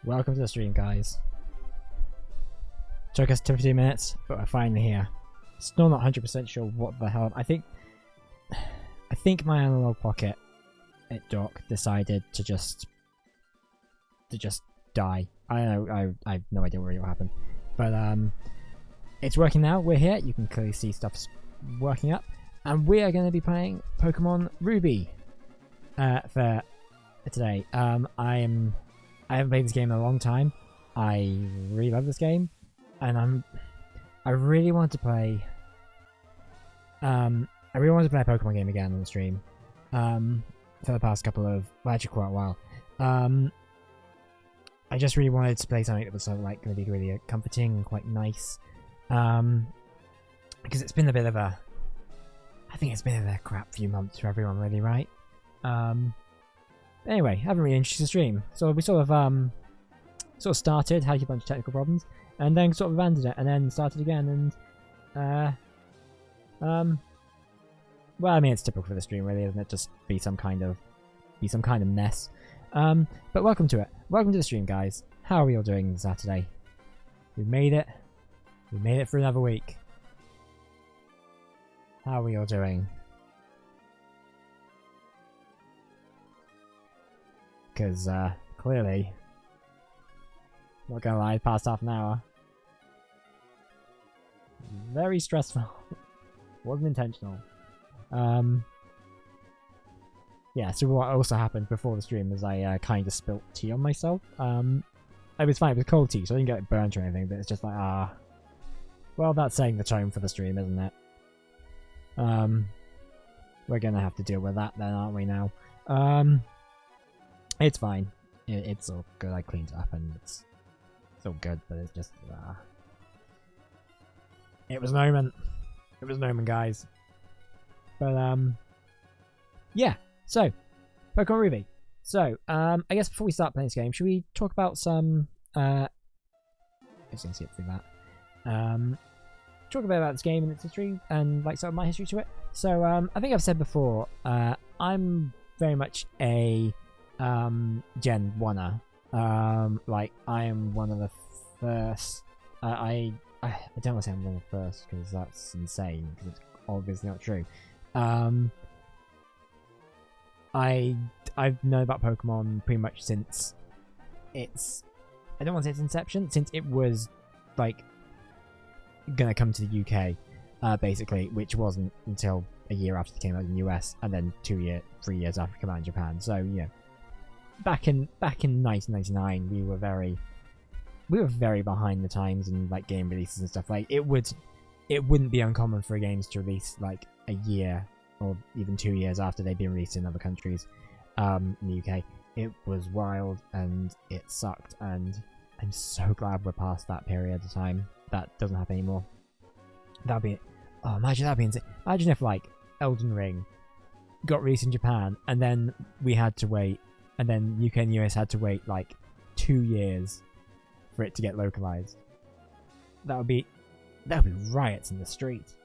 Welcome to the stream, guys. Took us 15 minutes, but we're finally here. Still not 100% sure what the hell. I think my analog pocket at dock decided to just die. I don't know. I have no idea what happened, but it's working now. We're here. You can clearly see stuff's working up, and we are going to be playing Pokemon Ruby for today. I haven't played this game in a long time. I really love this game, and I really want to play. I really wanted to play a Pokemon game again on the stream. For the past couple of, well, actually quite a while. I just really wanted to play something that was sort of like going to be really comforting and quite nice. Because it's been a bit of a, I think it's been a crap few months for everyone, really, right? Anyway, haven't really introduced the stream, so we sort of started, had a bunch of technical problems, and then sort of abandoned it, and then started again, and well, I mean, it's typical for the stream, really, isn't it? Just be some kind of mess. But welcome to it. Welcome to the stream, guys. How are we all doing this Saturday? We made it. We made it for another week. How are we all doing? Because, clearly, not gonna lie, past half an hour. Very stressful. Wasn't intentional. Yeah, so what also happened before the stream is I kind of spilt tea on myself. It was fine, it was cold tea, so I didn't get it burnt or anything, but it's just like, well, that's setting the tone for the stream, isn't it? We're gonna have to deal with that then, aren't we now? It's fine. It's all good, I cleaned it up and it's all good, but it's just, it was an omen. It was an omen, guys. But, yeah. So, Pokemon Ruby. So, I guess before we start playing this game, should we talk about some, I just gonna skip through that. Talk a bit about this game and its history, and, like, sort of my history to it. So, I think I've said before, I'm very much a, Gen 1er. Like, I am one of the first, I don't want to say I'm one of the first, because that's insane, because it's obviously not true. I've known about Pokemon pretty much since its, I don't want to say its inception, since it was like gonna come to the UK, basically, which wasn't until a year after it came out in the US, and then 3 years after it came out in Japan. So yeah, back in 1999, we were very behind the times in like game releases and stuff. Like it wouldn't be uncommon for games to release like a year or even 2 years after they'd been released in other countries. In the UK, it was wild and it sucked, and I'm so glad we're past that period of time. That doesn't happen anymore. That'd be, oh, imagine that'd be insane. Imagine if like Elden Ring got released in Japan and then we had to wait, and then UK and US had to wait like 2 years for it to get localized. That would be riots in the street.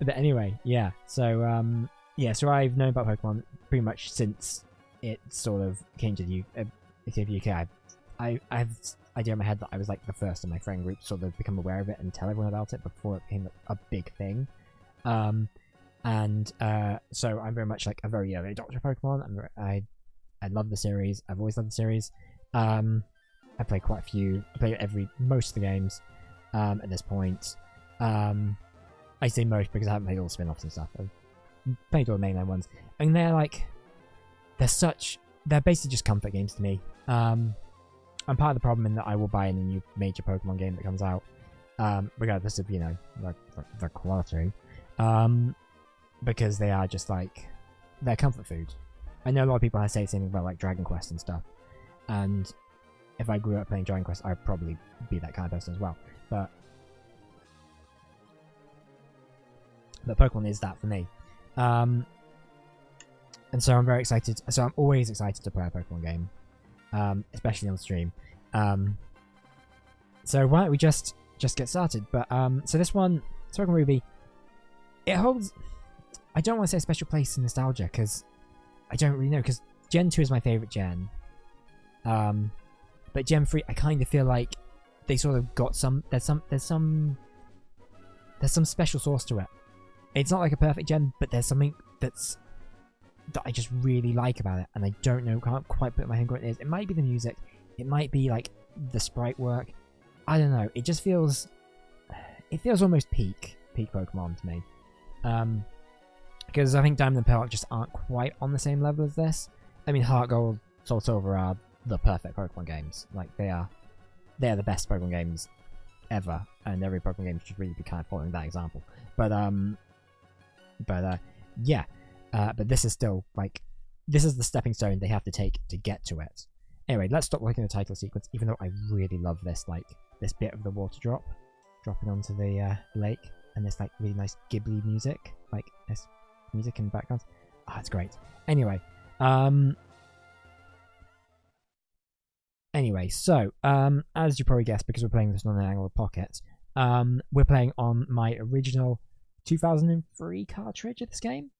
But anyway, yeah. So so I've known about Pokemon pretty much since it sort of came to the UK. I have idea in my head that I was like the first in my friend group to sort of become aware of it and tell everyone about it before it became a big thing. So I'm very much like a very early adopter of Pokemon. I love the series. I've always loved the series. I played quite a few. I played most of the games at this point. I say most because I haven't played all the spin-offs and stuff. I've played all the mainline ones, and they're basically just comfort games to me. I'm part of the problem in that I will buy any new major Pokemon game that comes out, regardless of the quality, because they are just like they're comfort food. I know a lot of people say something about like Dragon Quest and stuff, and if I grew up playing Dragon Quest, I'd probably be that kind of person as well. But Pokemon is that for me. And so I'm very excited. So I'm always excited to play a Pokemon game, especially on stream. So why don't we just get started? But so this one, Pokemon Ruby, it holds, I don't want to say a special place in nostalgia, because I don't really know, because Gen 2 is my favourite gen, But Gem 3, I kind of feel like they sort of got there's some special sauce to it. It's not like a perfect gem, but there's something that I just really like about it, and I don't know, can't quite put my finger on it. It might be the music, it might be like the sprite work. I don't know. It just feels, almost peak Pokemon to me. Because I think Diamond and Pearl just aren't quite on the same level as this. I mean, Heart Gold, Soul Silver are the perfect Pokemon games. Like they are the best Pokemon games ever, and every Pokemon game should really be kind of following that example. But yeah. But this is still like, this is the stepping stone they have to take to get to it. Anyway, let's stop looking at the title sequence, even though I really love this, like, this bit of the water dropping onto the lake, and this, like, really nice Ghibli music, like, this music in the background. Oh, it's great. Anyway, so, as you probably guessed, because we're playing this on an Angle Pocket, we're playing on my original 2003 cartridge of this game.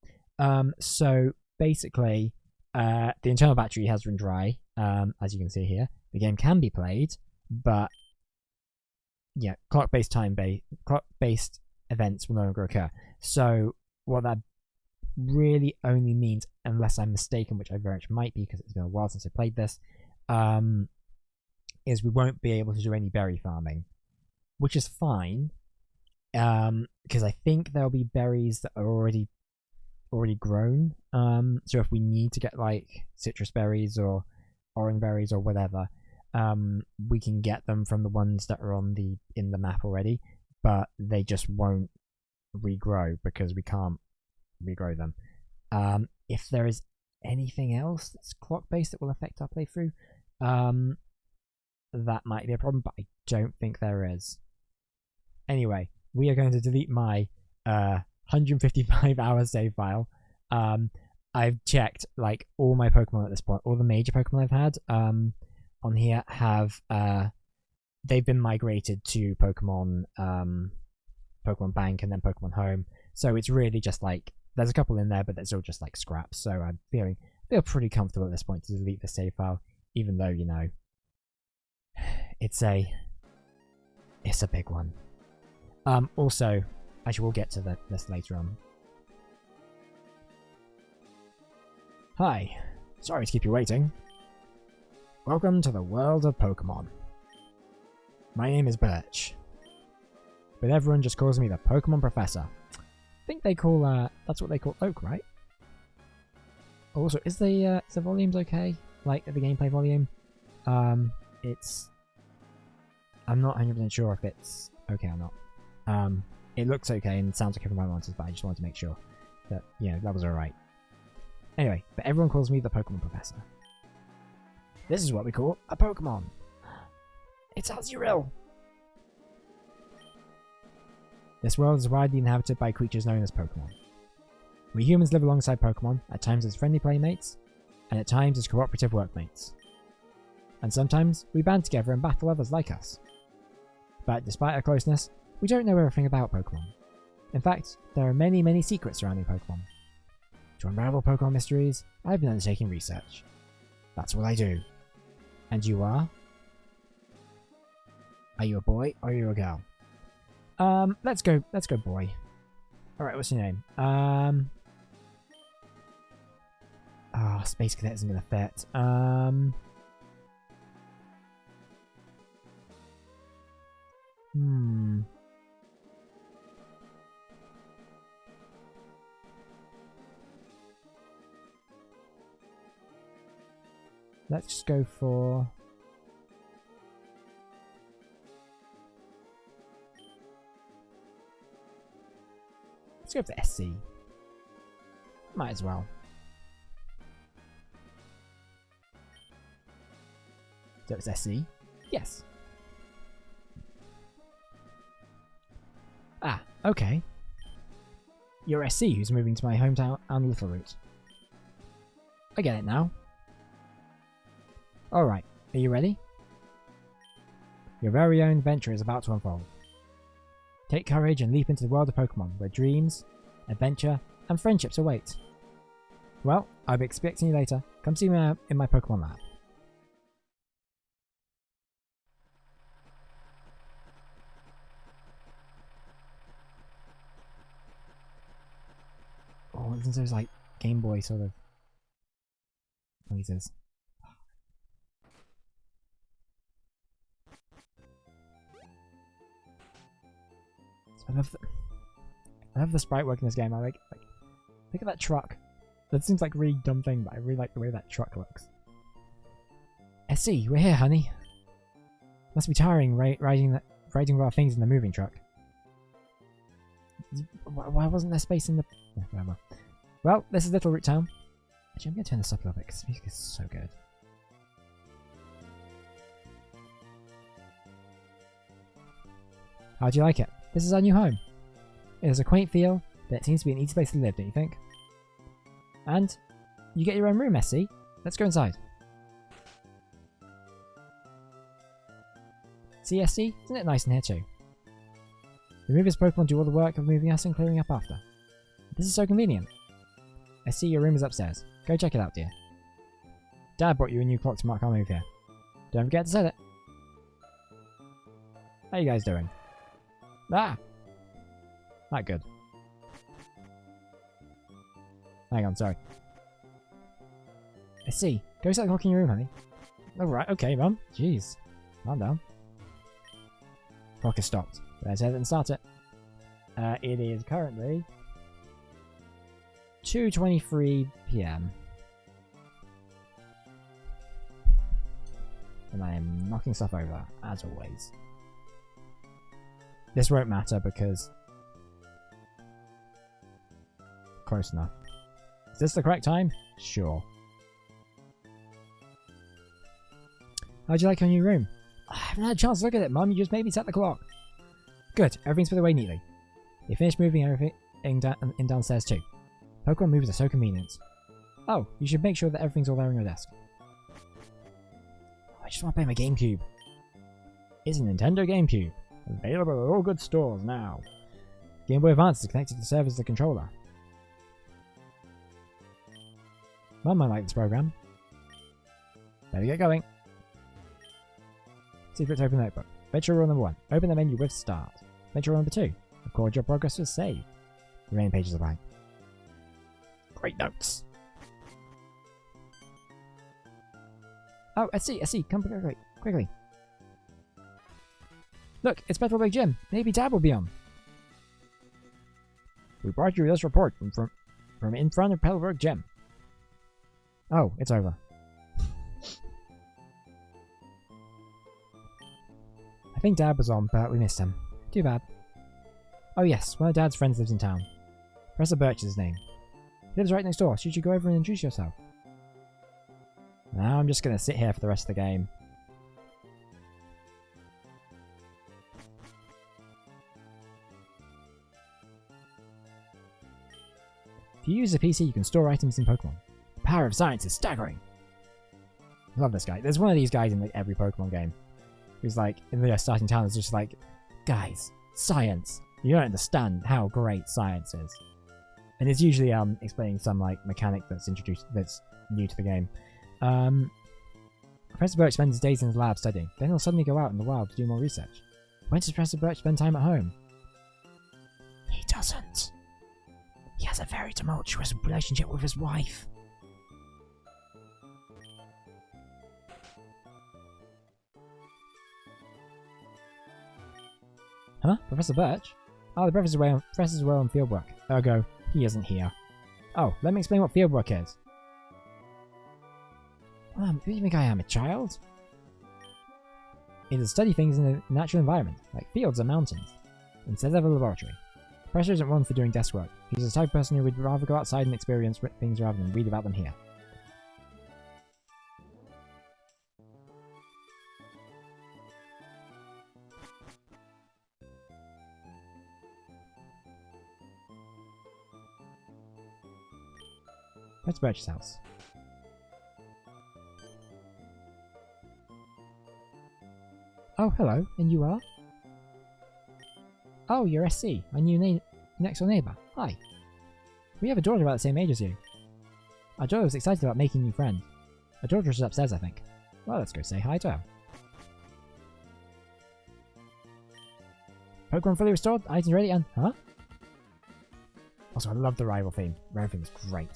So basically, the internal battery has run dry, as you can see here. The game can be played, but yeah, clock-based events will no longer occur. So what that really only means, unless I'm mistaken, which I very much might be because it's been a while since I played this, is we won't be able to do any berry farming, which is fine, because I think there'll be berries that are already grown. So if we need to get like citrus berries or orange berries or whatever, we can get them from the ones that are in the map already, but they just won't regrow because we can't regrow them. If there is anything else that's clock based that will affect our playthrough, that might be a problem, but I don't think there is. Anyway, we are going to delete my 155 hour save file. I've checked like all my Pokemon at this point, all the major Pokemon I've had on here have they've been migrated to Pokemon Bank and then Pokemon Home. So it's really just like there's a couple in there, but they're still just like scraps. So I'm feel pretty comfortable at this point to delete the save file, even though, you know, it's a big one. Also, actually, we'll get to this later on. Hi, sorry to keep you waiting. Welcome to the world of Pokemon. My name is Birch, but everyone just calls me the Pokemon Professor. I think they call that's what they call Oak, right? Also, is the volumes okay? Like the gameplay volume? I'm not 100% sure if it's okay or not. It looks okay and sounds okay from my monitors, but I just wanted to make sure that, you know, that was alright. Anyway, but everyone calls me the Pokemon Professor. This is what we call a Pokemon. It's Azurill! This world is widely inhabited by creatures known as Pokemon. We humans live alongside Pokemon, at times as friendly playmates, and at times as cooperative workmates. And sometimes we band together and battle others like us. But despite our closeness, we don't know everything about Pokemon. In fact, there are many, many secrets surrounding Pokemon. To unravel Pokemon mysteries, I've been undertaking research. That's what I do. And you are? Are you a boy or are you a girl? Let's go boy. Alright, what's your name? Space Cadet isn't gonna fit. Let's just go for... Let's go for SC. Might as well. So it's SC? Yes. Ah, okay. You're SC who's moving to my hometown and Little Root. I get it now. Alright, are you ready? Your very own adventure is about to unfold. Take courage and leap into the world of Pokemon, where dreams, adventure, and friendships await. Well, I'll be expecting you later. Come see me in my Pokemon lab. listen to those like Game Boy sort of noises. I love the sprite work in this game. I like look at that truck. That seems like a really dumb thing, but I really like the way that truck looks. SC, we're here, honey. Must be tiring riding with our things in the moving truck. Why wasn't there space in the... Oh, whatever. Well, this is Little Root Town. Actually, I'm going to turn this up a little bit because the music is so good. How do you like it? This is our new home. It has a quaint feel, but it seems to be an easy place to live, don't you think? And you get your own room, SC. Let's go inside. See, SC? Isn't it nice in here too? The movers Pokemon do all the work of moving us and clearing up after. This is so convenient. I see your room is upstairs. Go check it out, dear. Dad brought you a new clock to mark our move here. Don't forget to set it. How you guys doing? Ah! Not good. Hang on, sorry. I see. Go set the clock in your room, honey. Alright, okay, Mum. Jeez. Calm down. Clock is stopped. Let's head and start it. It is currently 2:23 PM. And I am knocking stuff over, as always. This won't matter because... Close enough. Is this the correct time? Sure. How'd you like your new room? I haven't had a chance to look at it, Mum. You just made me set the clock. Good. Everything's put away neatly. They finished moving everything in downstairs too. Pokemon moves are so convenient. Oh, you should make sure that everything's all there on your desk. I just want to play my GameCube. It's a Nintendo GameCube. Available at all good stores now. Game Boy Advance is connected to serve as the controller. Mum might like this program. Better get going. Secret to open notebook. Venture rule number 1. Open the menu with start. Venture rule number 2. Record your progress with save. The remaining pages are blank. Great notes. Oh, I see. Come quickly. Look, it's Petalburg Gym. Maybe Dad will be on. We brought you this report from in front of Petalburg Gym. Oh, it's over. I think Dad was on, but we missed him. Too bad. Oh yes, one of Dad's friends lives in town. Professor Birch is his name. He lives right next door. Should you go over and introduce yourself? Now I'm just going to sit here for the rest of the game. If you use a PC, you can store items in Pokemon. The power of science is staggering. I love this guy. There's one of these guys in like every Pokemon game. Who's like, in the starting town, is just like, guys, science. You don't understand how great science is. And it's usually explaining some like mechanic that's new to the game. Professor Birch spends his days in his lab studying. Then he'll suddenly go out in the wild to do more research. When does Professor Birch spend time at home? He doesn't. He has a very tumultuous relationship with his wife. Huh? Professor Birch? Oh, the professor's away on fieldwork. Ergo, he isn't here. Oh, let me explain what fieldwork is. Who do you think I am, a child? It is to study things in a natural environment, like fields and mountains, instead of a laboratory. The professor isn't one for doing desk work. He's the type of person who would rather go outside and experience things rather than read about them here. Professor Birch's house. Oh, hello. And you are? Oh, you're SC, my new next door neighbour. Hi. We have a daughter about the same age as you. Our daughter was excited about making new friends. Our daughter is upstairs, I think. Well, let's go say hi to her. Pokemon fully restored, items ready, and... Huh? Also, I love the rival theme. Rival theme is great.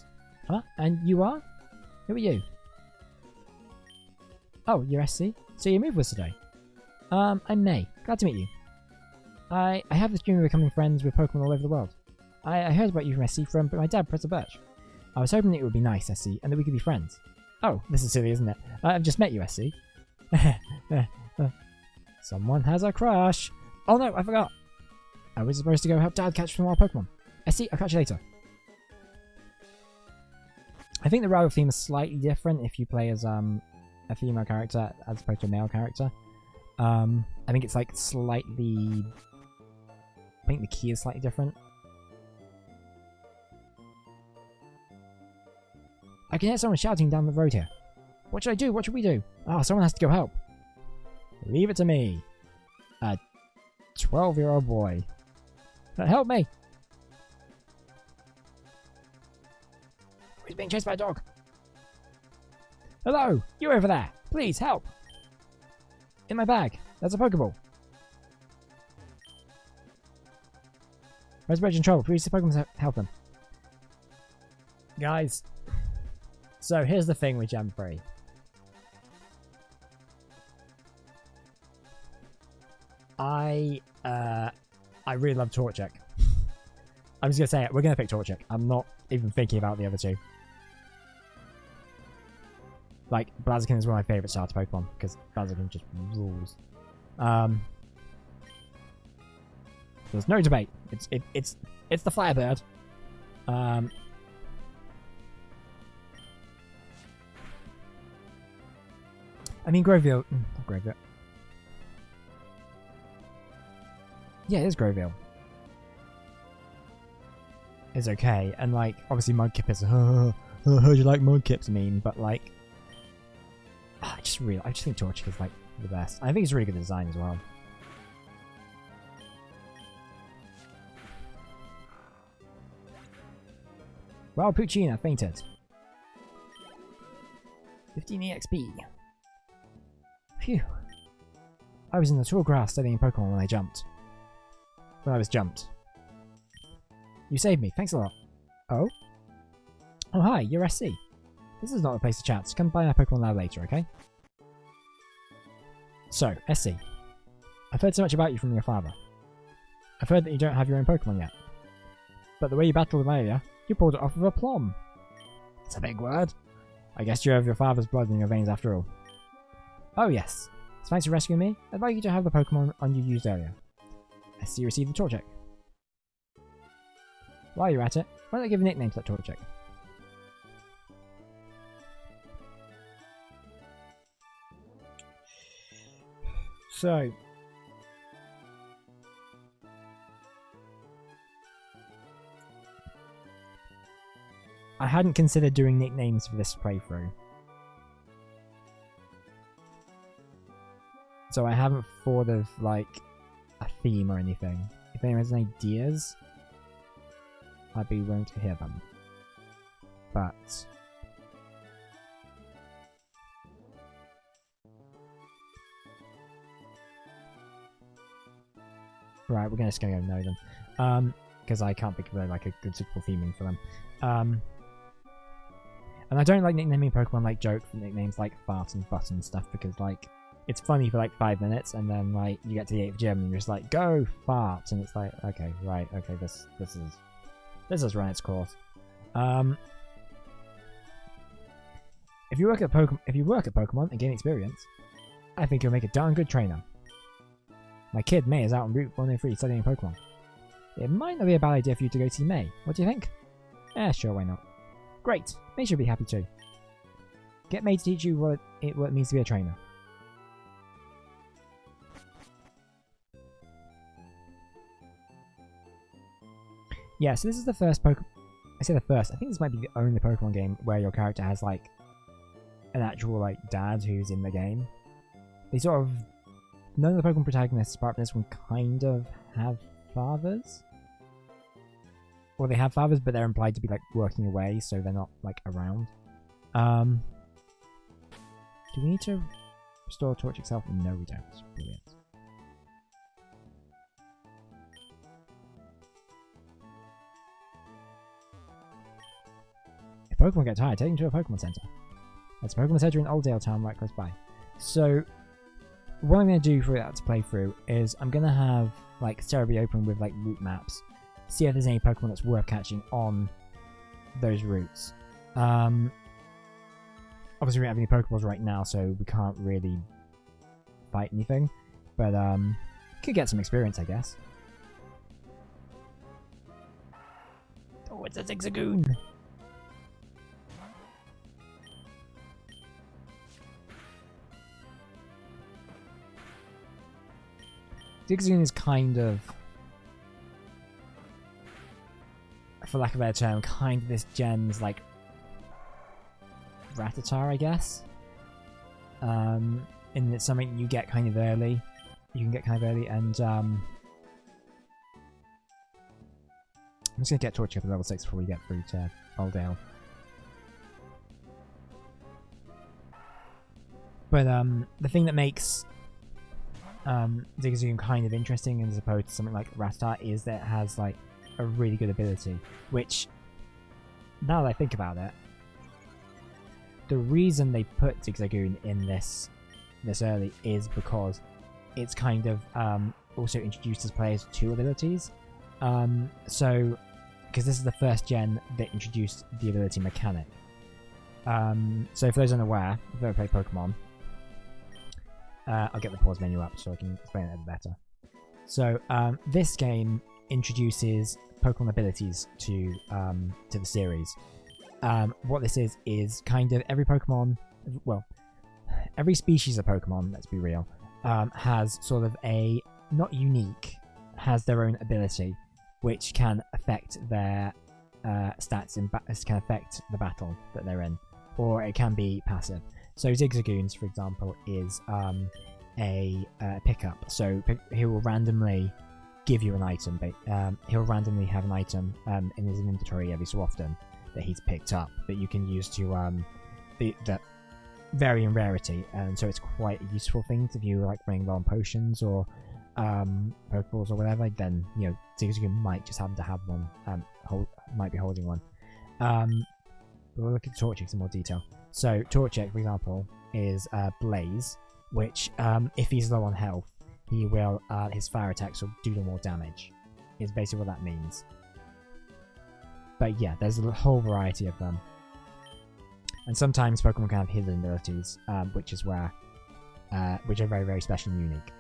Huh? And you are? Who are you? Oh, you're SC? So you moved with us today? I'm May. Glad to meet you. I have this dream of becoming friends with Pokemon all over the world. I heard about you from SC from my dad, Professor Birch. I was hoping that it would be nice, SC, and that we could be friends. Oh, this is silly, isn't it? I've just met you, SC. Someone has a crush. Oh no, I forgot. I was supposed to go help Dad catch some more Pokemon. SC, I'll catch you later. I think the rival theme is slightly different if you play as a female character as opposed to a male character. I think it's like slightly... I think the key is slightly different. I can hear someone shouting down the road here. What should I do? What should we do? Oh, someone has to go help. Leave it to me. A 12-year-old boy. Help me! He's being chased by a dog. Hello! You over there! Please, help! In my bag. There's a Pokeball. Where's Reg in trouble? Please, the Pokemon help him. Guys. So, here's the thing with Gen 3. I really love Torchic. I'm just gonna say it. We're gonna pick Torchic. I'm not even thinking about the other two. Like, Blaziken is one of my favourite starter Pokemon, because Blaziken just rules. There's no debate. It's the Firebird. I mean, Groville. Not Groville. Yeah, it is Groville. It's okay, and like, obviously Mudkip is how do you like Mudkip's mean, but like, I just think Torchic is like the best. I think it's a really good design as well. Well, Puccina fainted. 15 EXP. Phew. I was in the tall grass studying Pokemon when I jumped. When I was jumped. You saved me, thanks a lot. Oh? Oh hi, you're SC. This is not the place to chat, come by our Pokemon lab later, okay? So, SC. I've heard so much about you from your father. I've heard that you don't have your own Pokemon yet. But the way you battled Amalia, you pulled it off with aplomb. It's a big word. I guess you have your father's blood in your veins after all. Oh yes. So thanks for rescuing me. I'd like you to have the Pokemon on you used earlier. SC received the Torchic. While you're at it, why don't I give a nickname to that Torchic? So... I hadn't considered doing nicknames for this playthrough. So I haven't thought of, like, a theme or anything. If anyone has any ideas, I'd be willing to hear them. But... right, we're just gonna go know them. Because I can't think of, like, a good suitable theming for them. And I don't like nicknaming Pokemon like joke nicknames like Fart and Butt and stuff because like it's funny for like 5 minutes and then like you get to the 8th gym and you're just like go Fart and it's like okay right okay this has run its course. If you work at Pokemon and gain experience, I think you'll make a darn good trainer. My kid May is out on Route 103 studying Pokemon. It might not be a bad idea for you to go see May. What do you think? Sure, why not? Great! May should be happy too. Get May to teach you what it means to be a trainer. Yeah, so this is the first Pokemon... I say the first, I think this might be the only Pokemon game where your character has like an actual like dad who's in the game. They sort of... None of the Pokemon protagonists apart from this one kind of have fathers. Or they have fathers, but they're implied to be like working away, so they're not like around. Do we need to restore Torch itself? No, we don't. Brilliant. Pokemon get tired, take them to a Pokemon Center. There's a Pokemon Center in Oldale Town right close by. So, what I'm going to do for that to play through is I'm going to have like Cerebi open with like route maps, see if there's any Pokemon that's worth catching on those routes. Obviously, we don't have any Pokeballs right now, so we can't really fight anything, but could get some experience, I guess. Oh, it's a Zigzagoon! Zigzagoon is kind of, for lack of a better term, kind of this gen's like Rattata, I guess. And it's something you get kind of early. You can get kind of early, and I'm just gonna get Torchic up to level 6 before we get through to Oldale. But the thing that makes Zigzagoon kind of interesting as opposed to something like Rattata is that it has like a really good ability, which, now that I think about it, the reason they put Zigzagoon in this early is because it's kind of also introduces players to abilities. So, because this is the first gen that introduced the ability mechanic. So for those unaware, if you've ever played Pokemon, I'll get the pause menu up so I can explain it a bit better. So this game introduces Pokemon abilities to the series. What this is kind of every Pokemon, well, every species of Pokemon, let's be real, has sort of a, not unique, has their own ability, which can affect their stats, can affect the battle that they're in, or it can be passive. So Zigzagoons, for example, is a pickup. So he will randomly give you an item, but he'll randomly have an item in his inventory every so often that he's picked up that you can use to that vary in rarity, and so it's quite a useful thing if you like running low on potions or Pokeballs or whatever. Then you know Zigzagoon might just happen to have one, might be holding one. But we'll look at Torchic in more detail. So Torchic, for example, is Blaze, which if he's low on health, he will his fire attacks will do more damage. Is basically what that means. But yeah, there's a whole variety of them. And sometimes Pokemon can have hidden abilities, which is where, which are very, very special and unique.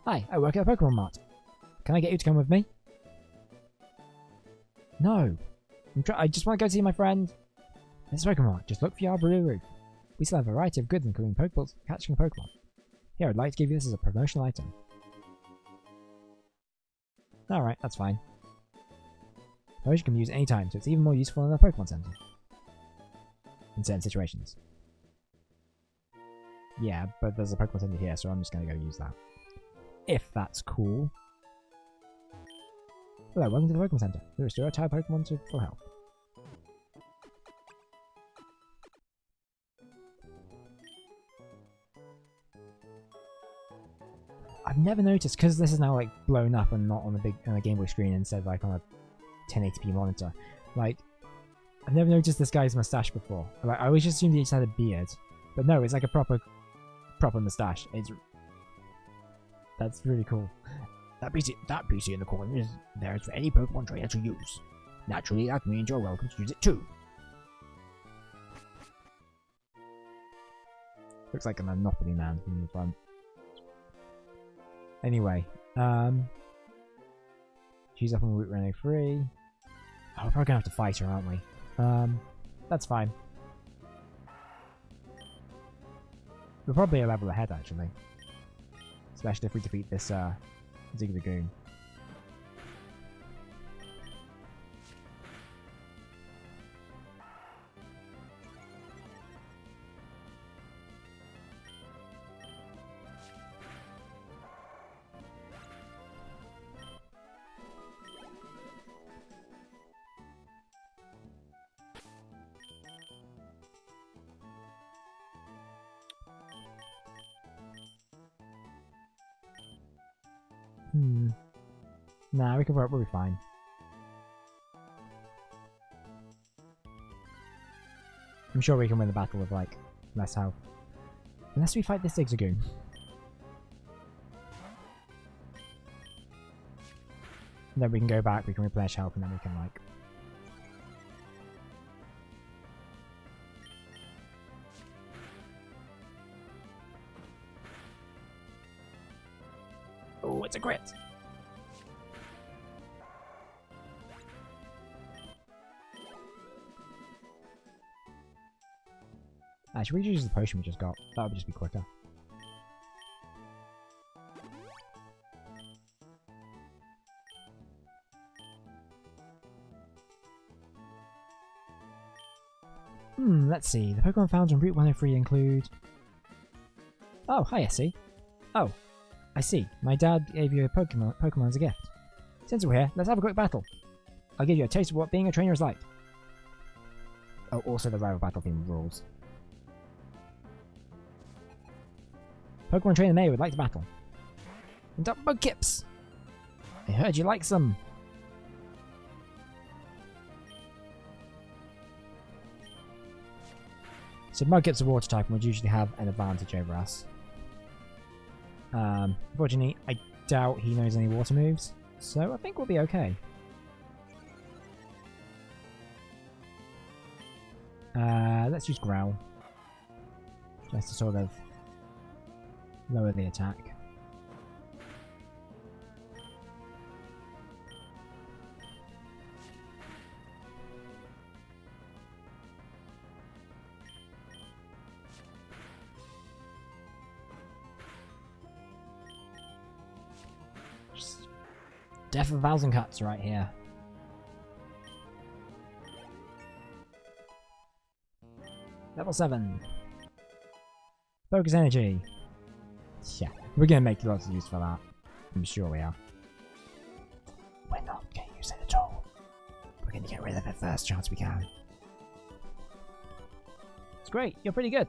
Hi, I work at a Pokemon Mart. Can I get you to come with me? No. I just want to go see my friend. This is Pokemon Mart. Just look for your blue roof. We sell a variety of goods including Pokeballs, catching Pokemon. Here, I'd like to give you this as a promotional item. Alright, that's fine. Potion can be used anytime, so it's even more useful in a Pokemon Center. In certain situations. Yeah, but there's a Pokemon Center here, so I'm just going to go use that. If that's cool. Hello, welcome to the Pokemon Center. We restore a type Pokemon to full health. I've never noticed, because this is now like blown up and not on a Game Boy screen instead of like on a 1080p monitor. Like, I've never noticed this guy's mustache before. Like, I always just assumed he just had a beard, but no, it's like a proper mustache. That's really cool. That PC in the corner is there for any Pokemon trainer to use. Naturally, that means you're welcome to use it too. Looks like a Monopoly man from the front. Anyway, she's up on Route Renault 3. Oh, we're probably gonna have to fight her, aren't we? That's fine. We're probably a level ahead, actually. Especially if we defeat this, Zigzagoon. Nah, we'll be fine. I'm sure we can win the battle with, like, less health. Unless we fight this Zigzagoon. Then we can go back, we can replenish health, and then we can, like... Oh, it's a crit! Should we use the potion we just got? That would just be quicker. Let's see. The Pokemon found on Route 103 include... Oh, hi, Essie. Oh, I see. My dad gave you a Pokemon as a gift. Since we're here, let's have a quick battle. I'll give you a taste of what being a trainer is like. Oh, also the rival battle theme rules. Pokemon Trainer May would like to battle. And up Mudkips! I heard you like some. So Mudkip's a water type and would usually have an advantage over us. Unfortunately, I doubt he knows any water moves, so I think we'll be okay. Let's use Growl. Just to sort of lower the attack. Just death of a thousand cuts right here. Level 7. Focus energy. Yeah, we're gonna make lots of use for that. I'm sure we are. We're not gonna use it at all. We're gonna get rid of it first chance we can. It's great, you're pretty good.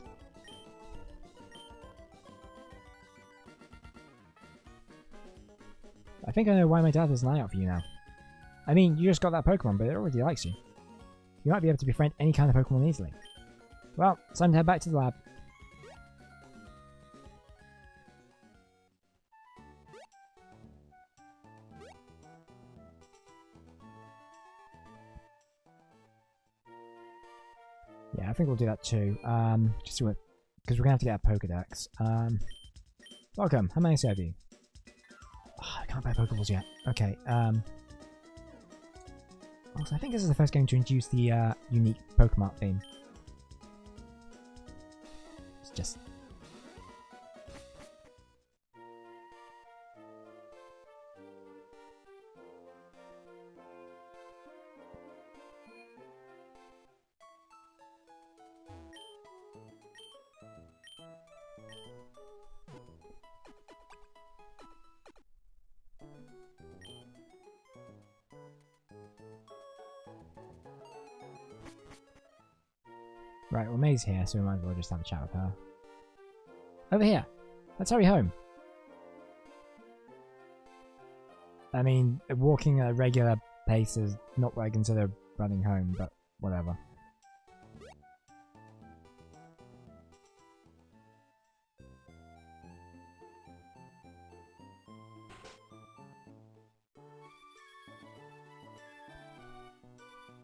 I think I know why my dad has an eye out for you now. I mean, you just got that Pokemon, but it already likes you. You might be able to befriend any kind of Pokemon easily. Well, it's time to head back to the lab. Yeah, I think we'll do that too. Just because we're gonna have to get a Pokedex. Welcome. How may I serve you? Oh, I can't buy Pokeballs yet. Okay. Also, I think this is the first game to introduce the unique Pokemon theme. It's just... Right, well May's here, so we might as well just have a chat with her. Over here! Let's hurry home! I mean, walking at a regular pace is not what I consider running home, but whatever.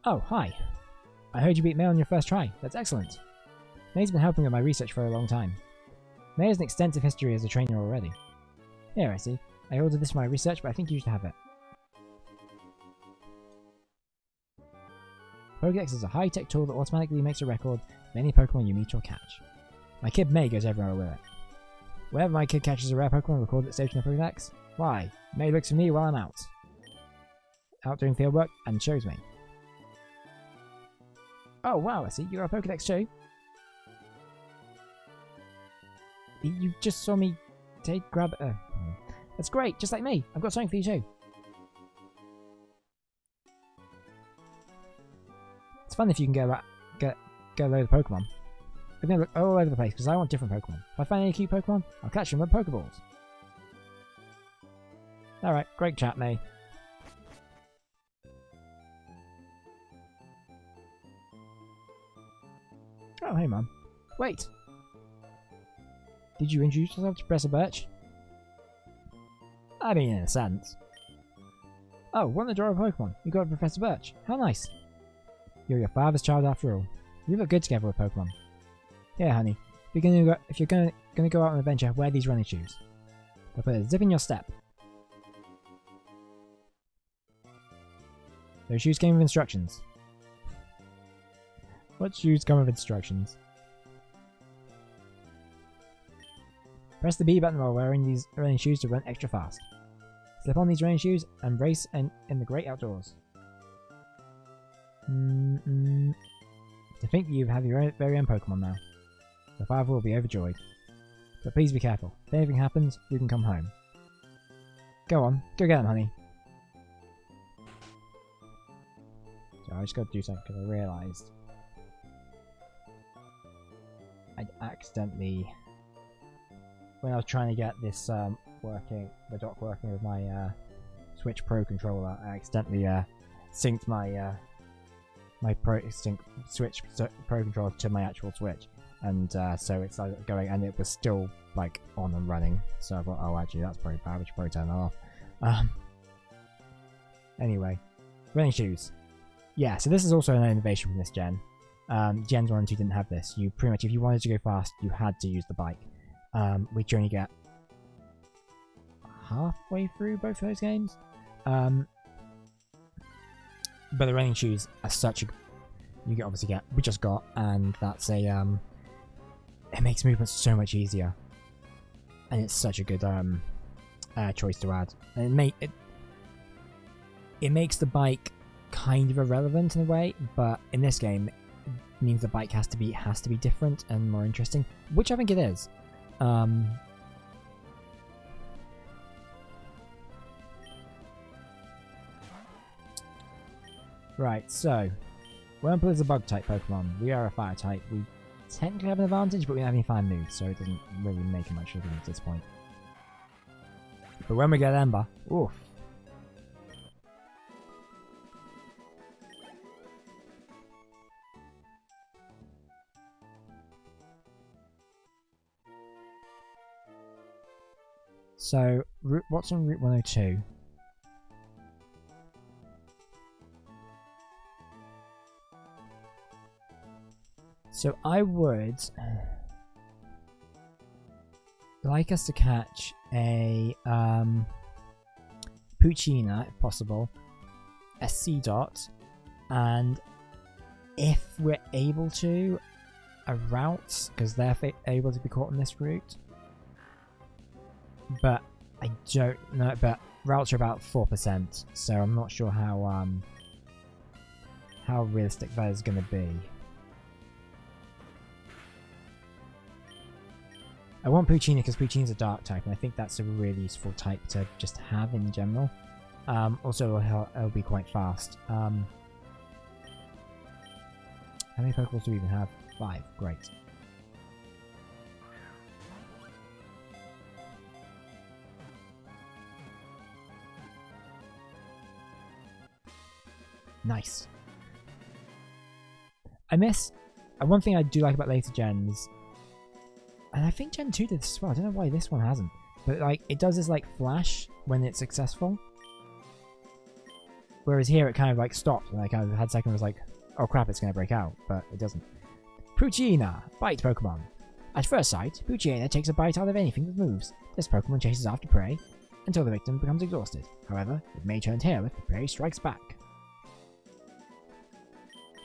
Oh, hi! I heard you beat May on your first try. That's excellent. May's been helping with my research for a long time. May has an extensive history as a trainer already. Here, I see. I ordered this for my research, but I think you should have it. Pokédex is a high-tech tool that automatically makes a record of any Pokemon you meet or catch. My kid May goes everywhere with it. Whenever my kid catches a rare Pokemon, record it saved in the Pokédex. Why? May looks for me while I'm out doing fieldwork, and shows me. Oh wow, I see. You got a Pokédex too? You just saw me grab... That's great, just like me. I've got something for you too. It's fun if you can get a load of Pokemon. I'm gonna look all over the place because I want different Pokemon. If I find any cute Pokemon, I'll catch them with Pokeballs. Alright, great chat, May. Oh, hey, Mum. Wait! Did you introduce yourself to Professor Birch? I mean, in a sense. Oh, what an adorable Pokemon. You got Professor Birch. How nice. You're your father's child after all. You look good together with Pokemon. Yeah, honey. If you're gonna go out on an adventure, wear these running shoes. They'll put a zip in your step. Those shoes came with instructions. What shoes come with instructions? Press the B button while wearing these running shoes to run extra fast. Slip on these running shoes and race in the great outdoors. To think that you have your very own Pokemon now. Your father will be overjoyed. But please be careful. If anything happens, you can come home. Go on, go get them, honey. So I just got to do something because I realised I'd accidentally, when I was trying to get this the dock working with my Switch Pro controller, I accidentally synced my Switch Pro controller to my actual Switch, and so it started going, and it was still like on and running. So I thought, oh, actually, that's probably bad. We should probably turn that off. Anyway, running shoes. Yeah, so this is also an innovation from this gen. Gens 1 and 2 didn't have this. You pretty much, if you wanted to go fast, you had to use the bike. Which you only get halfway through both of those games. But the running shoes are such a... You can obviously get... We just got, and that's a... It makes movement so much easier. And it's such a good choice to add. And it makes the bike kind of irrelevant in a way, but in this game, it means the bike has to be different and more interesting, which I think it is. Right, so Wurmple is a bug type Pokemon. We are a fire type. We technically have an advantage, but we don't have any fire moves, so it doesn't really make much difference at this point. But when we get Ember, oof. So, what's on Route 102? So I would like us to catch a Poochyena, if possible, a Seedot, and if we're able to, a Route, because they're able to be caught on this route. But I don't know, but routes are about 4%, so I'm not sure how realistic that is going to be. I want Poochyena because Poochyena's a dark type, and I think that's a really useful type to just have in general. Also, it'll be quite fast. How many Pokeballs do we even have? 5. Great. Nice. One thing I do like about later gens, and I think Gen 2 did this as well, I don't know why this one hasn't, but like it does this like flash when it's successful, whereas here it kind of like stopped and I kind of had a second was like, oh crap, it's going to break out, but it doesn't. Poochyena, bite Pokemon. At first sight, Poochyena takes a bite out of anything that moves. This Pokemon chases after prey until the victim becomes exhausted. However, it may turn tail if the prey strikes back.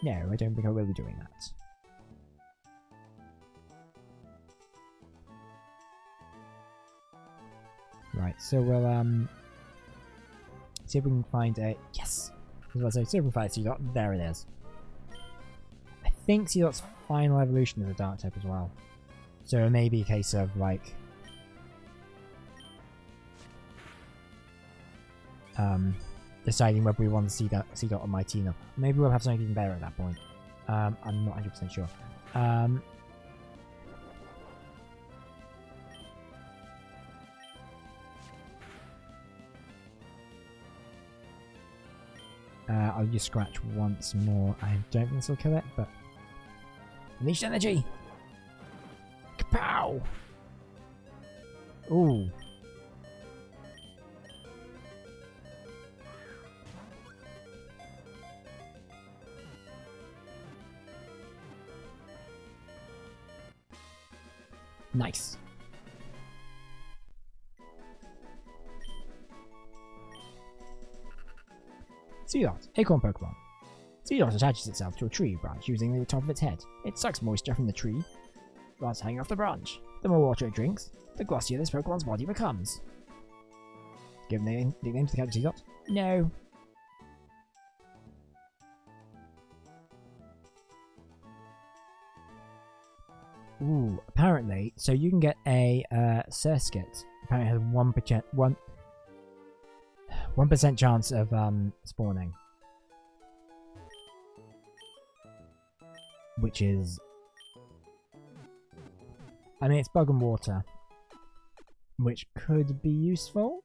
No, I don't think I will be doing that. Right, so we'll see if we can find a... Yes! I was about to say, see if we can find Seedot. There it is. I think Seedot's final evolution is a dark type as well. So it may be a case of like... deciding whether we want to see Seedot or Mightyena. Maybe we'll have something even better at that point. I'm not 100% sure. I'll use Scratch once more. I don't think this will kill it, but... Unleashed energy! Kapow! Ooh. Nice. Seedot, acorn Pokemon. Seedot attaches itself to a tree branch using the top of its head. It sucks moisture from the tree whilst hanging off the branch. The more water it drinks, the glossier this Pokemon's body becomes. Give the nickname to the character Seedot? No. Ooh, apparently, so you can get a Surskit. Apparently it has 1% chance of spawning. Which is... I mean, it's bug and water. Which could be useful?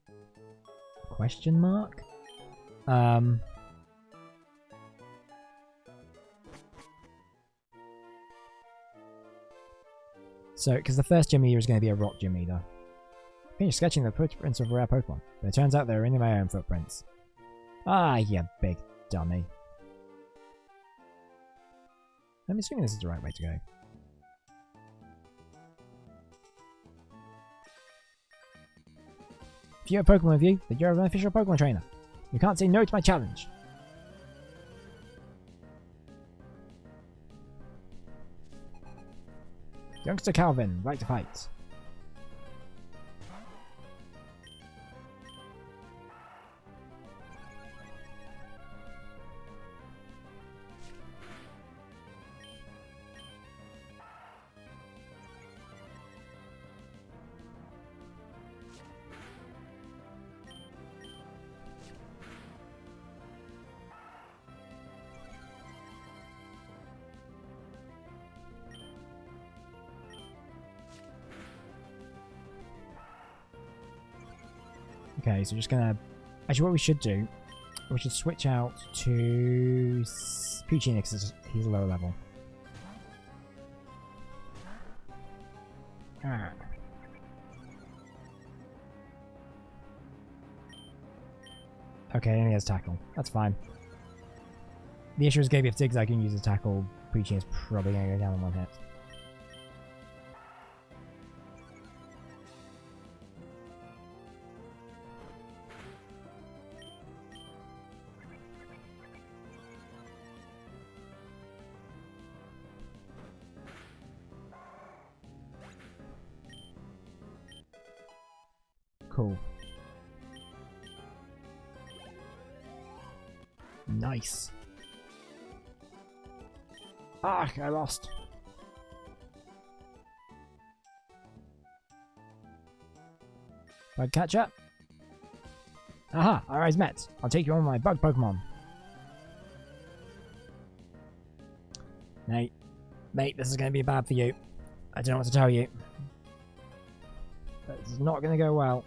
Question mark? So, because the first gym leader is going to be a rock gym leader. Finished sketching the footprints of rare Pokemon, but it turns out they're only my own footprints. Ah, you big dummy. I'm assuming this is the right way to go. If you have Pokemon with you, then you're an official Pokemon trainer. You can't say no to my challenge. Youngster Calvin, like to fight. Okay, so just gonna... Actually, what we should do, we should switch out to Puccini because he's a lower level. Ah. Okay, and he has tackle. That's fine. The issue is, if Zigzag can use a tackle, Puccini is probably going to go down in one hit. Cool. Nice. Ah, I lost. Bug catcher. Aha, our eyes met. I'll take you on my bug Pokemon. Mate, this is going to be bad for you. I don't know what to tell you. But it's not going to go well.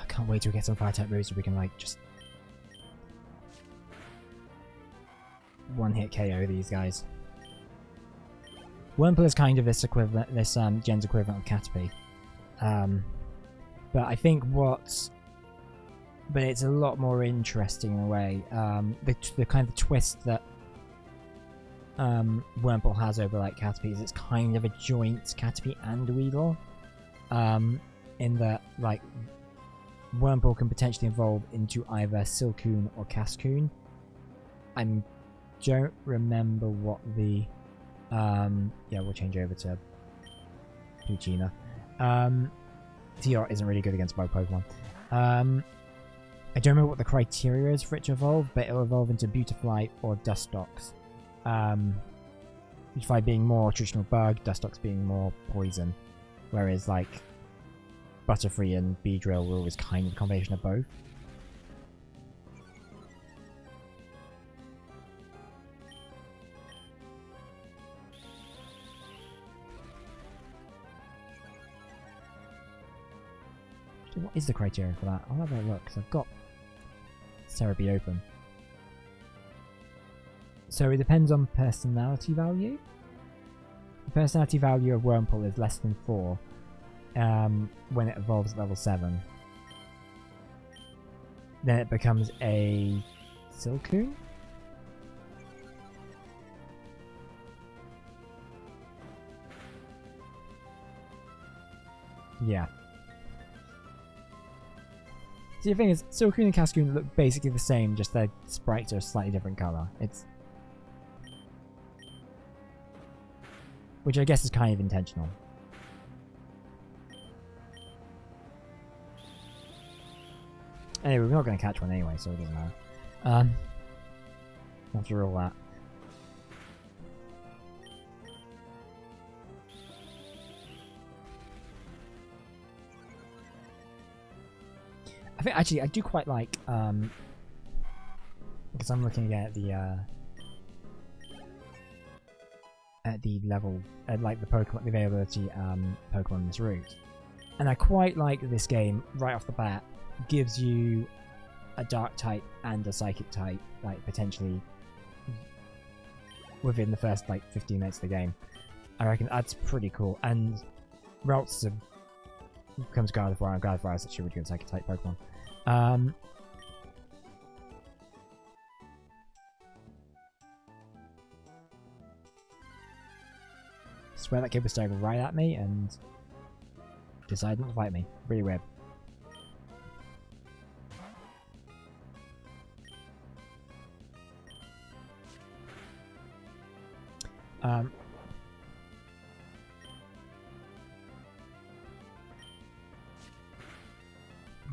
Can't wait till we get some fire type moves so we can like just one hit KO these guys. Wurmple is kind of this equivalent, this gen's equivalent of Caterpie. But I think but it's a lot more interesting in a way. The kind of twist that Wurmple has over like Caterpie is it's kind of a joint Caterpie and Weedle. In that like Wurmple can potentially evolve into either Silcoon or Cascoon. I don't remember what the... yeah, we'll change over to Puccina. TR isn't really good against bug Pokemon. I don't remember what the criteria is for it to evolve, but it'll evolve into Beautifly or Dustox. Beautifly being more traditional bug, Dustox being more poison. Whereas, like, Butterfree and Beedrill were always kind of a combination of both. What is the criteria for that? I'll have a look, because I've got Cerebi open. So it depends on personality value. The personality value of Wurmple is less than 4 when it evolves at level 7. Then it becomes a Silcoon? Yeah. See, the thing is, Silcoon and Cascoon look basically the same, just their sprites are a slightly different colour. Which I guess is kind of intentional. Anyway, we're not going to catch one anyway, so it doesn't matter. After all that. I think actually I do quite like because I'm looking at the level like the Pokemon, the availability Pokemon in this route, and I quite like this game right off the bat. Gives you a Dark type and a Psychic type, like potentially within the first like 15 minutes of the game. I reckon that's pretty cool. And Ralts becomes Gardevoir, and Gardevoir is actually a really good Psychic type Pokemon. Swear that kid was staring right at me and decided not to fight me. Really weird.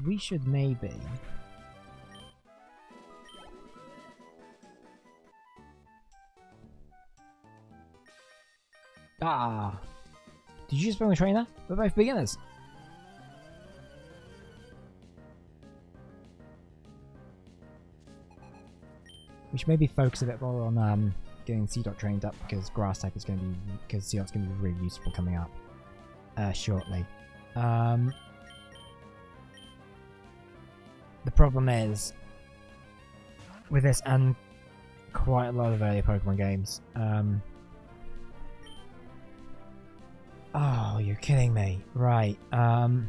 We should maybe... Ah! Did you just bring a trainer? We're both beginners! We should maybe focus a bit more on getting Seedot trained up, because Grass type is going to be... because Seedot's going to be really useful coming up shortly. The problem is, with this and quite a lot of early Pokemon games, oh, you're kidding me. Right, that's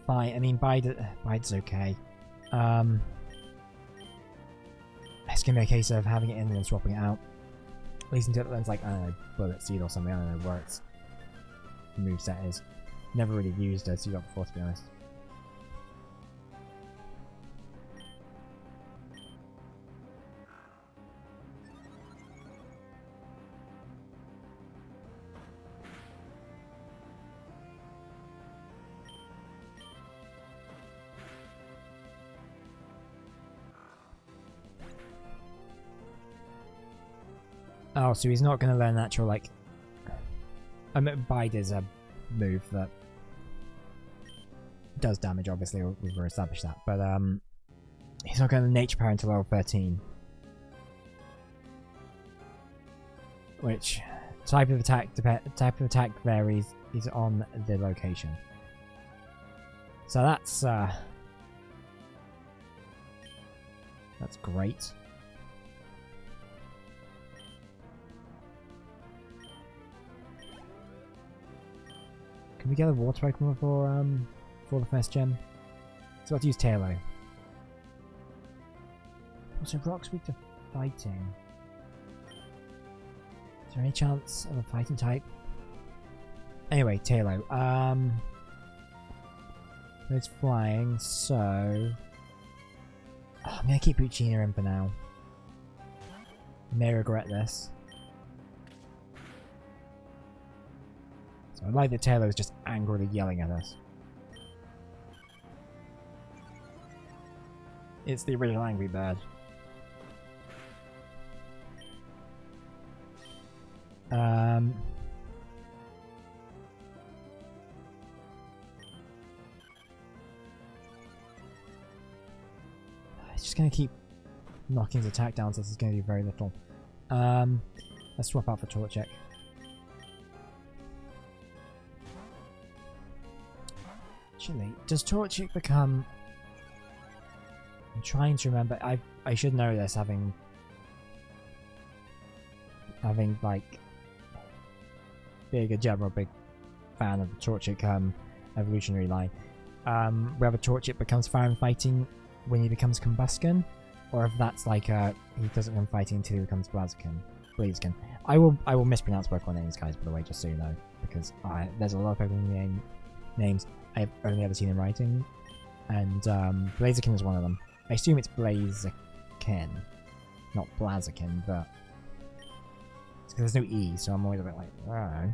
fine. I mean, Bide's okay. It's gonna be a case of having it in and then swapping it out. At least until it's like, I don't know, Bullet Seed or something, I don't know where its moveset is. Never really used a Seedot before, to be honest. Oh, so he's not going to learn natural, like... I mean, Bide is a move that does damage, obviously, we've established that, but he's not going to Nature Power until level 13. Which type of attack varies is on the location. So that's great. Can we get a water Pokemon for the first gem? So let's use Tailo. Also, Rock's weak to fighting. Is there any chance of a fighting type? Anyway, Tailo. It's flying, so... Oh, I'm gonna keep Uchina in for now. I may regret this. So I like that Tailo is just angrily yelling at us. It's the original Angry Bird. It's just going to keep knocking his attack down, so this is going to do very little. Let's swap out for Torchic. Actually, does Torchic become... I'm trying to remember. I should know this, having like being a general big fan of the Torchic evolutionary line. Whether Torchic becomes fire and fighting when he becomes Combusken, or if that's like he doesn't become fighting until he becomes Blaziken. I will mispronounce Pokemon names, guys, by the way, just so you know, because there's a lot of Pokemon names I've only ever seen in writing, and Blaziken is one of them. I assume it's Blaziken, not Blaziken, but it's because there's no E, so I'm always a bit like, oh.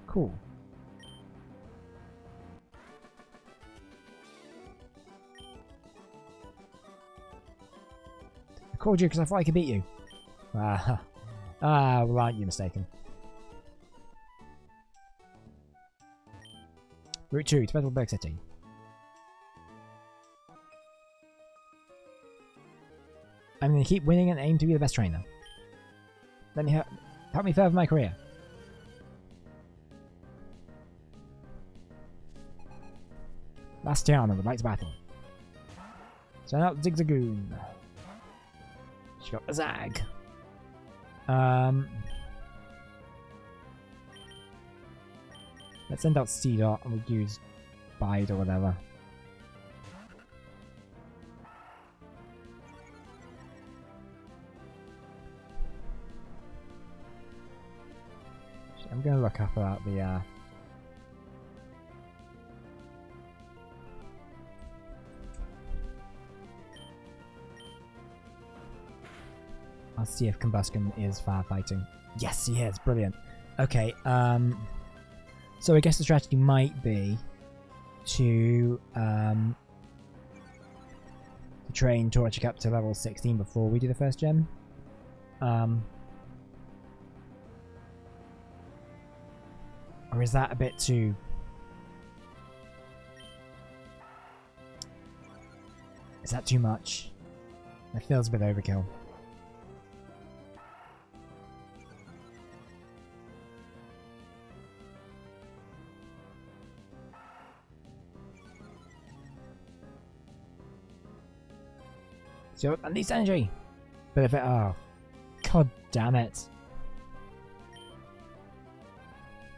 Cool. I called you because I thought I could beat you. Well, aren't you mistaken? Route 2 to Petalburg City. I'm going to keep winning and aim to be the best trainer. Let me help me further my career. Bastiana would like to battle. Send out Zigzagoon. She got a Zag. Let's send out C-Dot and we'll use Bide or whatever. I'm gonna look up about the I'll see if Combusken is firefighting. Yes, he is. Brilliant. Okay, so I guess the strategy might be to train Torchic up to level 16 before we do the first gem. Or is that a bit too... Is that too much? That feels a bit overkill. So, unleash energy! But if it... Oh. God damn it.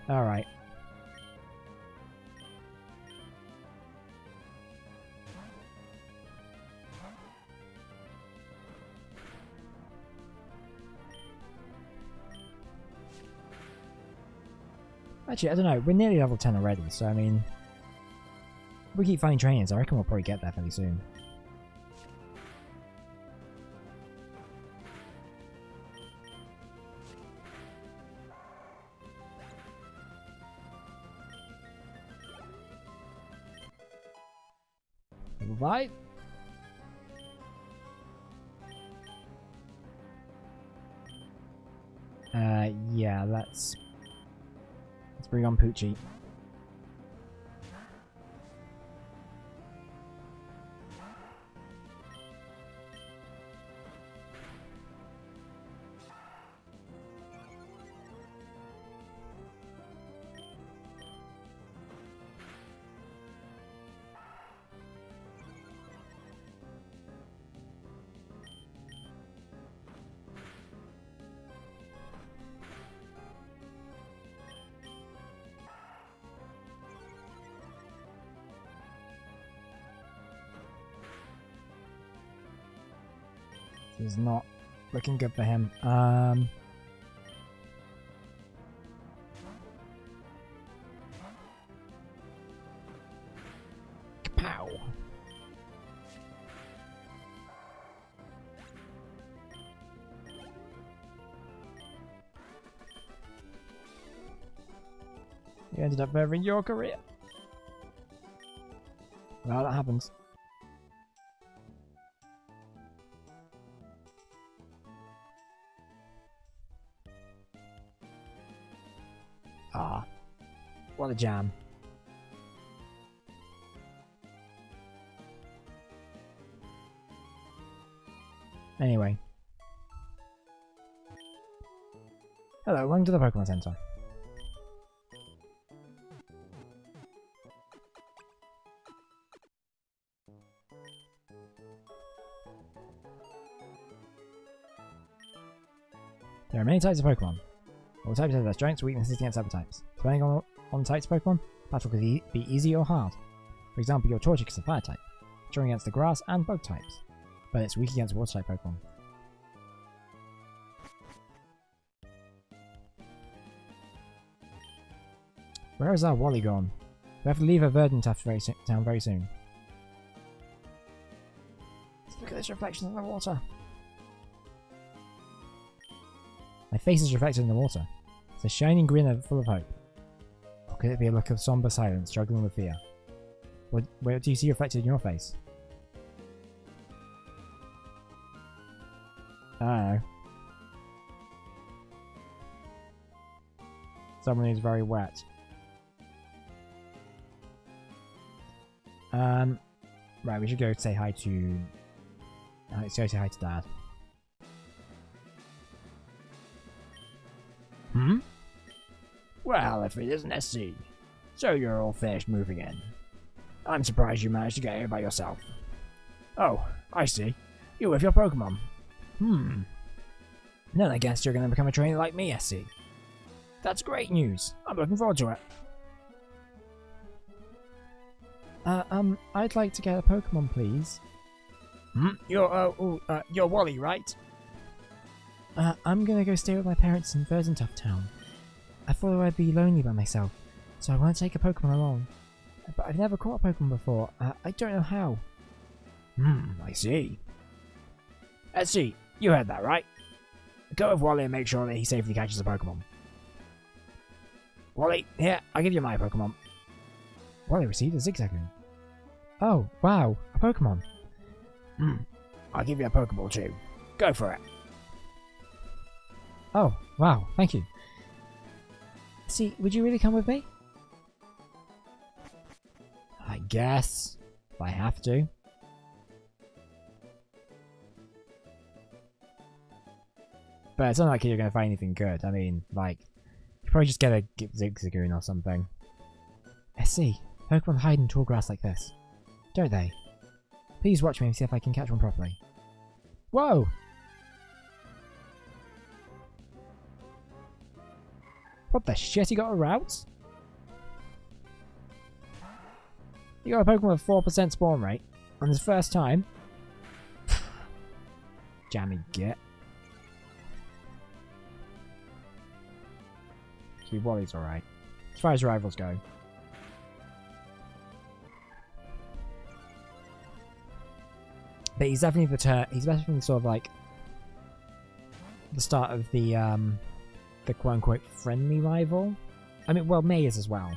Alright. Actually, I don't know. We're nearly level 10 already, so I mean... If we keep finding trainers, I reckon we'll probably get there fairly soon. Right. Yeah, let's bring on Poochie. This is not looking good for him. Kapow! You ended up furthering your career. Well, that happens. Ah, what a jam. Anyway. Hello, welcome to the Pokemon Center. There are many types of Pokemon. All types have their strengths, weaknesses against other types. Depending on types of Pokemon, battle could be easy or hard. For example, your Torchic is a fire type, strong against the grass and bug types, but it's weak against water type Pokemon. Where is our Wally gone? We have to leave a Verdant town very soon. Look at this reflection in the water. My face is reflected in the water. It's a shining grin full of hope. Or could it be a look of somber silence, struggling with fear? What do you see reflected in your face? I don't know. Someone who's very wet. Right, we should go say hi to... let's go say hi to Dad. Hmm? Well, if it isn't SC, so you're all finished moving in. I'm surprised you managed to get here by yourself. Oh, I see. You with your Pokemon. Then I guess you're going to become a trainer like me, SC. That's great news. I'm looking forward to it. I'd like to get a Pokemon, please. You're Wally, right? I'm gonna go stay with my parents in Verdant Town. I thought I'd be lonely by myself, so I want to take a Pokemon along. But I've never caught a Pokemon before. I don't know how. I see. Let's see. You heard that, right? Go with Wally and make sure that he safely catches a Pokemon. Wally, here, I'll give you my Pokemon. Wally received a Zigzagoon. Oh, wow, a Pokemon. I'll give you a Pokeball too. Go for it. Oh, wow, thank you. See, would you really come with me? I guess, if I have to. But it's not like you're going to find anything good. I mean, like, you probably just get a Zigzagoon or something. I see. Pokemon hide in tall grass like this, don't they? Please watch me and see if I can catch one properly. Whoa! What the shit? He got a route? You got a Pokemon with 4% spawn rate on his first time? Jammy git. See, Wally's alright. As far as rivals go. But he's definitely he's definitely sort of like the start of the quote-unquote friendly rival. I mean, well, May is as well.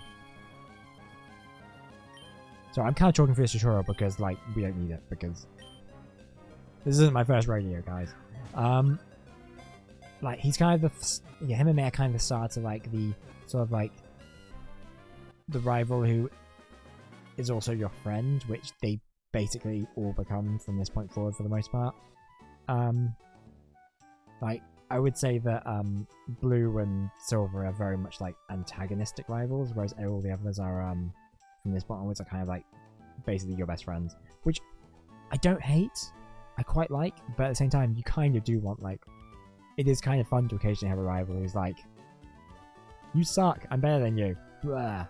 So I'm kind of talking through this tutorial because, like, we don't need it because this isn't my first rodeo, guys. Like, he's kind of the him and May are kind of the start of like the sort of like the rival who is also your friend, which they basically all become from this point forward for the most part. Like, I would say that Blue and Silver are very much like antagonistic rivals, whereas all the others are from this point onwards are kind of like basically your best friends, which I don't hate. I quite like, but at the same time, you kind of do want, like, it is kind of fun to occasionally have a rival who's like, you suck, I'm better than you. Blah.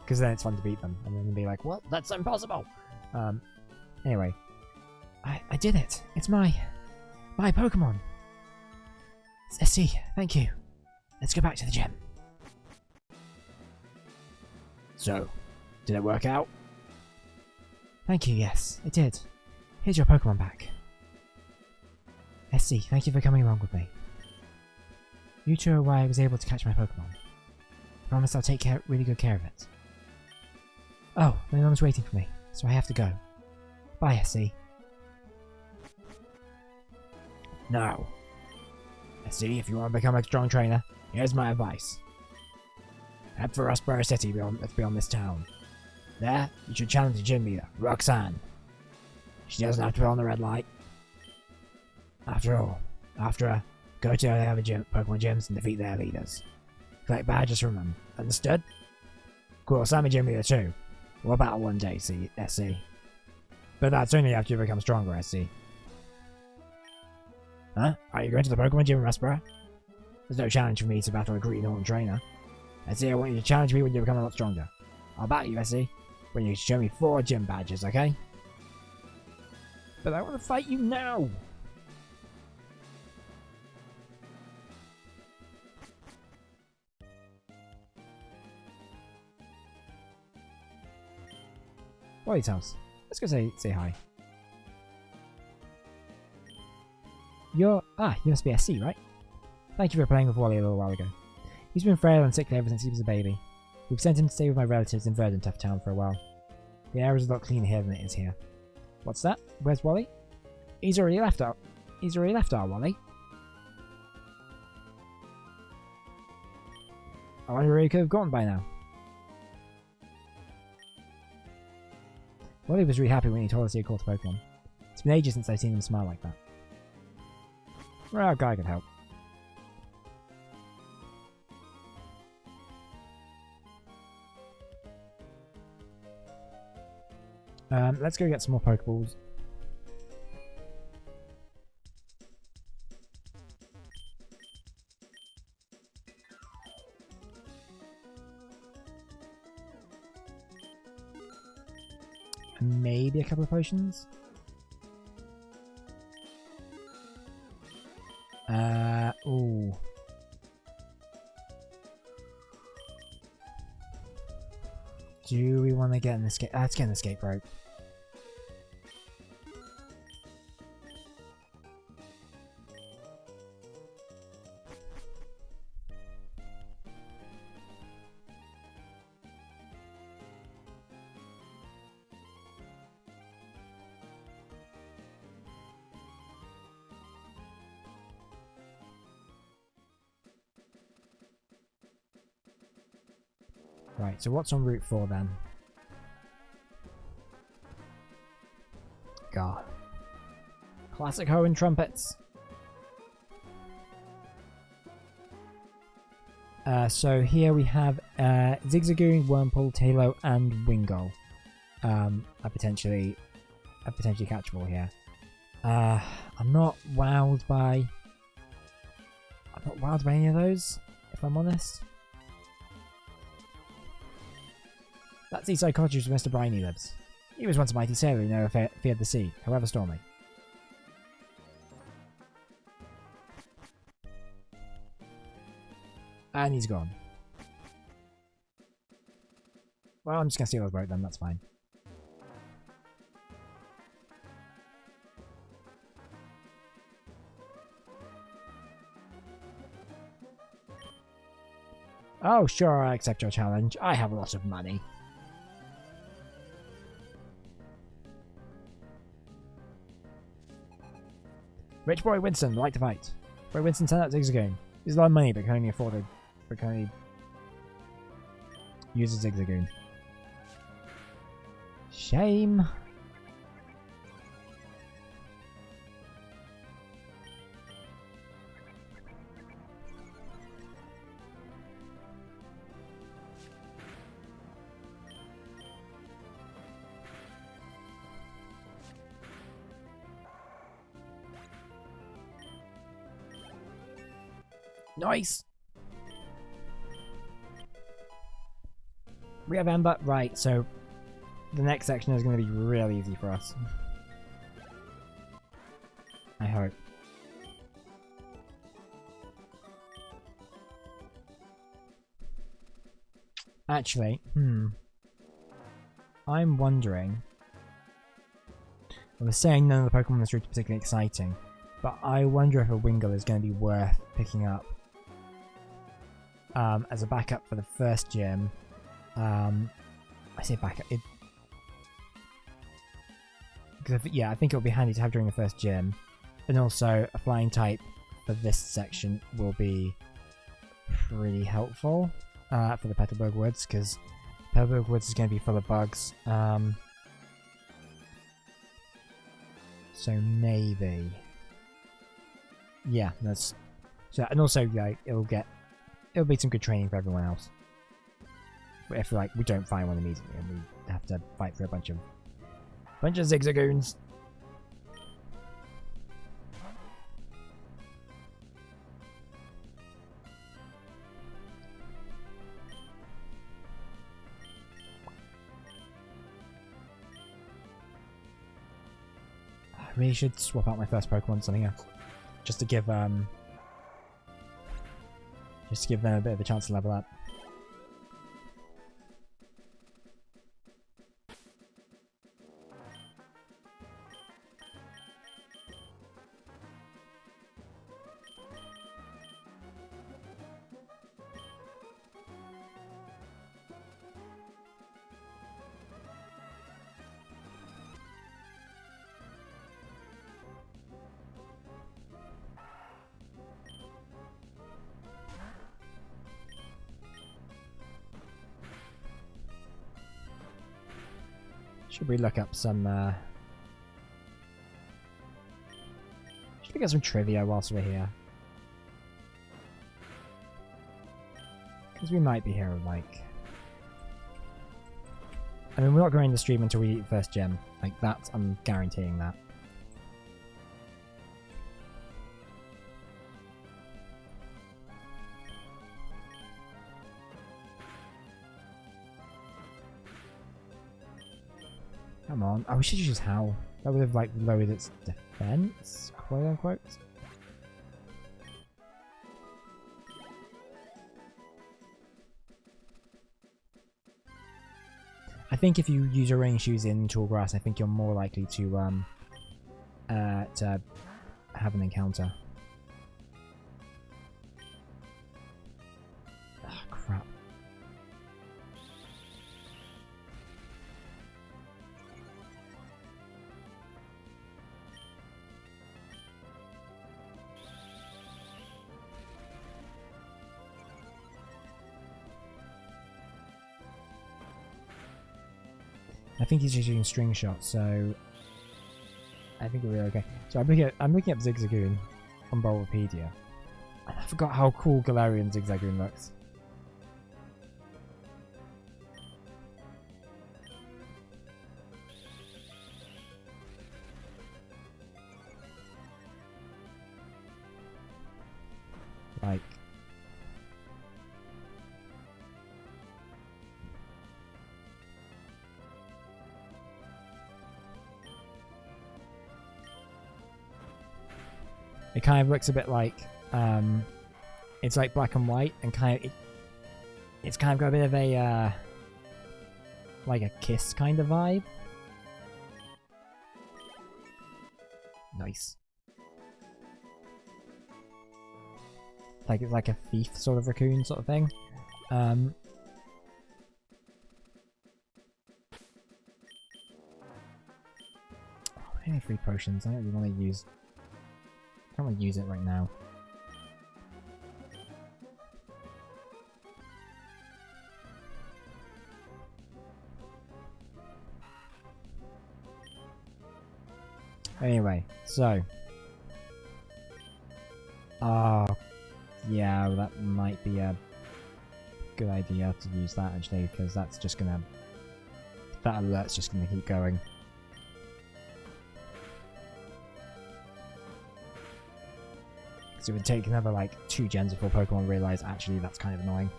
Because then it's fun to beat them, and then be like, what? That's impossible! Anyway. I did it! It's my Pokemon! Let's see, thank you. Let's go back to the gym. So, did it work out? Thank you, yes, it did. Here's your Pokemon back. SC, thank you for coming along with me. You two are why I was able to catch my Pokemon. I promise I'll take really good care of it. Oh, my mum's waiting for me, so I have to go. Bye, SC. Now, SC, if you want to become a strong trainer, here's my advice. Head for Rustboro City beyond this town. There, you should challenge the gym leader, Roxanne. She doesn't have to put on the red light. After all, after her, Go to the other Pokemon gyms and defeat their leaders. Collect badges from them. Understood? Cool, I'm a gym leader too. We'll battle one day, SC. But that's only after you become stronger, SC. Huh? Are you going to the Pokemon gym, Rustborough? There's no challenge for me to battle a Green Horn trainer. SC, I want you to challenge me when you become a lot stronger. I'll battle you, SC, when you show me 4 gym badges, okay? But I want to fight you now! Wally's house. Let's go say hi. You must be SC, right? Thank you for playing with Wally a little while ago. He's been frail and sickly ever since he was a baby. We've sent him to stay with my relatives in Verdantuff Town for a while. The air is a lot cleaner here than it is here. What's that? Where's Wally? He's already left our Wally. I wonder where he could have gone by now. Wally was really happy when he told us he had caught a Pokemon. It's been ages since I've seen him smile like that. Well, a guy could help. Let's go get some more Pokeballs. Maybe a couple of potions. Ooh. Do we want to get an escape? Let's get an escape rope. Right, so what's on Route 4 then? God. Classic Hoenn trumpets! So here we have Zigzagoon, Wurmple, Tailo, and Wingull. Are potentially catchable here. I'm not wowed by any of those, if I'm honest. That's the Eastside Cottage where Mr. Briny lives. He was once a mighty sailor who never feared the sea, however stormy. And he's gone. Well, I'm just gonna steal his boat then, that's fine. Oh, sure, I accept your challenge. I have a lot of money. Rich boy Winston, like to fight. Boy Winston, send out Zigzagoon. He's a lot of money, but can only afford it. But can only use a Zigzagoon. Shame. Nice! We have Ember. Right, so the next section is going to be real easy for us. I hope. Actually, I'm wondering... I was saying none of the Pokemon in this route are particularly exciting, but I wonder if a Wingull is going to be worth picking up. As a backup for the first gym. I say backup. Yeah, I think it would be handy to have during the first gym. And also, a flying type for this section will be pretty helpful for the Petalburg Woods, because Petalburg Woods is going to be full of bugs. So maybe... Yeah, So, and also, like, it'll be some good training for everyone else. But if, like, we don't find one immediately and we have to fight for a bunch of zigzagoons. I really should swap out my first Pokemon to something else. Just to give them a bit of a chance to level up. Should we look up some, should we get some trivia whilst we're here? Because we might be here, like... I mean, we're not going to stream until we eat the first gem. Like, that, I'm guaranteeing that. Come on. Oh, we should use Howl. That would have, like, lowered its defense, quote unquote. I think if you use your rain shoes in tall grass, I think you're more likely to have an encounter. Oh, crap. I think he's just using string shots, so I think we'll be okay. So I'm looking up Zigzagoon on Bulbapedia. I forgot how cool Galarian Zigzagoon looks. Like, it kind of looks a bit like, it's like black and white, and it's kind of got a bit of a, like a kiss kind of vibe. Nice. Like it's like a thief sort of raccoon sort of thing. Only 3 potions. I don't really want to use. I don't want to use it right now. Anyway, so. Yeah, well, that might be a good idea to use that actually, because that's just gonna. That alert's just gonna keep going. So it would take another like 2 gens before Pokemon realise actually that's kind of annoying.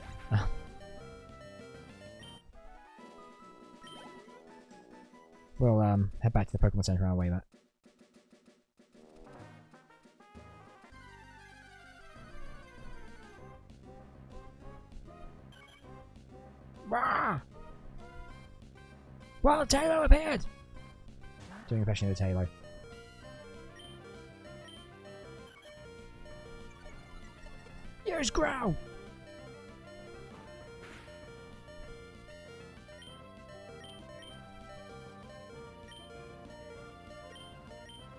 We'll head back to the Pokemon Center on our way back. Rah! Well, Taylor appeared! Doing a impression of the Taylor. Here's Growl!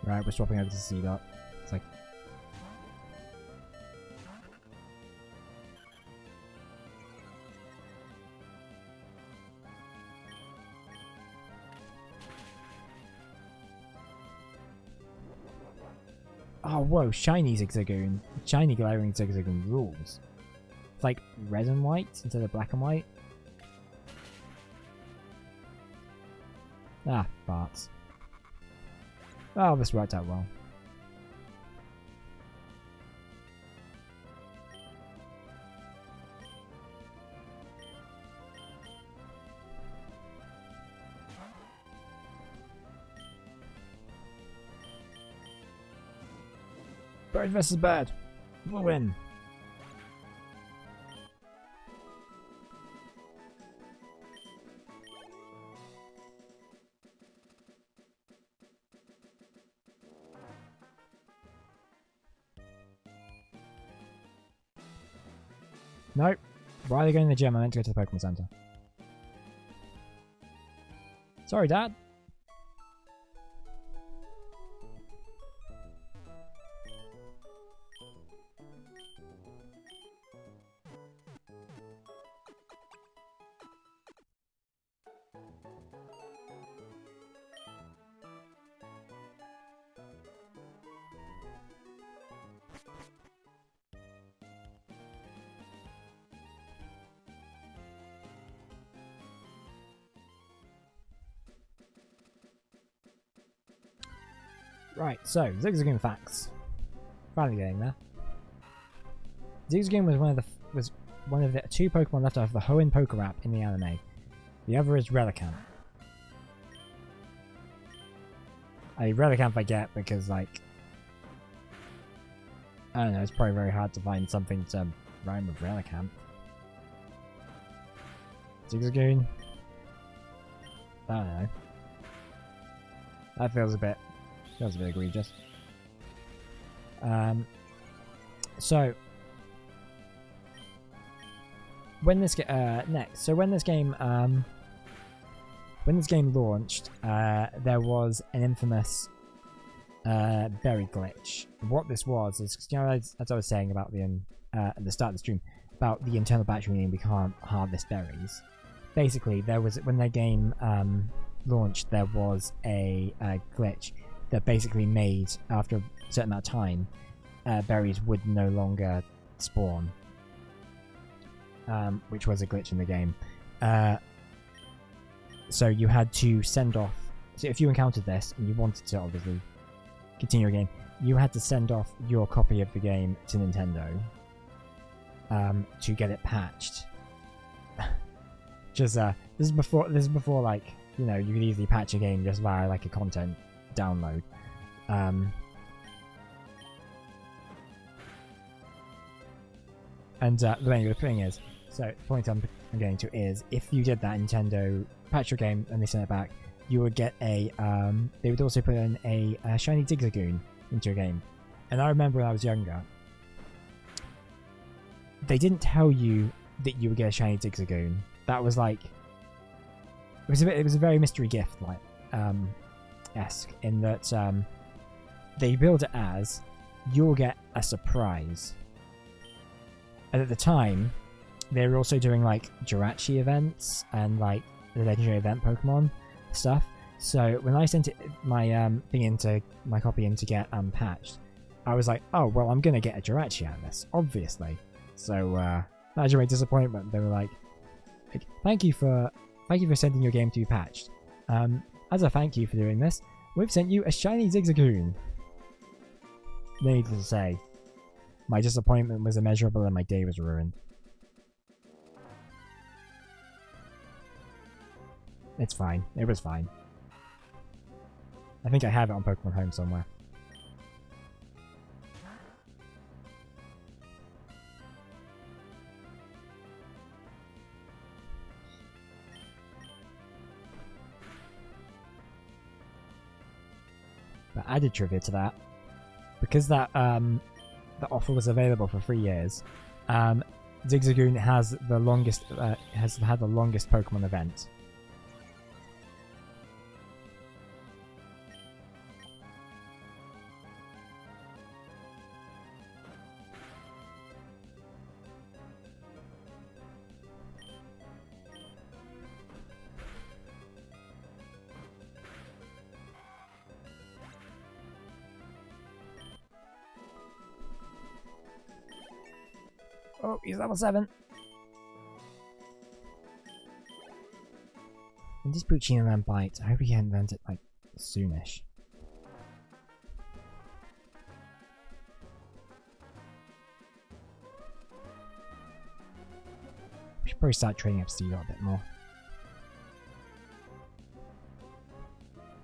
Right, we're swapping over to Seedot. It's like... Oh, whoa, shiny Zigzagoon. Shiny glaring Zigzagoon rules. It's like red and white instead of black and white. Ah, farts. Oh, this worked out well. Bird versus bird. We'll win. Nope. Why are they going to the gym? I meant to go to the Pokemon Center. Sorry, Dad. Right, so Zigzagoon facts. Finally getting there. Zigzagoon was one of the two Pokemon left out of the Hoenn Poké Rap in the anime. The other is Relicanth. Relicanth I get because, like, I don't know, it's probably very hard to find something to rhyme with Relicanth. Zigzagoon? I don't know. That feels a bit egregious. So when this game launched, there was an infamous berry glitch. What this was is, you know, as I was saying about at the start of the stream about the internal battery meaning we can't harvest berries. Basically, when the game launched, there was a glitch that basically made, after a certain amount of time, berries would no longer spawn, which was a glitch in the game. So you had to send off, so if you encountered this and you wanted to obviously continue your game, you had to send off your copy of the game to Nintendo to get it patched. Just this is before, like, you know, you could easily patch a game just via like a content download. The thing is, so the point I'm getting to is, if you did that, Nintendo patch your game and they send it back, you would get they would also put in a shiny Zigzagoon into your game. And I remember when I was younger, they didn't tell you that you would get a shiny Zigzagoon. That was like, it was a very mystery gift, like esque, in that they build it as you'll get a surprise. And at the time, they were also doing like Jirachi events and like the legendary event Pokemon stuff. So when I sent my copy in to get patched, I was like, oh well, I'm gonna get a Jirachi out of this, obviously. So imagine my disappointment. They were like, thank you for sending your game to be patched. As a thank you for doing this, we've sent you a shiny Zigzagoon. Needless to say, my disappointment was immeasurable and my day was ruined. It's fine. It was fine. I think I have it on Pokemon Home somewhere. But added trivia to that, because that the offer was available for 3 years, Zigzagoon has had the longest Pokemon event. Oh, he's level 7. And this Poochyena then bite. I hope he can invent it like soonish. We should probably start training up Steed a bit more.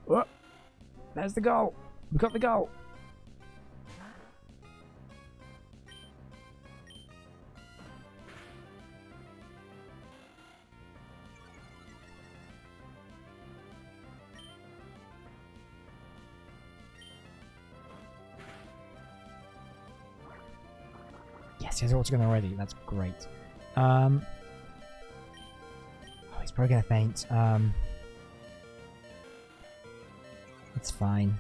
Oh, there's the goal. We got the goal. Yes, he has auto gun already. That's great. Oh, he's probably gonna faint. It's fine.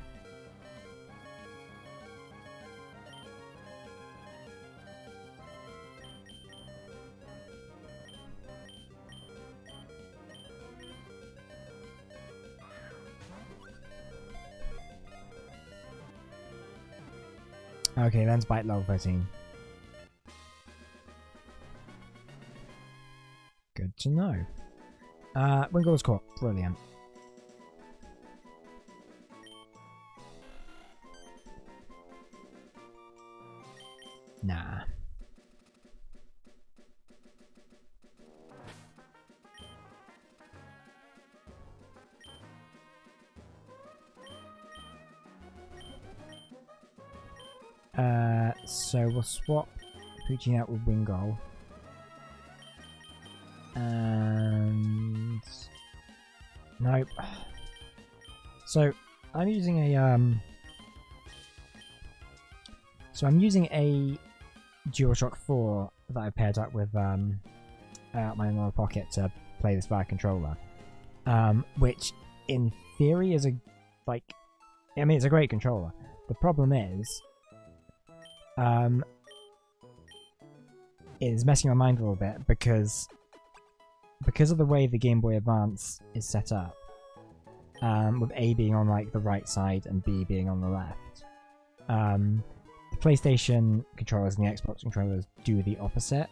Okay, Len's bite level 13. Good to know. Wingle's caught. Brilliant. Nah. So we'll swap Poochyena out with Wingull. And nope. So I'm using a DualShock 4 that I paired up with my Nora Pocket to play this via controller. Which in theory is it's a great controller. The problem is it is messing my mind a little bit because of the way the Game Boy Advance is set up, with A being on like the right side and B being on the left. The PlayStation controllers and the Xbox controllers do the opposite.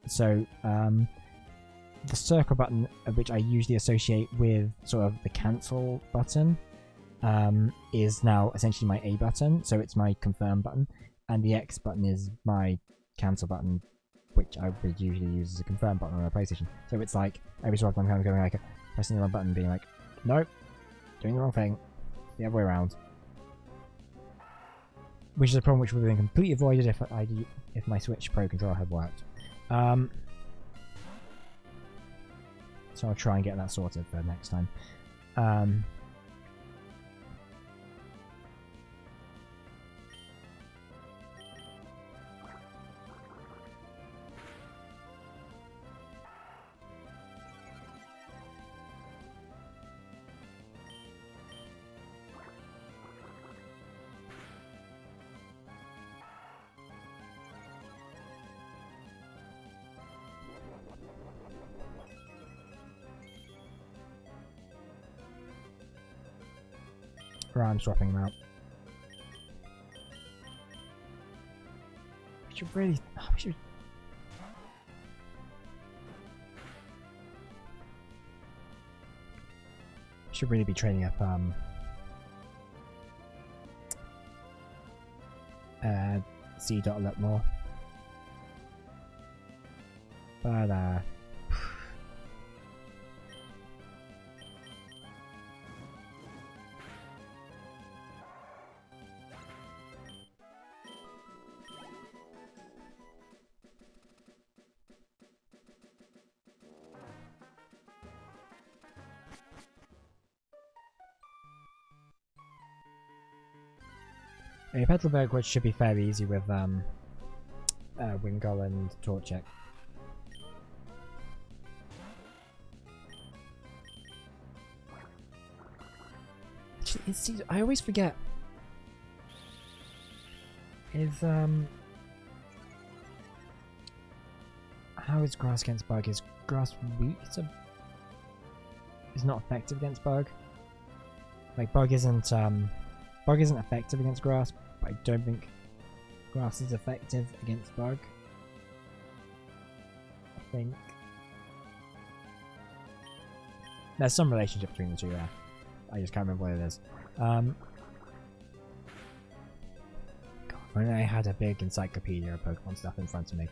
So the circle button, which I usually associate with sort of the cancel button, is now essentially my A button, so it's my confirm button, and the X button is my cancel button, which I would usually use as a confirm button on a PlayStation. So it's like every so often I'm kind of going like pressing the wrong button and being like, nope, doing the wrong thing, the other way around. Which is a problem which would have been completely avoided if my Switch Pro controller had worked. So I'll try and get that sorted for next time. Right, I'm swapping them out. We should really... we should really be training up C dot a lot more. But Petrolberg, which should be fairly easy with Wingull and Torchic. I always forget. Is how is grass against bug? Is grass weak to? Is not effective against bug? Like bug isn't effective against grass, but I don't think grass is effective against bug. think there's some relationship between the two there. I just can't remember what it is. God, when I had a big encyclopedia of Pokemon stuff in front of me.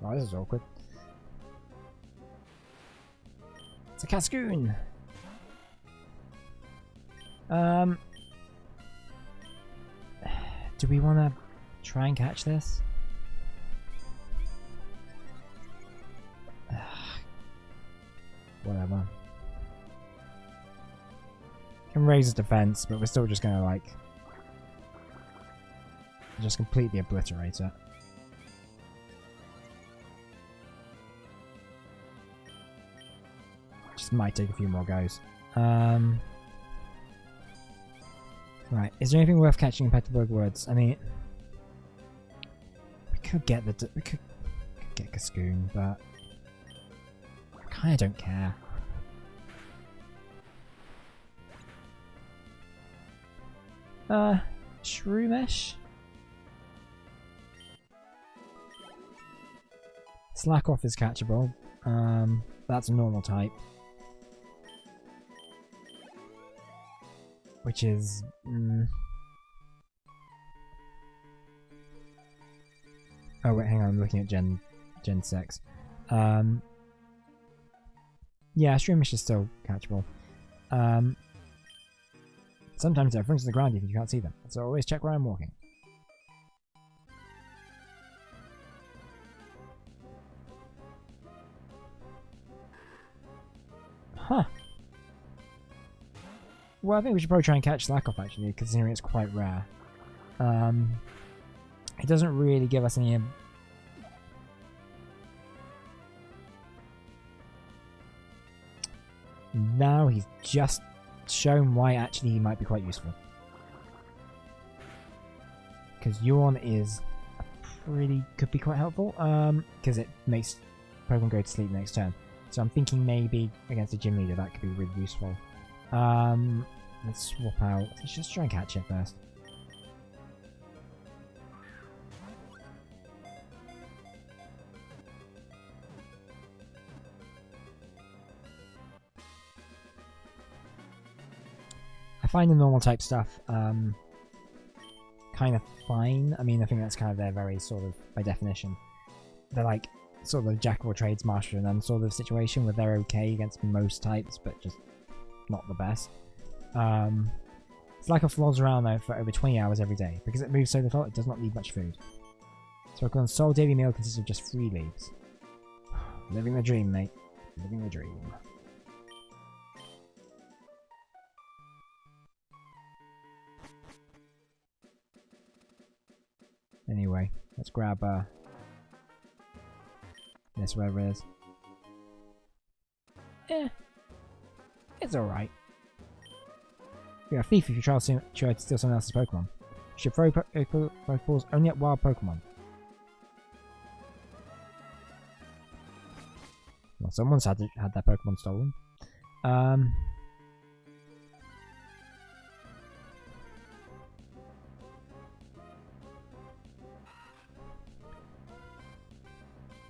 Oh, this is awkward. It's a Cascoon! Do we want to try and catch this? Whatever. Can raise his defense, but we're still just gonna like just completely obliterate it. Just might take a few more goes. Right, is there anything worth catching in Petalburg Woods? I mean, we could get we could get Cascoon, but I kind of don't care. Shroomish? Slack Off is catchable. That's a normal type. Which is... Oh wait, hang on, I'm looking at Gen 6. Yeah, Shroomish is still catchable. Sometimes they're in front of the ground if you can't see them, so always check where I'm walking. Huh. Well, I think we should probably try and catch Slack Off actually, considering it's quite rare. It doesn't really give us any... Now he's just shown why actually he might be quite useful. Because Yawn is could be quite helpful, because it makes Pokemon go to sleep next turn. So I'm thinking maybe against a gym leader that could be really useful. Let's swap out. Let's just try and catch it first. I find the normal type stuff kind of fine. I mean, I think that's kind of their very sort of, by definition, they're like sort of jack of all trades, master of none sort of situation where they're okay against most types, but just not the best. It's like a floors around though for over 20 hours every day. Because it moves so little, it does not need much food. So a sole daily meal consists of just 3 leaves. Living the dream, mate. Living the dream. Anyway, let's grab this, wherever it is. It's alright. You're a thief if you try to steal someone else's Pokemon. You should throw Pokeballs only at wild Pokemon. Well, someone's had their Pokemon stolen.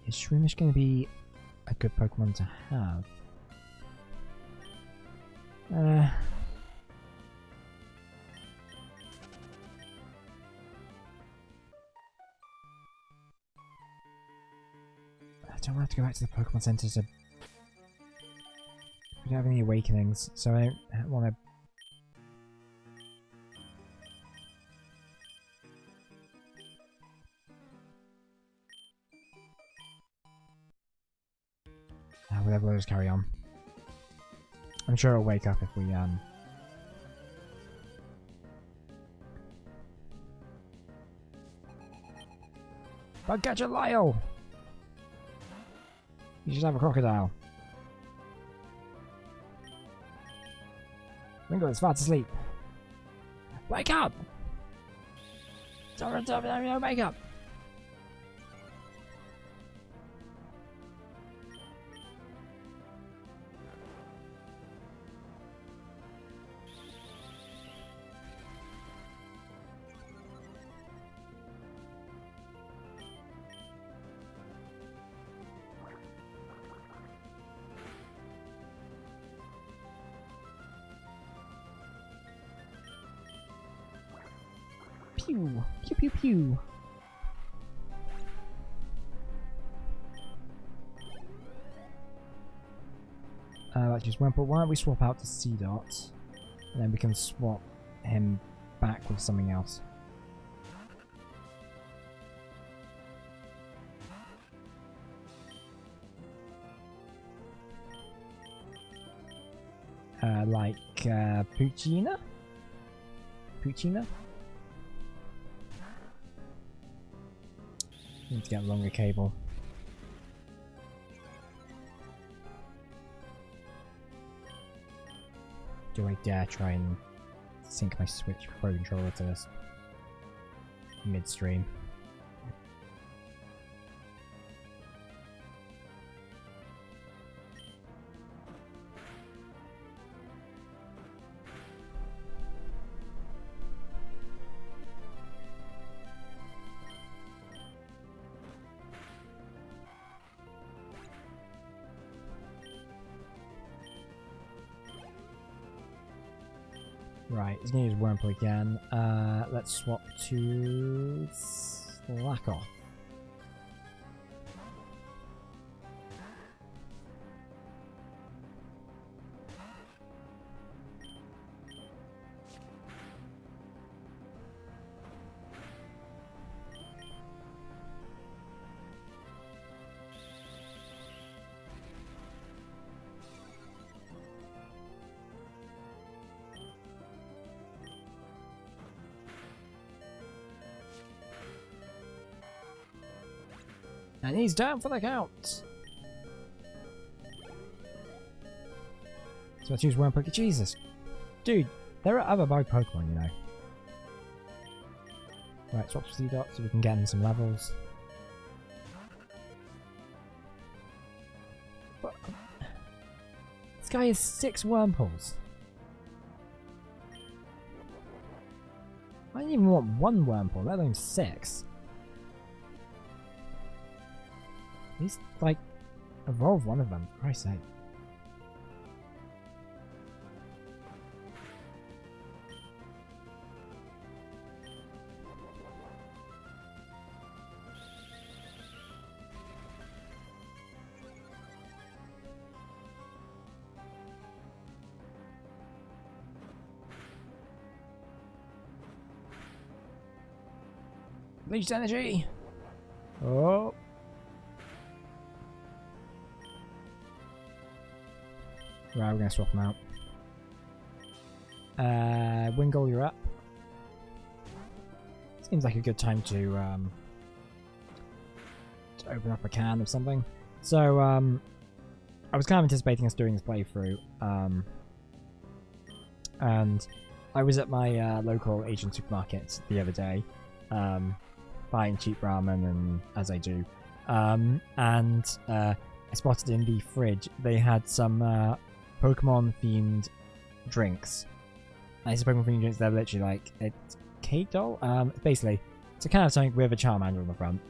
Is Shroomish going to be a good Pokemon to have? I don't want to go back to the Pokemon Center we don't have any awakenings, so I don't want to we'll just carry on. I'm sure it'll wake up if we But catch a Lyle! You should have a crocodile. Ringo is fast asleep. Wake up! Wake up! Pew! Pew pew pew! That's just one, but why don't we swap out to C Dot, and then we can swap him back with something else. Like Puccina? Puccina? Need to get a longer cable. Do I dare try and sync my Switch Pro controller to this midstream? Right, he's going to use Wurmple again. Let's swap to Slack Off. And he's down for the count! So I choose Wurmple. Jesus! Dude, there are other bug Pokemon, you know. Right, swap to C-Dot so we can get in some levels. But, this guy has 6 Wurmples. I didn't even want 1 Wurmple, let alone 6. At least, like, evolve one of them, for Christ's sake. Bleached energy! Oh! Right, we're going to swap them out. Wingull, you're up. Seems like a good time to open up a can of something. So, I was kind of anticipating us doing this playthrough. And I was at my local Asian supermarket the other day, buying cheap ramen, and as I do. And I spotted in the fridge they had some Pokemon-themed drinks. And these Pokemon-themed drinks, they're literally like a cake doll. Basically, it's a kind of something with a Charmander on the front.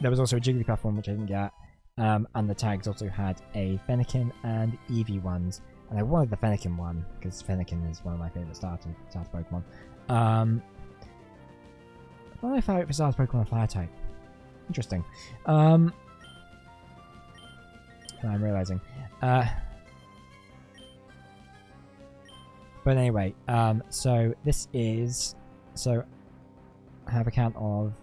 There was also a Jigglypuff one, which I didn't get. And the tags also had a Fennekin and Eevee ones. And I wanted the Fennekin one, because Fennekin is one of my favourite starter Pokemon. I don't know if I went for starter Pokemon a fire type. Interesting. I'm realising. But anyway, so this is... So, I have a count of...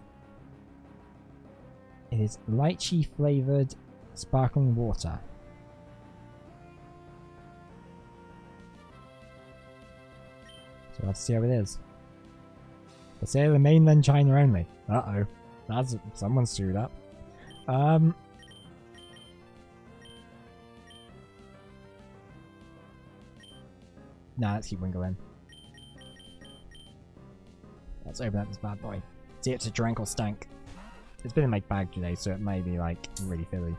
It is lychee flavoured Sparkling water. So let's see how it is. They say the mainland China only. Uh-oh. That's someone screwed up. Nah, let's keep Wingle. Let's open up this bad boy. See if it's a drink or stank. It's been in my bag today, so it may be like really filly.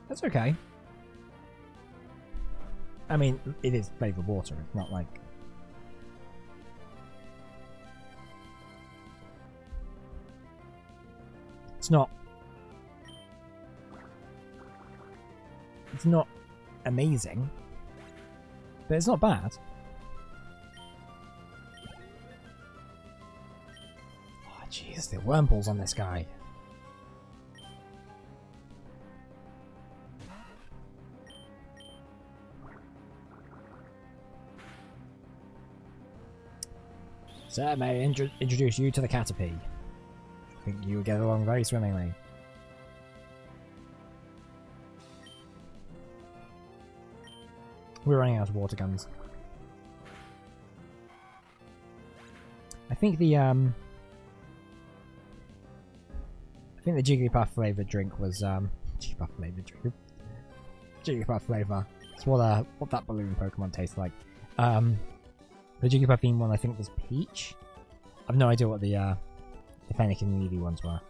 That's okay. I mean, it is flavoured water. It's not like... It's not amazing, but it's not bad. Oh, jeez, the wormholes on this guy. Sir, may I introduce you to the Caterpie? I think you will get along very swimmingly. We're running out of water guns. I think the Jigglypuff flavored drink was Jigglypuff flavored drink. Jigglypuff flavor. It's what that balloon Pokemon tastes like. The Jigglypuff themed one I think was peach. I've no idea what the Fennekin and Eevee ones were.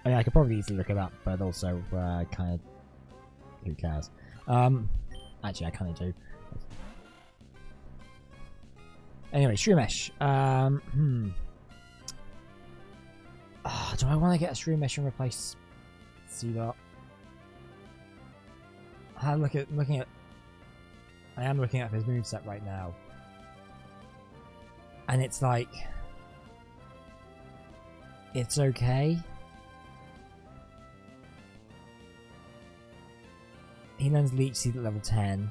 I mean, I could probably easily look it up, but also kind of, who cares? Actually, I kind of do. Anyway, Shroomish. Do I want to get a Shroomish and replace Seedot? I am looking at his moveset right now, and it's like, it's okay. He learns Leech Seed at level 10,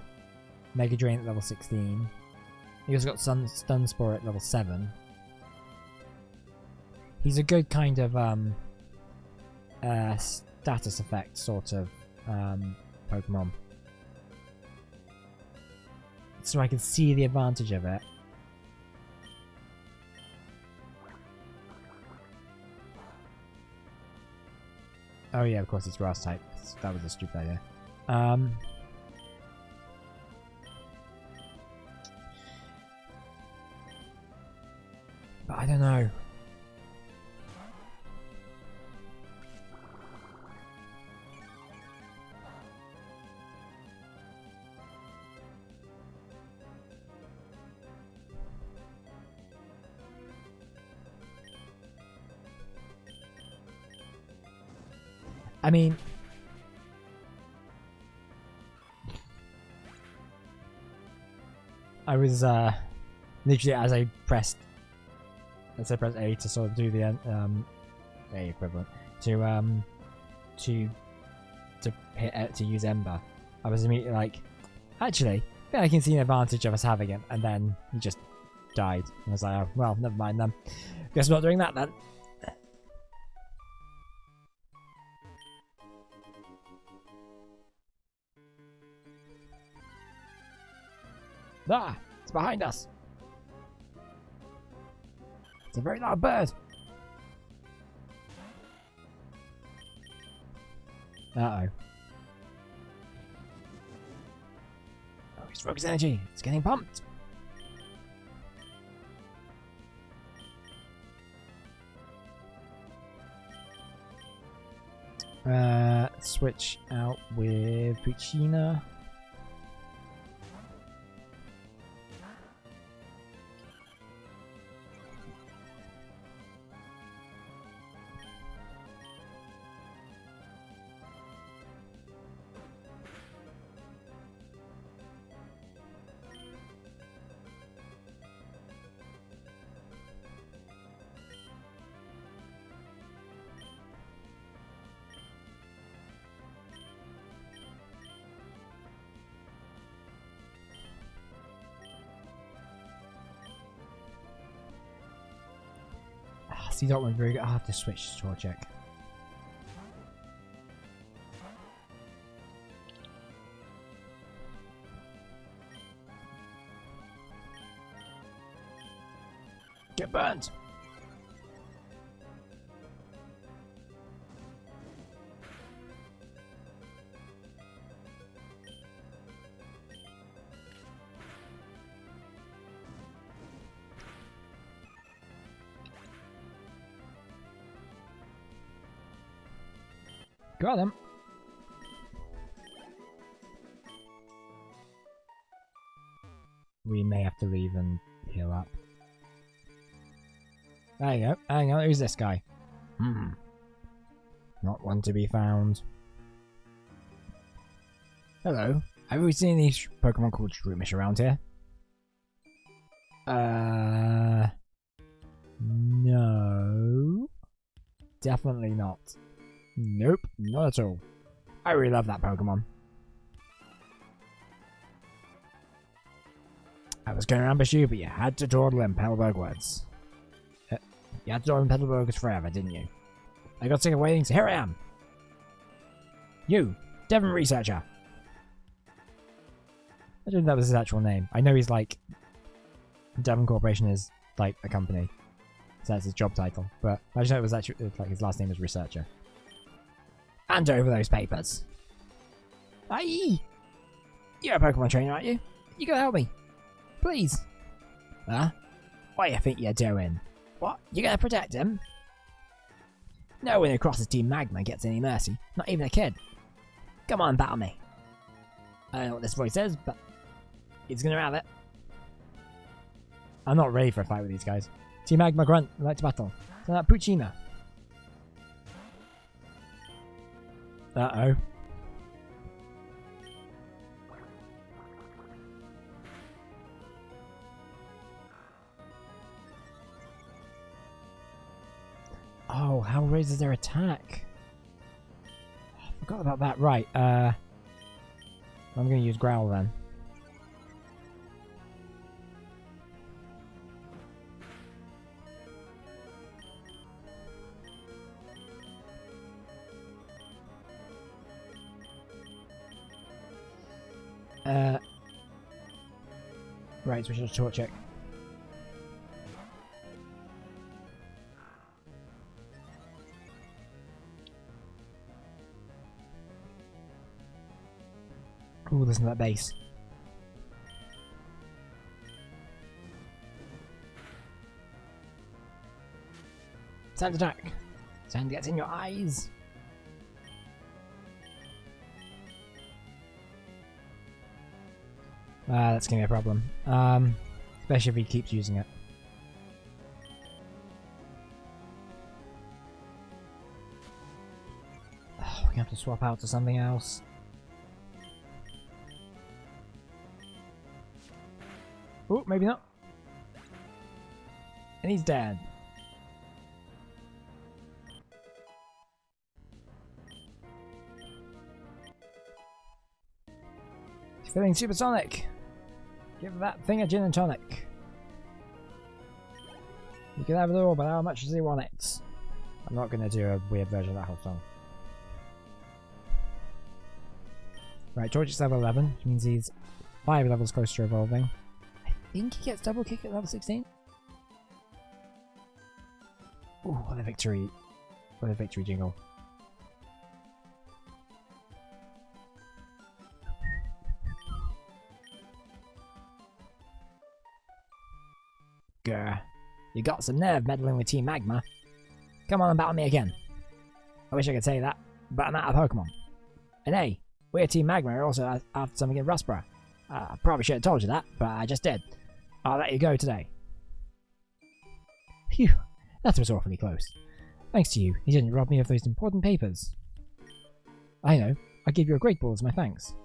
Mega Drain at level 16. He also got Stun Spore at level 7. He's a good kind of status effect sort of Pokemon. So I can see the advantage of it. Oh yeah, of course it's Grass type. That was a stupid idea. But I don't know. I mean, I was literally as I pressed A to sort of do the A equivalent to hit to use Ember. I was immediately like, actually, I think I can see an advantage of us having it, and then he just died. And I was like, oh, well, never mind then. Guess I'm not doing that then. Ah! It's behind us! It's a very loud bird! Uh-oh. Oh, he's focus energy! It's getting pumped! Switch out with Puccina. Seedot went very good. I'll have to switch to Torchic. Get burnt! Got him. We may have to leave and heal up. There you go. Hang on, who's this guy? Not one to be found. Hello. Have we seen these Pokemon called Shroomish around here? No. Definitely not. Nope, not at all. I really love that Pokemon. I was going to ambush you, but you had to dawdle in Petalburg Woods. You had to dawdle in Petalburg Woods forever, didn't you? I got sick of waiting, so here I am. You, Devon Researcher. I didn't know that was his actual name. I know he's like... Devon Corporation is like a company. So that's his job title. But I just know it was actually like his last name was Researcher. Hand over those papers. Aye! You're a Pokemon trainer, aren't you? You gotta help me. Please. Huh? What do you think you're doing? What? You gonna protect him? No one who crosses Team Magma gets any mercy. Not even a kid. Come on, battle me. I don't know what this voice says, but it's gonna have it. I'm not ready for a fight with these guys. Team Magma Grunt, I'd like to battle. So that Puccina. Uh-oh. Oh, how raises their attack? I forgot about that. Right, I'm gonna use Growl then. Right, switch to Torchic. Ooh, listen to that bass. Sand attack. Sand gets in your eyes. That's gonna be a problem. Especially if he keeps using it. Oh, we're gonna have to swap out to something else. Oh, maybe not. And he's dead. He's feeling supersonic. Give that thing a gin and tonic. You can have it all, but how much does he want it? I'm not going to do a weird version of that whole song. Right, Torchic's level 11, which means he's 5 levels closer to evolving. I think he gets double kick at level 16. Ooh, what a victory. What a victory jingle. Grr. You got some nerve meddling with Team Magma. Come on and battle me again. I wish I could say that, but I'm out of Pokemon. And hey, we're Team Magma are also after something in Rustboro. I probably should have told you that, but I just did. I'll let you go today. Phew, that was awfully close. Thanks to you, he didn't rob me of those important papers. I know, I give you a great ball as my thanks.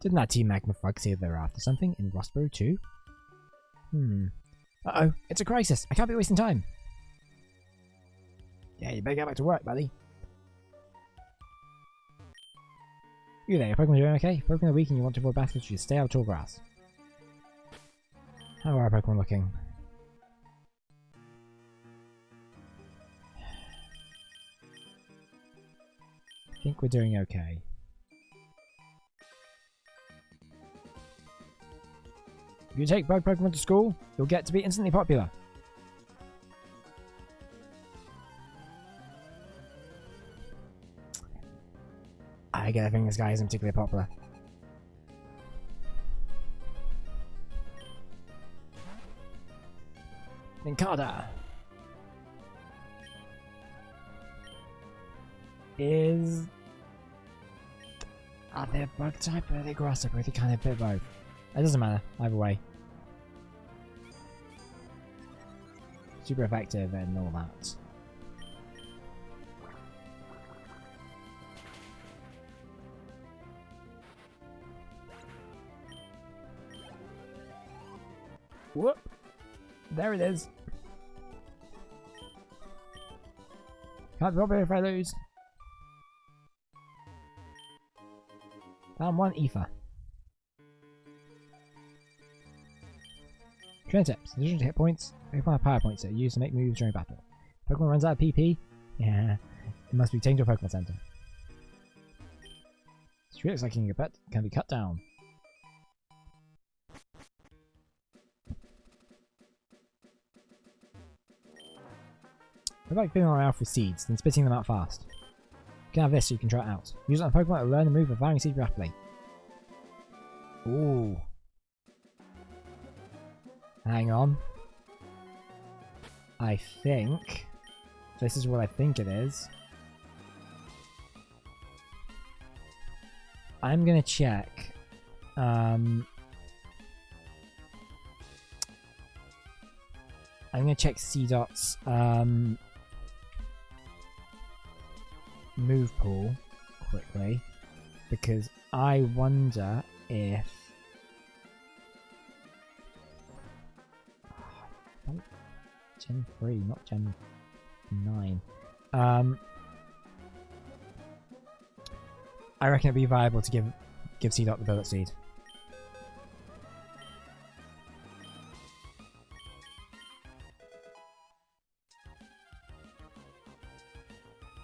Didn't that Team Magma Frog say they're after something in Rustboro too? Uh-oh, it's a crisis. I can't be wasting time. Yeah, you better get back to work, buddy. You there, your Pokemon doing okay? If Pokemon are weak and you want to avoid battles, you should stay out of tall grass. How are our Pokemon looking? I think we're doing okay. If you take bug Pokemon to school, you'll get to be instantly popular. I get a feeling this guy isn't particularly popular. Nincada is... Are they bug type or are they grass type? Or are they kind of bit both? It doesn't matter, either way. Super effective and all that. Whoop! There it is. Can't be popular if I lose. Found one ether. Train tips. In addition to hit points, Pokemon have power points that are used to make moves during battle. Pokemon runs out of PP. Yeah, it must be taken to a Pokemon Center. This tree looks like it can be cut down. I like filling our mouth with seeds, then spitting them out fast. You can have this so you can try it out. Use it on Pokemon to learn the move of firing seeds rapidly. Ooh. Hang on. I think this is what I think it is. I'm gonna check. I'm gonna check C-Dot's move pool quickly because I wonder if Gen 3, not Gen 9. I reckon it'd be viable to give C-Dot the Bullet Seed.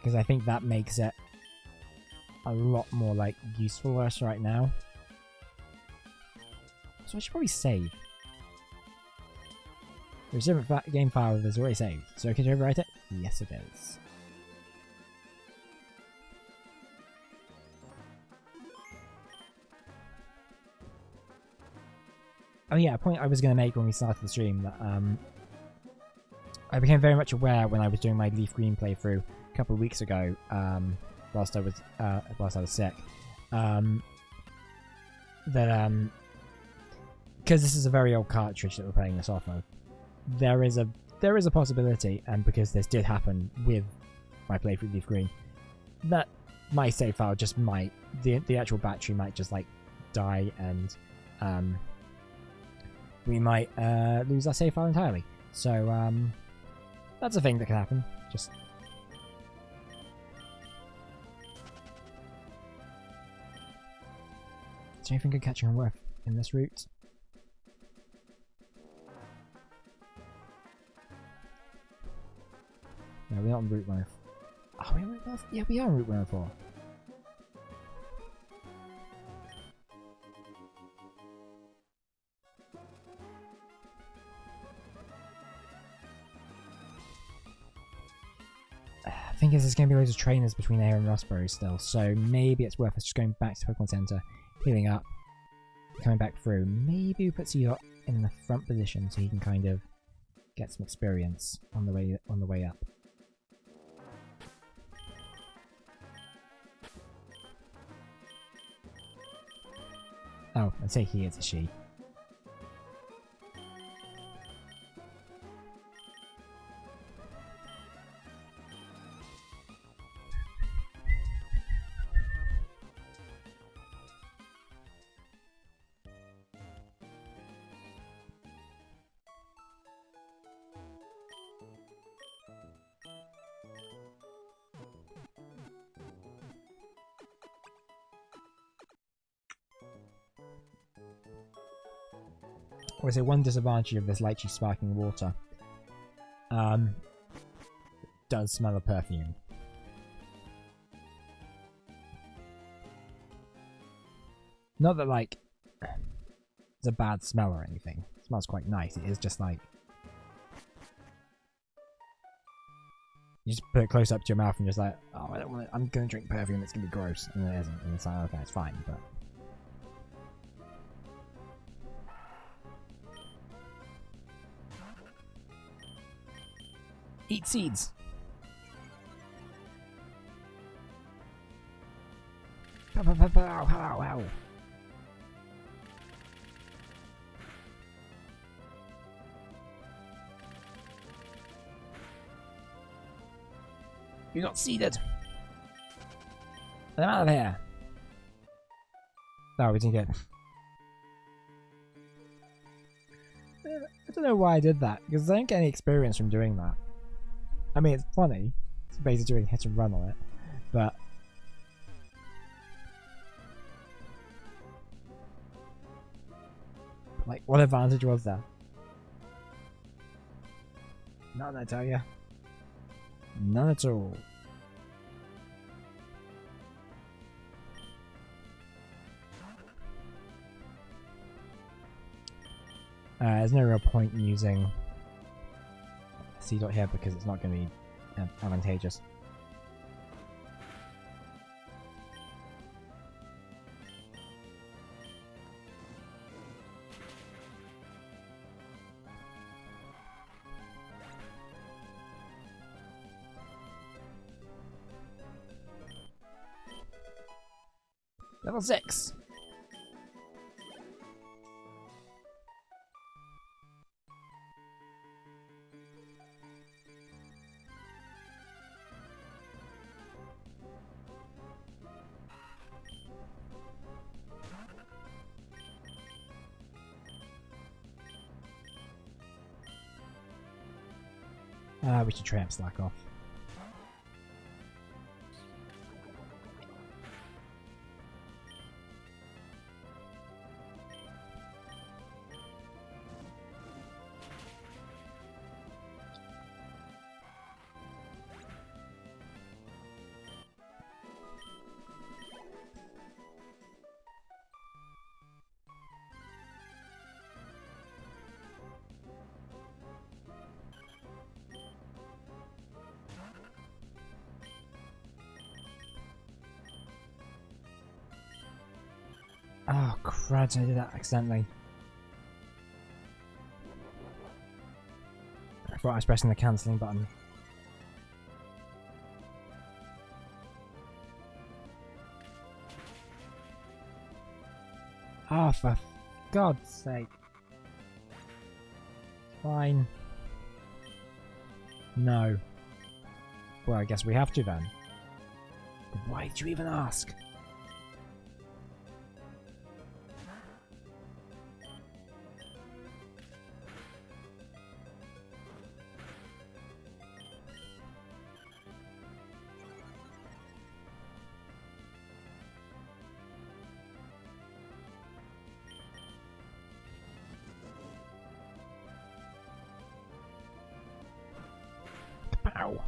Because I think that makes it a lot more like useful for us right now. So I should probably save. There's a different game file that's already saved. So can you overwrite it? Yes, it is. Oh yeah, a point I was going to make when we started the stream that I became very much aware when I was doing my Leaf Green playthrough a couple of weeks ago, whilst I was sick, that because this is a very old cartridge that we're playing this off of, there is a possibility, and because this did happen with my playthrough Leaf Green, that my save file just might the actual battery might just like die, and we might lose our save file entirely. So that's a thing that can happen. Just is there anything good catching on worth in this route? No, we're not on Route 104. Are we on Route 104? Yeah, we are on Route 104. I think there's going to be loads of trainers between here and Rossborough still, so maybe it's worth us just going back to Pokemon Center, healing up, coming back through. Maybe we put C-Dot in the front position so he can kind of get some experience on the way up. Oh, I'd say he is a she. I say one disadvantage of this lychee sparkling water. Does smell of perfume. Not that like it's a bad smell or anything. It smells quite nice. It is just like you just put it close up to your mouth and just like, oh, I don't want it. I'm gonna drink perfume. It's gonna be gross, and it isn't. And it's like, okay, it's fine, but. Eat seeds. Ow. You got seeded. I'm out of here. No, we didn't get. I don't know why I did that because I don't get any experience from doing that. I mean, it's funny. It's basically doing hit and run on it, but. Like, what advantage was there? None, I tell ya. None at all. There's no real point in using C dot here because it's not going to be advantageous. Level 6! We should tramp slack off. Oh crud, I did that accidentally. I thought I was pressing the cancelling button. Oh, for God's sake. Fine. No. Well, I guess we have to then. But why did you even ask? Ow.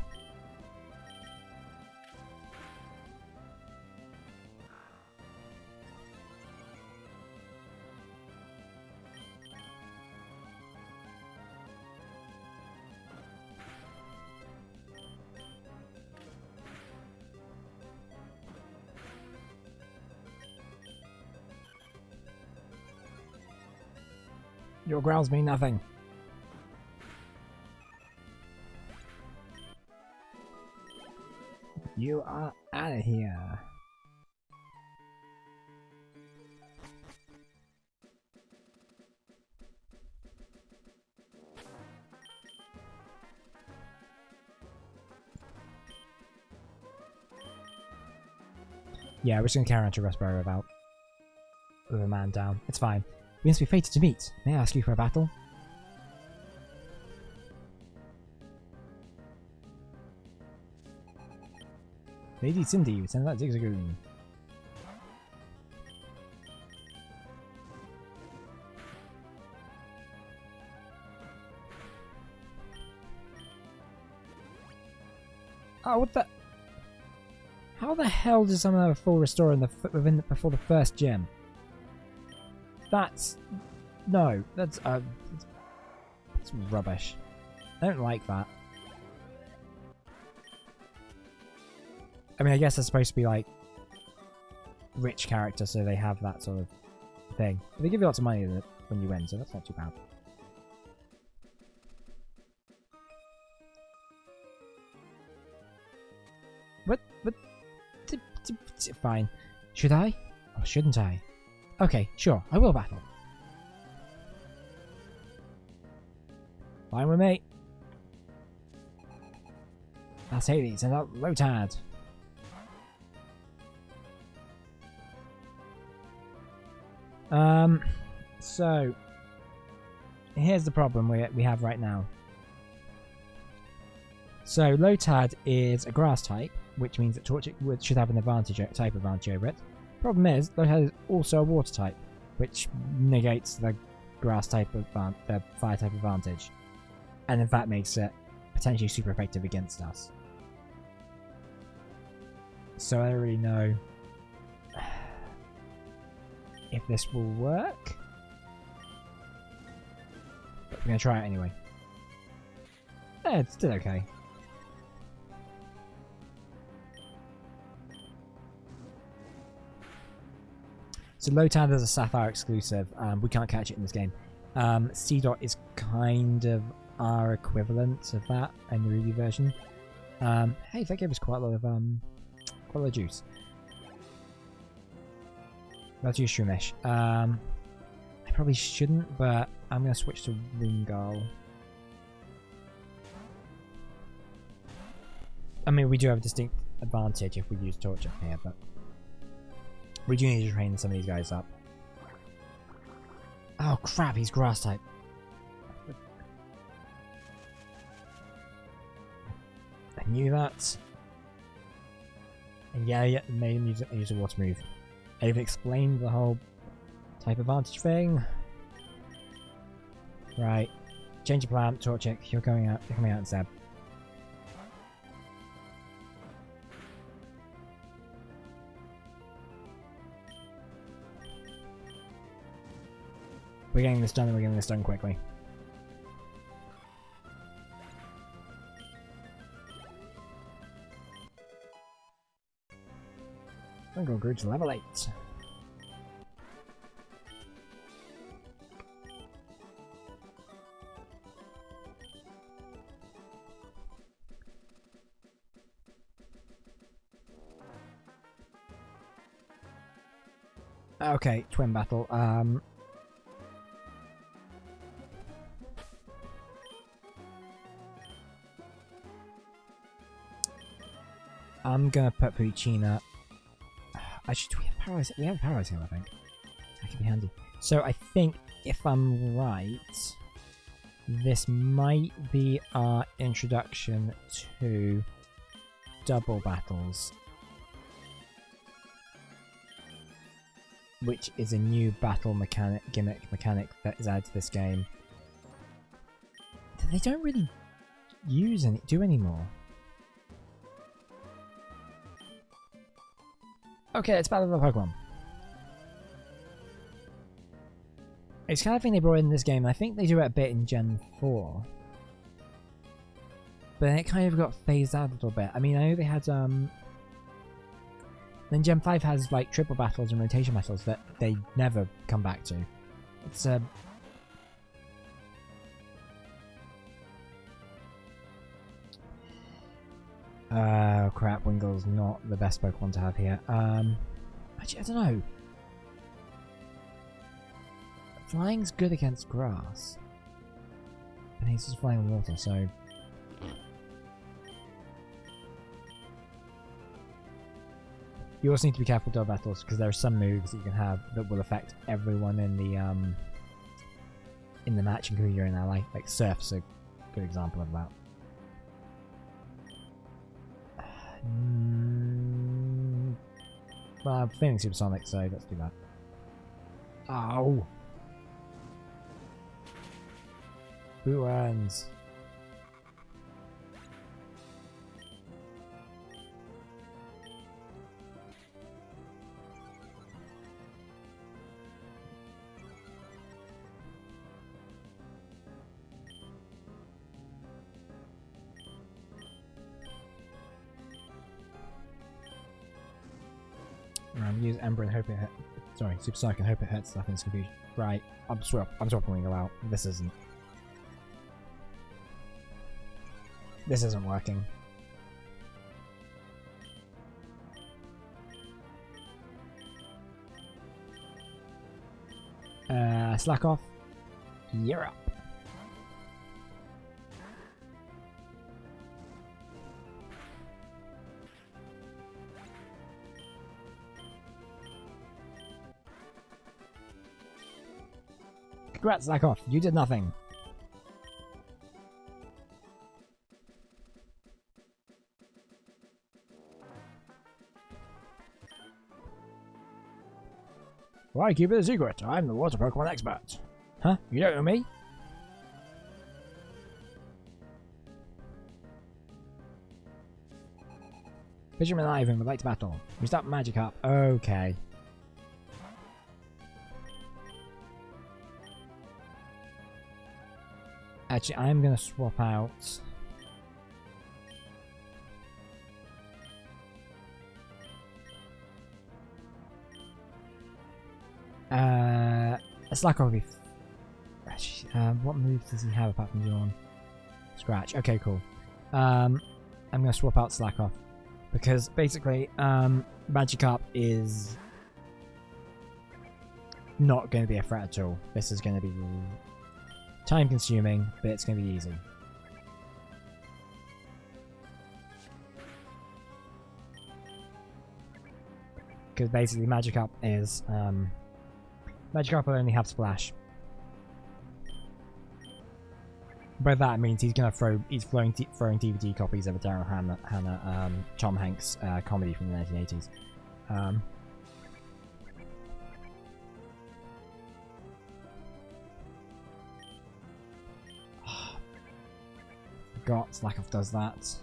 Your growls mean nothing. You are out of here. Yeah, we're just gonna carry on to Raspberry without with a man down. It's fine. We must be fated to meet. May I ask you for a battle? Lady Cindy, we send that Zigzagoon. Oh, what the? How the hell does someone have a full restore in before the first gym? That's no. That's rubbish. I don't like that. I mean, I guess they're supposed to be like rich characters, so they have that sort of thing. But they give you lots of money when you win, so that's not too bad. What? Fine. Should I? Or shouldn't I? Okay, sure. I will battle. Fine with me. That's Hades and Lotad. So here's the problem we have right now. So Lotad is a grass type, which means that Torchic should have an type advantage over it. Problem is, Lotad is also a water type, which negates the grass type the fire type advantage, and in fact makes it potentially super effective against us. So I don't really know if this will work, but we're gonna try it anyway. It's still okay. So Lotad is a Sapphire exclusive. We can't catch it in this game. C Dot is kind of our equivalent of that in the Ruby version. Hey, that gave us quite a lot of juice. Let's use Shroomish. I probably shouldn't, but I'm gonna switch to Ringal. I mean, we do have a distinct advantage if we use Torchic here, but we do need to train some of these guys up. Oh crap, he's grass type. I knew that. And yeah, made him use a water move. I've explained the whole type advantage thing. Right. Change of plan, Torchic, you're coming out instead. We're getting this done and we're getting this done quickly. Ringal grew to level 8. Okay, twin battle. I'm gonna put Puccina. Actually, do we have Paralyze? We have Paralyze here, I think. That could be handy. So I think, if I'm right, this might be our introduction to double battles, which is a new battle gimmick mechanic that is added to this game that they don't really do anymore. Okay, let's battle the Pokemon. It's kind of thing they brought in this game, and I think they do it a bit in Gen 4. But then it kind of got phased out a little bit. I mean, I know they had then Gen 5 has like triple battles and rotation battles that they never come back to. It's oh crap, Wingull's not the best Pokemon to have here. Actually, I don't know. Flying's good against grass. And he's just flying on water, so... You also need to be careful with double battles, because there are some moves that you can have that will affect everyone in the match, including your own ally. Like Surf's a good example of that. Well, I'm feeling supersonic, so let's do that. Ow! Who earns? Use Ember and hope it hits. Sorry, Super Psych and hope it hits stuff in this confusion. Right, I'm swapping Wingo out. This isn't working. Slack off. You're up. Congrats, Slack off. You did nothing. Why keep it a secret? I'm the water Pokemon expert. Huh? You don't know me? Fisherman Ivan would like to battle. We start Magikarp. Okay. Actually, I'm gonna swap out. Slack off. What moves does he have apart from Yawn? Scratch. Okay, cool. I'm gonna swap out Slack off because basically, Magikarp is not going to be a threat at all. This is going to be time consuming, but it's going to be easy. Because basically Magikarp is Magikarp will only have Splash. By that it means he's throwing DVD copies of a Daryl Hannah Tom Hanks comedy from the 1980s. Forgot Slack off does that.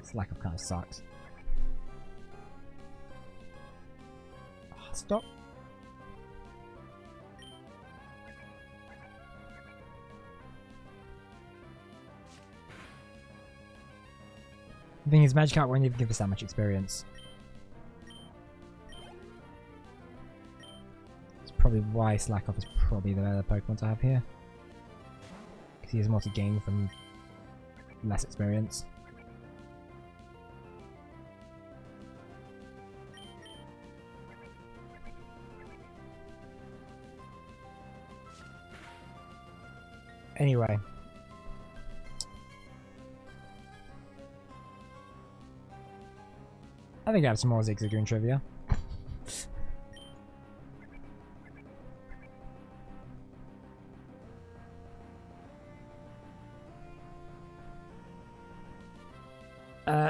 Slack off kind of sucks. Stop. The thing is, Magikarp won't even give us that much experience. That's probably why Slack off is probably the better Pokemon to have here. Because he has more to gain from less experience. Anyway. I think I have some more Zigzagoon trivia.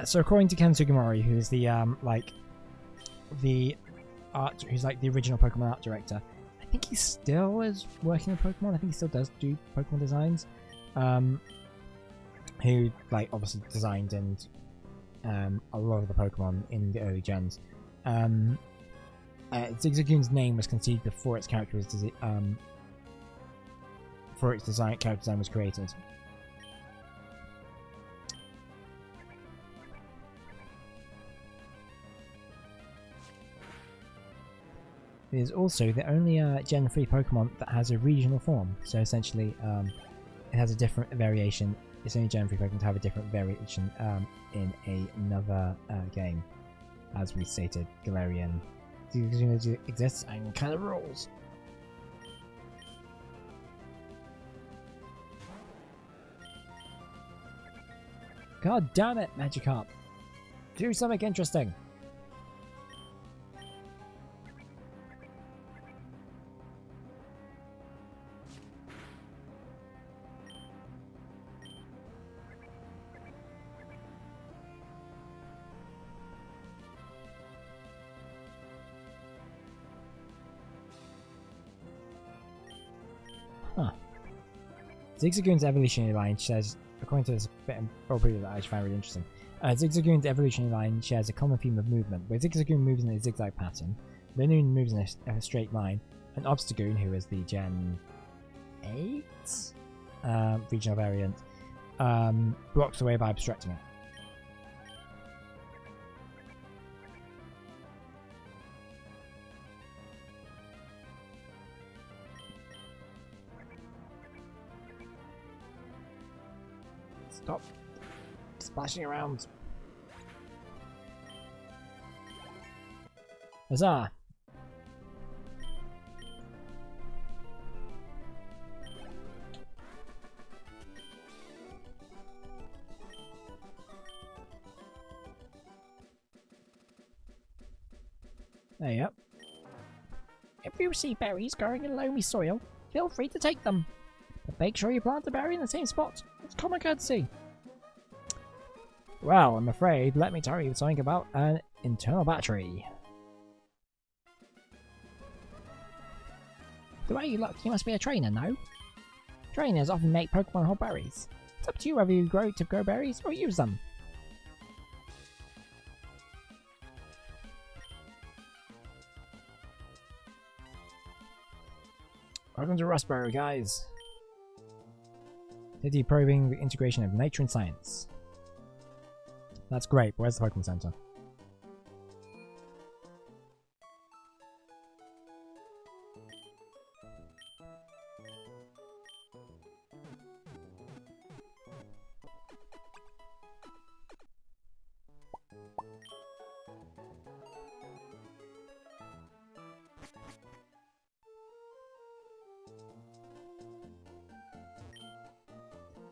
So according to Ken Sugimori, who's the who's like the original Pokemon art director, I think he still is working on Pokemon. I think he still does do Pokemon designs. Who like obviously designed and a lot of the Pokemon in the early gens. Zigzagoon's name was conceived before its character was character design was created. It is also the only Gen 3 Pokemon that has a regional form. So essentially, it has a different variation. It's only Gen 3 Pokemon to have a different variation in another game. As we stated, Galarian exists and kind of rules. God damn it, Magikarp! Do something interesting! Huh. Zigzagoon's evolutionary line shares, according to this bit of preview that I find really interesting, Zigzagoon's evolutionary line shares a common theme of movement, where Zigzagoon moves in a zigzag pattern, Linoon moves in a straight line, and Obstagoon, who is the Gen 8 regional variant, blocks the way by obstructing it. Stop splashing around. Huzzah! There you go. If you see berries growing in loamy soil, feel free to take them. But make sure you plant the berry in the same spot. It's common courtesy. Well, I'm afraid, let me tell you something about an internal battery. The way you look, you must be a trainer, no? Trainers often make Pokemon hold berries. It's up to you whether you grow to grow berries or use them. Welcome to Rustboro, guys. Today probing the integration of nature and science. That's great, but where's the Pokemon Center?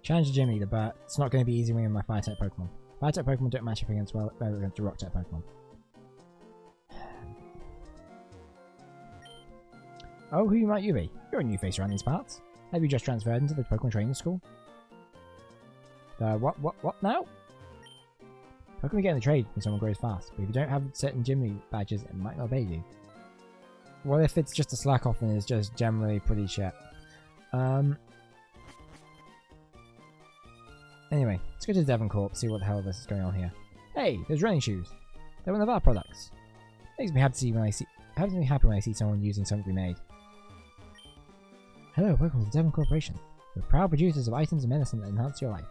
Challenge the gym leader, but it's not going to be easy winning my fire type Pokemon. Fire type Pokemon don't match up against rock type Pokemon. Oh, who might you be? You're a new face around these parts. Have you just transferred into the Pokemon training school? What now? How can we get in the trade when someone grows fast? But if you don't have certain gym lead badges, it might not obey you. What if it's just a slack off and it's just generally pretty shit? Anyway, let's go to the Devon Corp, see what the hell this is going on here. Hey, there's running shoes. They're one of our products. Makes me happy when I see someone using something we made. Hello, welcome to the Devon Corporation. We're proud producers of items and medicine that enhance your life.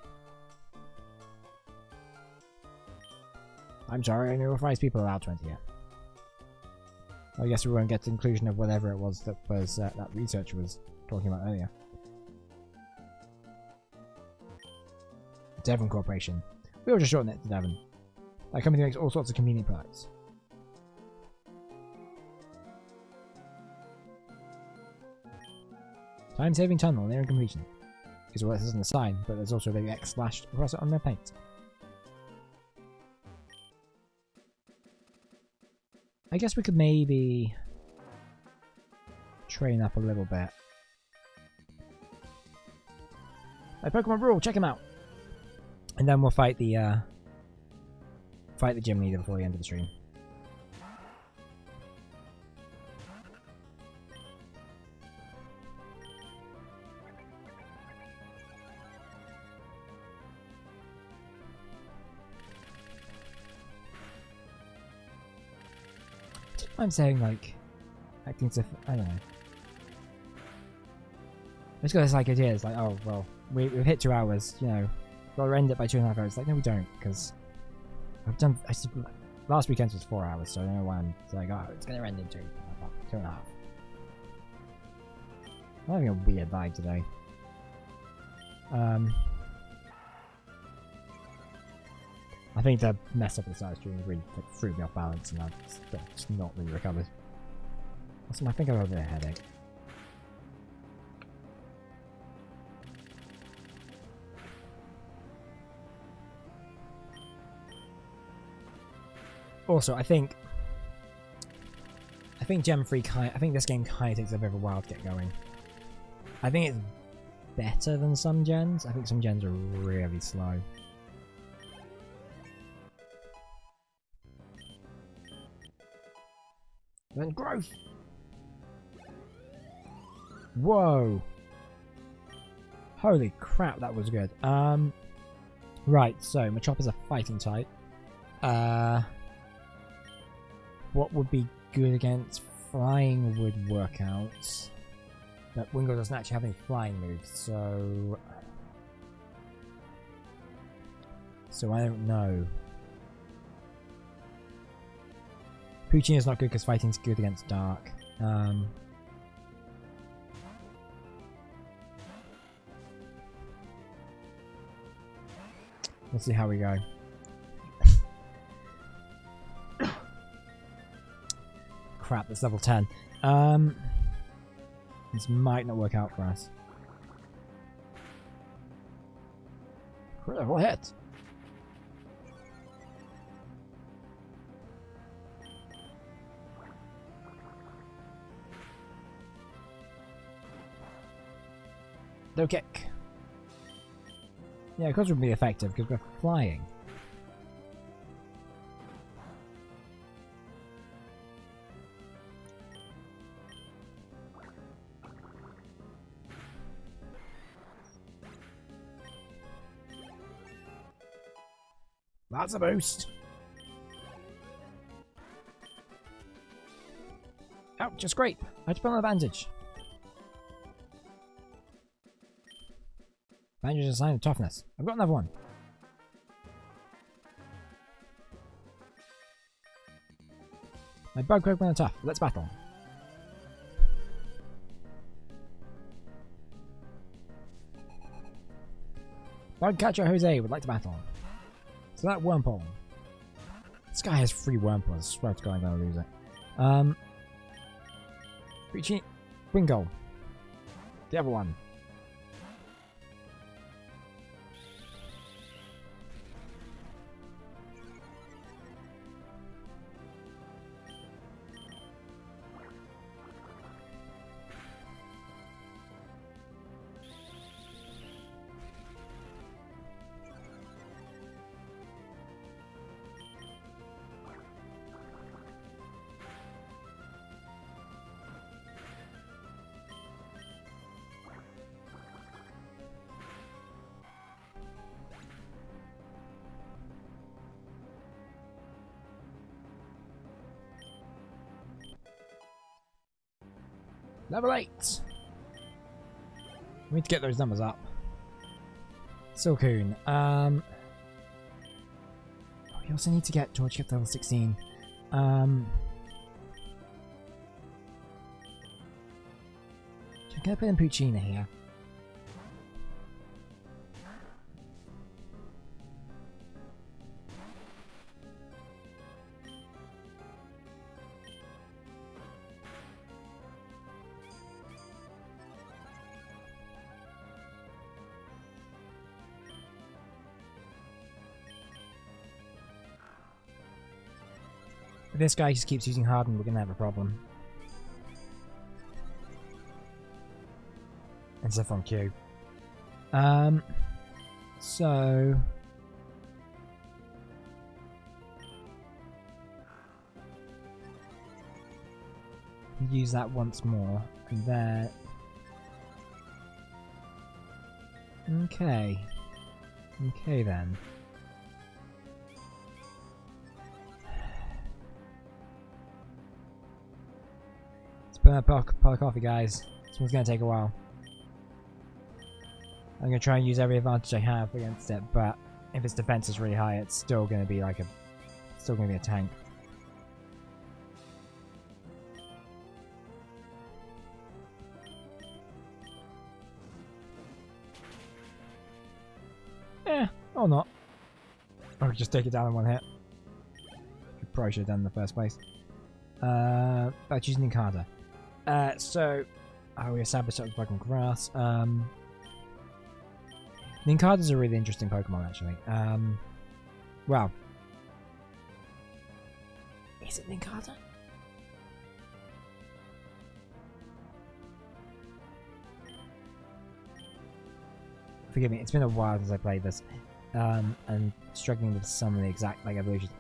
I'm sorry, only authorized people are allowed to enter here. Well, I guess we won't get the inclusion of whatever it was that that researcher was talking about earlier. Devon Corporation. We will just shorten it to Devon. That company makes all sorts of convenient products. Time-saving tunnel near completion. Is what it says on the sign, but there's also a big X splashed across it on their paint. I guess we could maybe train up a little bit. Like Pokemon Rule, check him out! And then we'll fight the gym leader before the end of the stream. I'm saying like acting as if I don't know. Let's go this like it is, like oh well we've hit 2 hours, you know. We'll end it by 2.5 hours. Like, no, we don't, because last weekend was 4 hours, so I don't know why I'm like, oh, it's gonna end in 2.5. I'm having a weird vibe today. I think the mess up at the start of the stream really threw me off balance, and I've just not really recovered. Also, I think I have a bit of a headache. Also, I think Gem Free I think this game kind of takes a bit of a while to get going. I think it's better than some gens. I think some gens are really slow. Then growth. Whoa! Holy crap, that was good. Right. So Machop is a fighting type. What would be good against flying would work out. But Wingull doesn't actually have any flying moves, so I don't know. Poochyna's not good because fighting's good against dark. We'll see how we go. Crap, that's level 10. This might not work out for us. Critical hit. No kick. Yeah, of course it would be effective because we're flying. That's a boost. Ouch, just scrape. I had to put on a bandage. Bandage is a sign of toughness. I've got another one. My bug Pokemon are tough. Let's battle. Bug catcher Jose would like to battle. So that Wurmple. This guy has 3 Wurmples. I swear to God I'm going to lose it. Reaching Wingull. The other one. Level 8! We need to get those numbers up. Silcoon. We also need to get Torchic to level 16. Can I put in Puccina here? If this guy just keeps using Harden, we're gonna have a problem. And stuff on Q. So use that once more, and then okay, then. Pot of coffee, guys. This one's gonna take a while. I'm gonna try and use every advantage I have against it, but if its defense is really high, it's still gonna be like a tank. Or not. Or just take it down in one hit. Probably should have done in the first place. By choosing Nincada. We established that with Pokemon Grass. Nincada's a really interesting Pokemon, actually. Well. Is it Nincada? Forgive me, it's been a while since I played this. And struggling with some of the exact evolutions.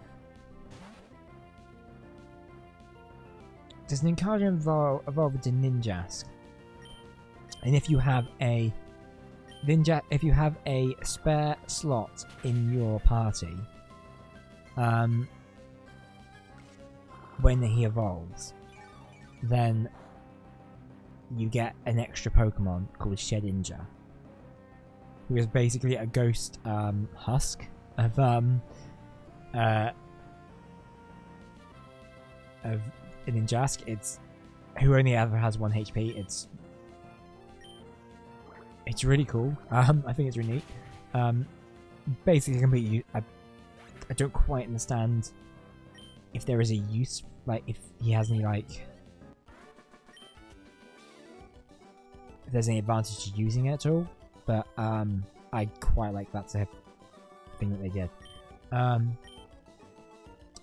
Does Nincada evolve into Ninjask? And if you have a spare slot in your party, when he evolves, then you get an extra Pokemon called Shedinja, who is basically a ghost husk of Ninjask. It's who only ever has 1 HP. It's really cool. I think it's really neat. basically completely. I don't quite understand if there is a use, like if he has any like, if there's any advantage to using it at all. But I quite like that thing that they did. I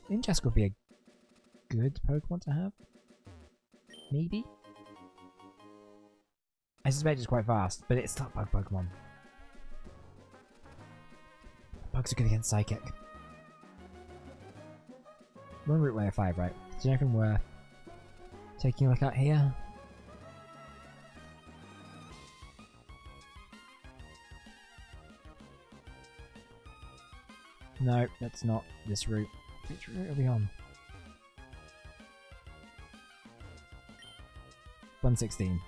think Jessica would be a good Pokemon to have. Maybe. I suspect it's quite fast, but it's not bug Pokemon. Bugs are good against Psychic. We're on Route 105, right? Is there anything worth taking a look at here? No, that's not this route. Which route are we on? 116.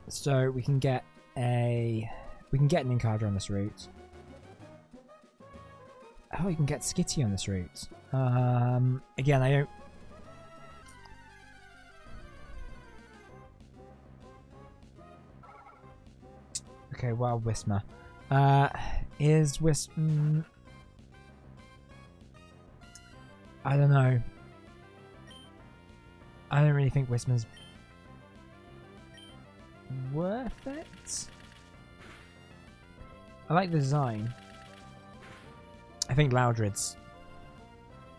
So we can get an Nincada on this route. Oh, you can get Skitty on this route. Again, I don't. Okay, Wild Whisper. Is Whisper? I don't know. I don't really think Whisper's worth it. I like the design. I think Loudred's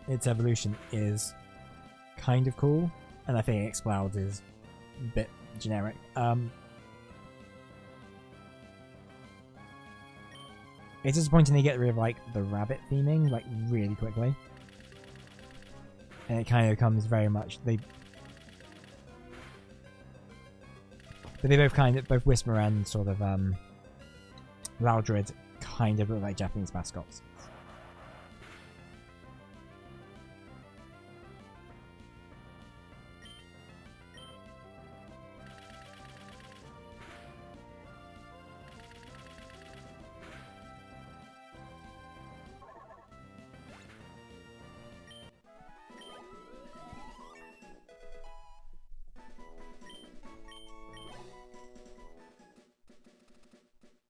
its evolution is kind of cool, and I think Exploud is a bit generic. It's disappointing they get rid of like the rabbit theming like really quickly, and it kind of becomes very much But they both Whisper and sort of Loudred kind of look like Japanese mascots.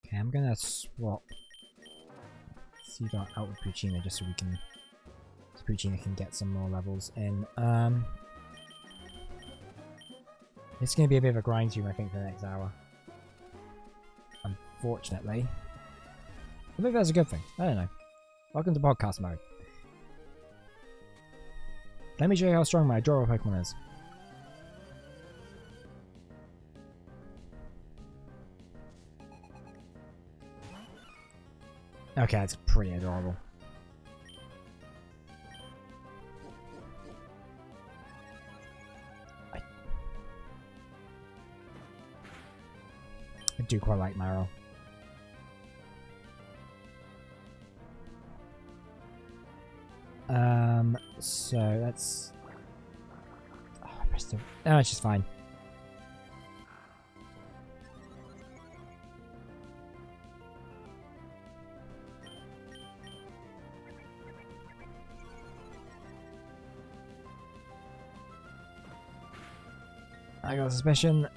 Okay, I'm gonna swap Seedot out with Puccina just so Puccina can get some more levels in. It's gonna be a bit of a grind room, I think, for the next hour. Unfortunately. I think that's a good thing. I don't know. Welcome to podcast mode. Let me show you how strong my adorable Pokemon is. Okay, it's pretty adorable. I do quite like Marrow. So that's... Oh, I pressed it. No, it's just fine. I got a suspicion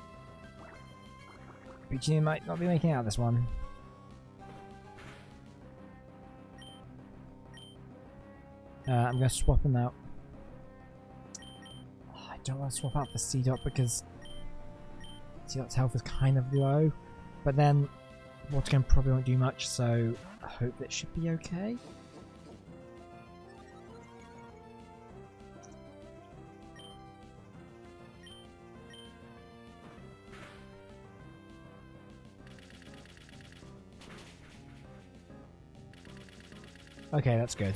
Puccina might not be making out this one. I'm going to swap him out. Oh, I don't want to swap out the Seedot because Seedot's health is kind of low. But then Watergun probably won't do much, so I hope that should be okay. Okay, that's good.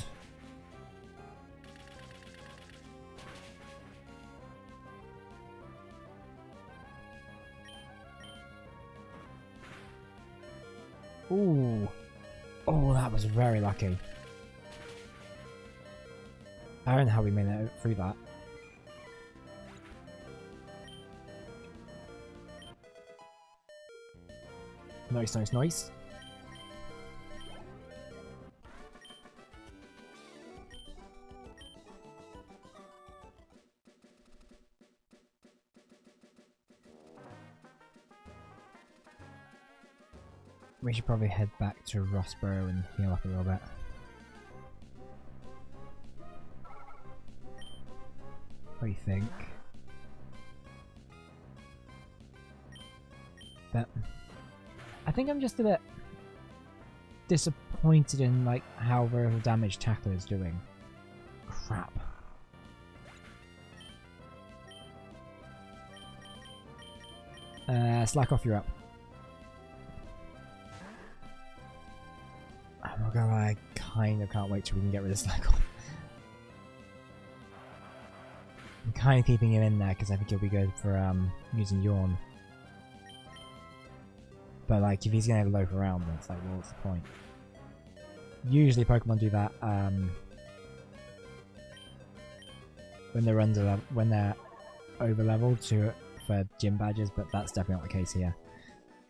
Ooh. Oh, that was very lucky. I don't know how we made it through that. Nice, nice, nice. We should probably head back to Rossborough and heal up a little bit. What do you think? But I think I'm just a bit disappointed in like how very little damage Tackler is doing. Crap. Slack off, you're up. I'm not gonna lie, I kind of can't wait till we can get rid of Slack off. I'm kind of keeping him in there because I think he'll be good for using Yawn. But like, if he's gonna loaf around, then it's like, well, what's the point? Usually Pokemon do that when they're over leveled for gym badges, but that's definitely not the case here.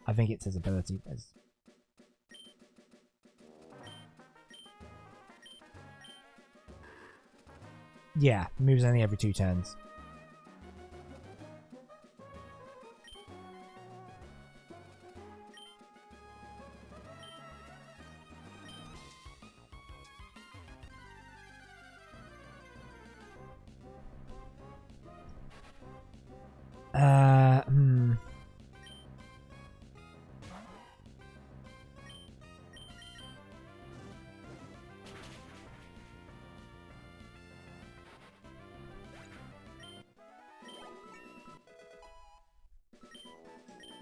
I think it's his ability. Yeah, moves only every 2 turns.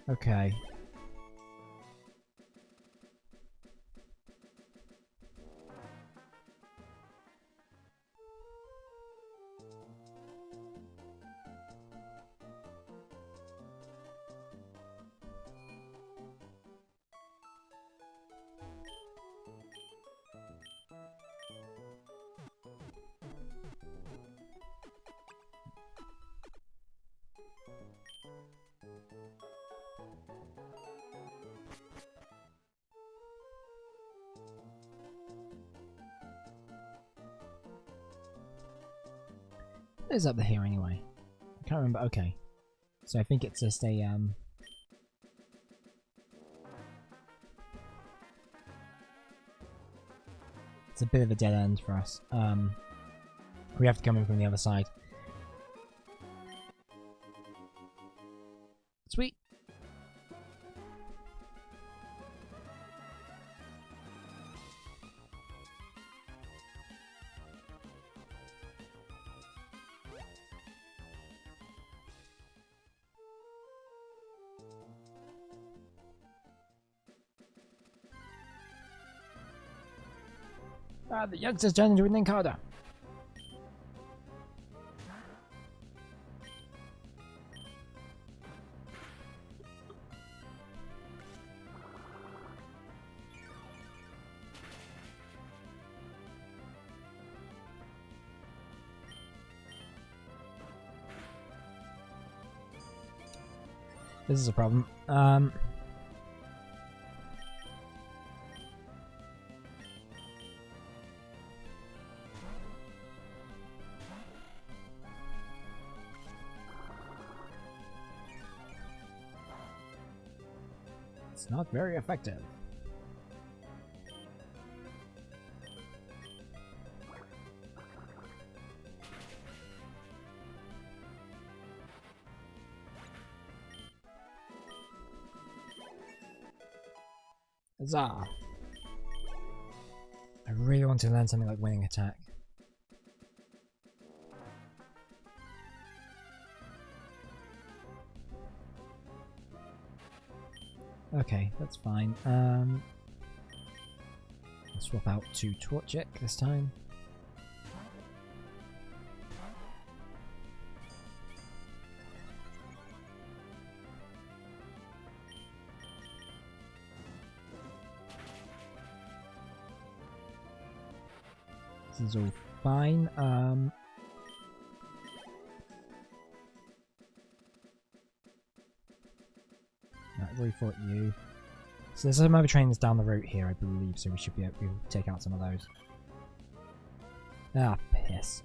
Okay. What is up here anyway? I can't remember. Okay. So I think it's just a it's a bit of a dead end for us. We have to come in from the other side. Sweet. The youngsters turned into an Ninkada. This is a problem. It's not very effective. Huzzah! I really want to learn something like winning attack. Okay, that's fine. I'll swap out to Torchic this time. This is all fine. I've already fought you. So there's some other trains down the route here, I believe, so we should be able to take out some of those. Ah, piss.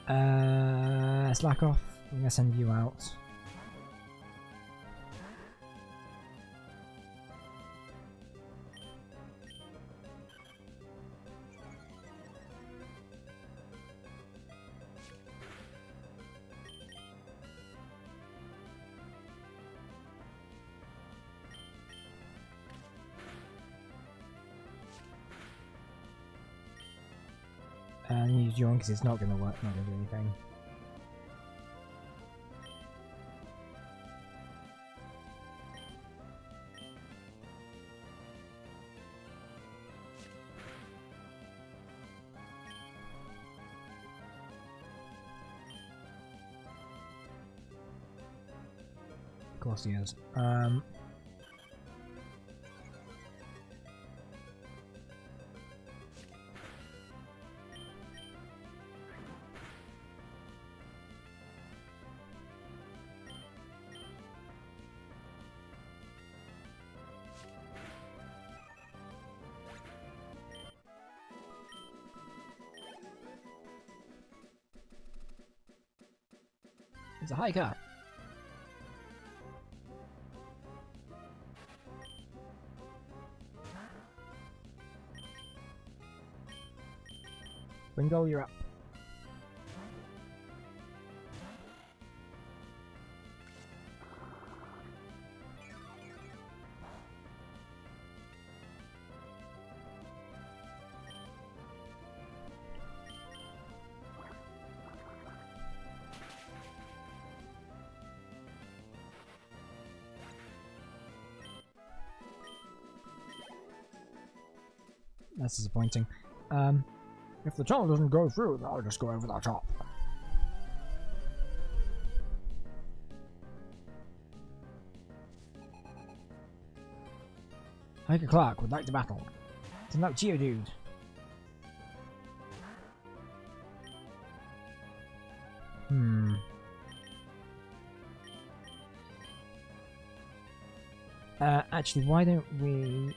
Slack off. I'm gonna send you out. And use Yawn because it's not going to work, not going to do anything. Of course he is. It's a hiker. Wingo, you're up. That's disappointing. If the tunnel doesn't go through, then I'll just go over the top. Hiker Clark would like to battle. Send out Geodude. Actually, why don't we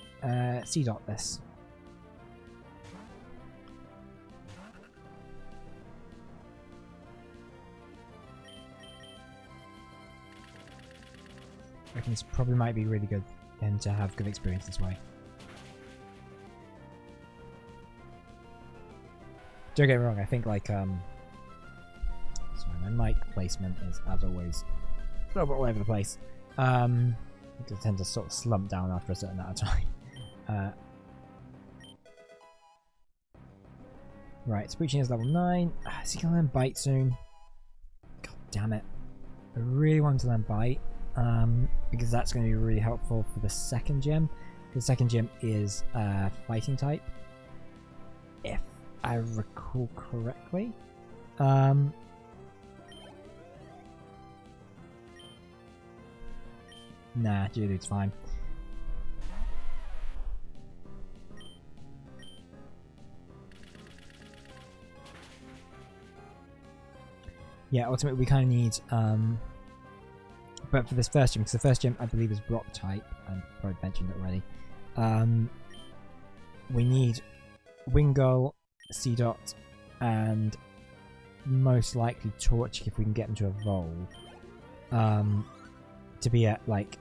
C-dot this? I reckon this probably might be really good then to have good experience this way. Don't get me wrong, I think like sorry, my mic placement is as always a little bit all over the place. I tend to sort of slump down after a certain amount of time. Right, Spooching is level 9. Is he gonna learn Bite soon? God damn it. I really want to learn Bite. Because that's going to be really helpful for the second gym. The second gym is fighting type, if I recall correctly. Nah, Geodude's fine. Yeah, ultimately we kind of need but for this first gym, because the first gym I believe is rock type, I probably mentioned it already, we need Wingull, C-Dot, and most likely Torchic if we can get them to evolve, to be at like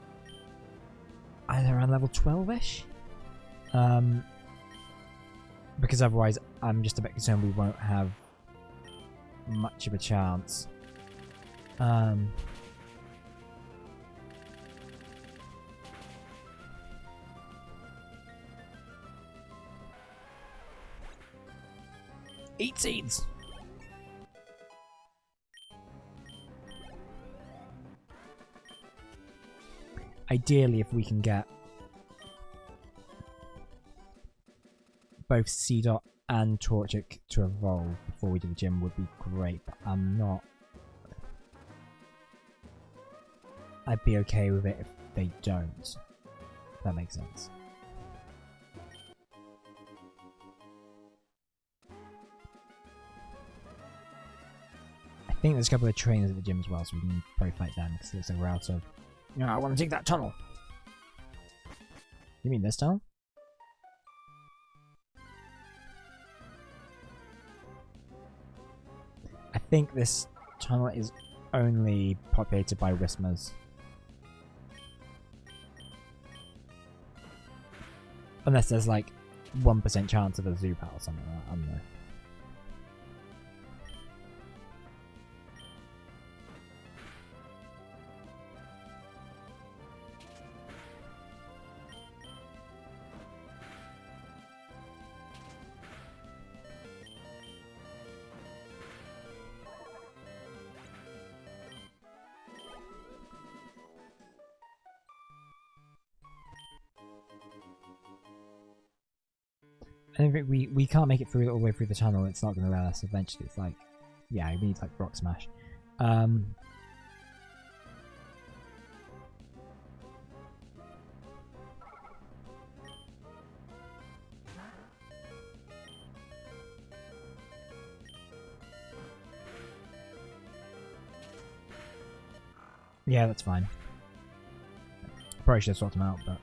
either around level 12ish, because otherwise I'm just a bit concerned we won't have much of a chance. Eat seeds! Ideally, if we can get both C-Dot and Torchic to evolve before we do the gym would be great, but I'm not... I'd be okay with it if they don't. If that makes sense. I think there's a couple of trainers at the gym as well, so we can probably fight them, because it's a route of... No, I want to take that tunnel! You mean this tunnel? I think this tunnel is only populated by Whismers. Unless there's like 1% chance of a Zubat or something like that, I don't know. I don't think we can't make it through all the way through the tunnel. It's not going to let us eventually. It's like, yeah, we need like Rock Smash. Yeah, that's fine. Probably should have swapped them out, but.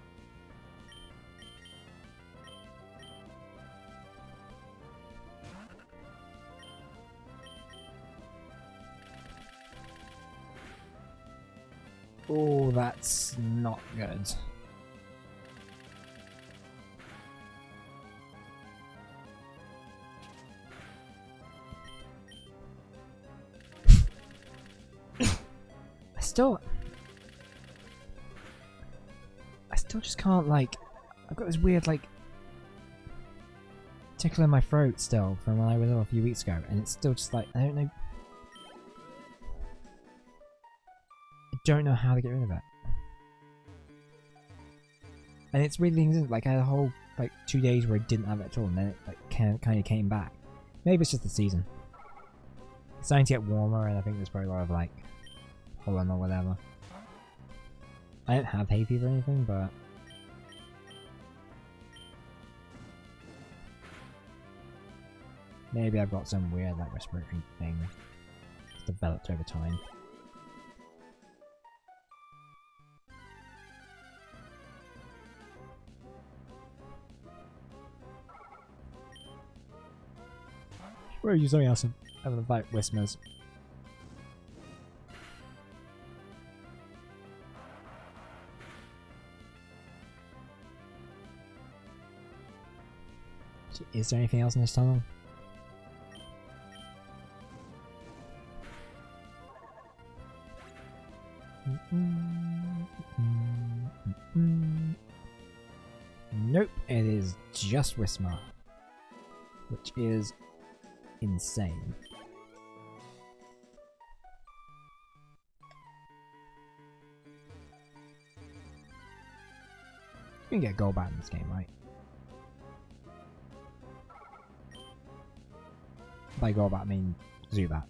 Oh, that's not good. I still just can't, like, I've got this weird, like, tickle in my throat still from when I was ill a few weeks ago, and it's still just like, I don't know. I don't know how to get rid of it. And it's really inconsistent. Like, I had a whole, like, 2 days where I didn't have it at all, and then it, like, kind of came back. Maybe it's just the season. It's starting to get warmer, and I think there's probably a lot of, like, pollen or whatever. I don't have hay fever or anything, but maybe I've got some weird like respiratory thing that's developed over time. Where are you something else? I'm gonna fight Whismers. Is there anything else in this tunnel? Nope, it is just Whismur, which is insane. You can get Golbat in this game, right? By Golbat I mean Zubat.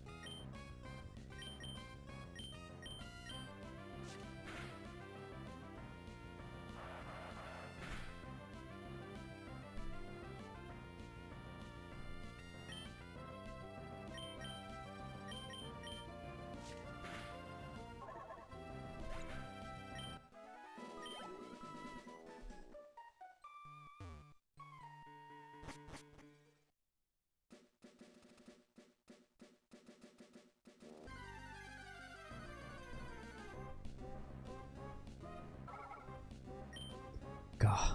God.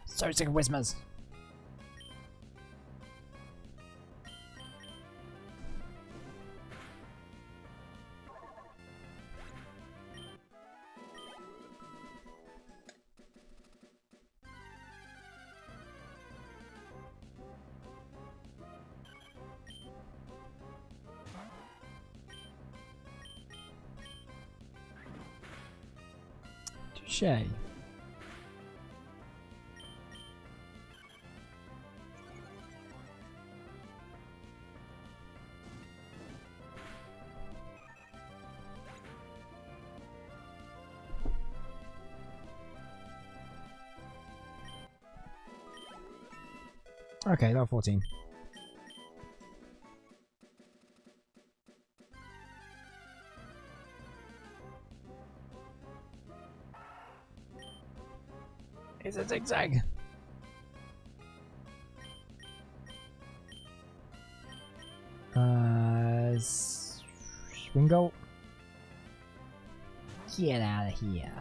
So sick of Whismers. Touché. Okay, level 14. It's a zigzag. jungle. Get out of here.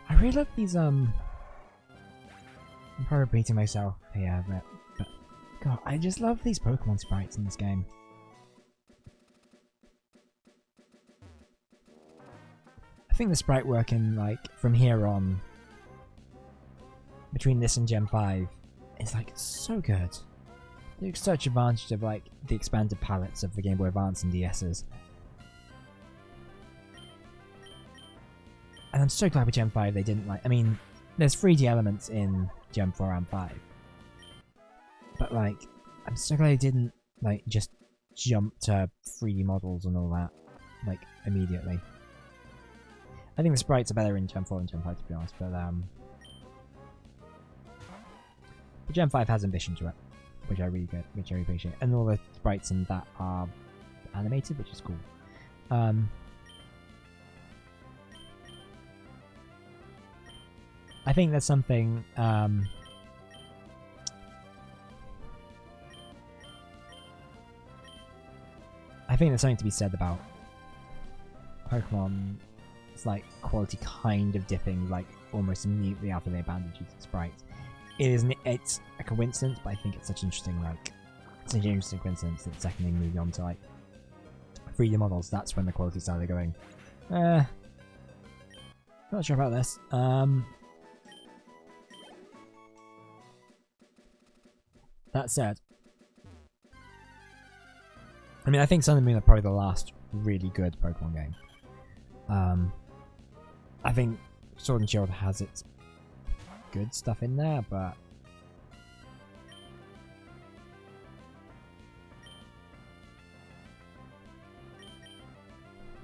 I really love these, I'm probably repeating myself here, but God, I just love these Pokemon sprites in this game. I think the sprite work in, like, from here on, between this and Gen 5, is, like, so good. They took such advantage of, like, the expanded palettes of the Game Boy Advance and DS's. And I'm so glad with Gen 5 they didn't, like, I mean, there's 3D elements in Gen 4 and 5. But, like, I'm so glad they didn't, like, just jump to 3D models and all that, like, immediately. I think the sprites are better in Gen 4 and Gen 5, to be honest, but Gen 5 has ambition to it, which I really appreciate. And all the sprites in that are animated, which is cool. I think there's something I think there's something to be said about Pokemon. It's like quality kind of dipping like almost immediately after they abandoned using sprites. It's a coincidence, but I think it's such an interesting coincidence that the second they moved on to like 3D models, that's when the quality started going. Not sure about this. That said, I mean, I think Sun and Moon are probably the last really good Pokemon game. I think Sword and Shield has its good stuff in there, but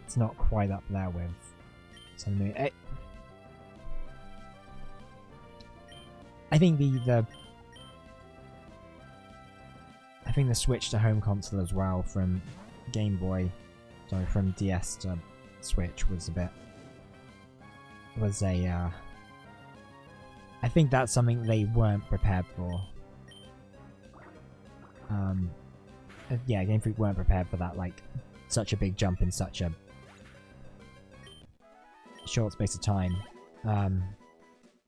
it's not quite up there with Sun and Moon. I think I think the switch to home console as well from from DS to Switch was I think that's something they weren't prepared for. Yeah, Game Freak weren't prepared for that, like, such a big jump in such a short space of time. And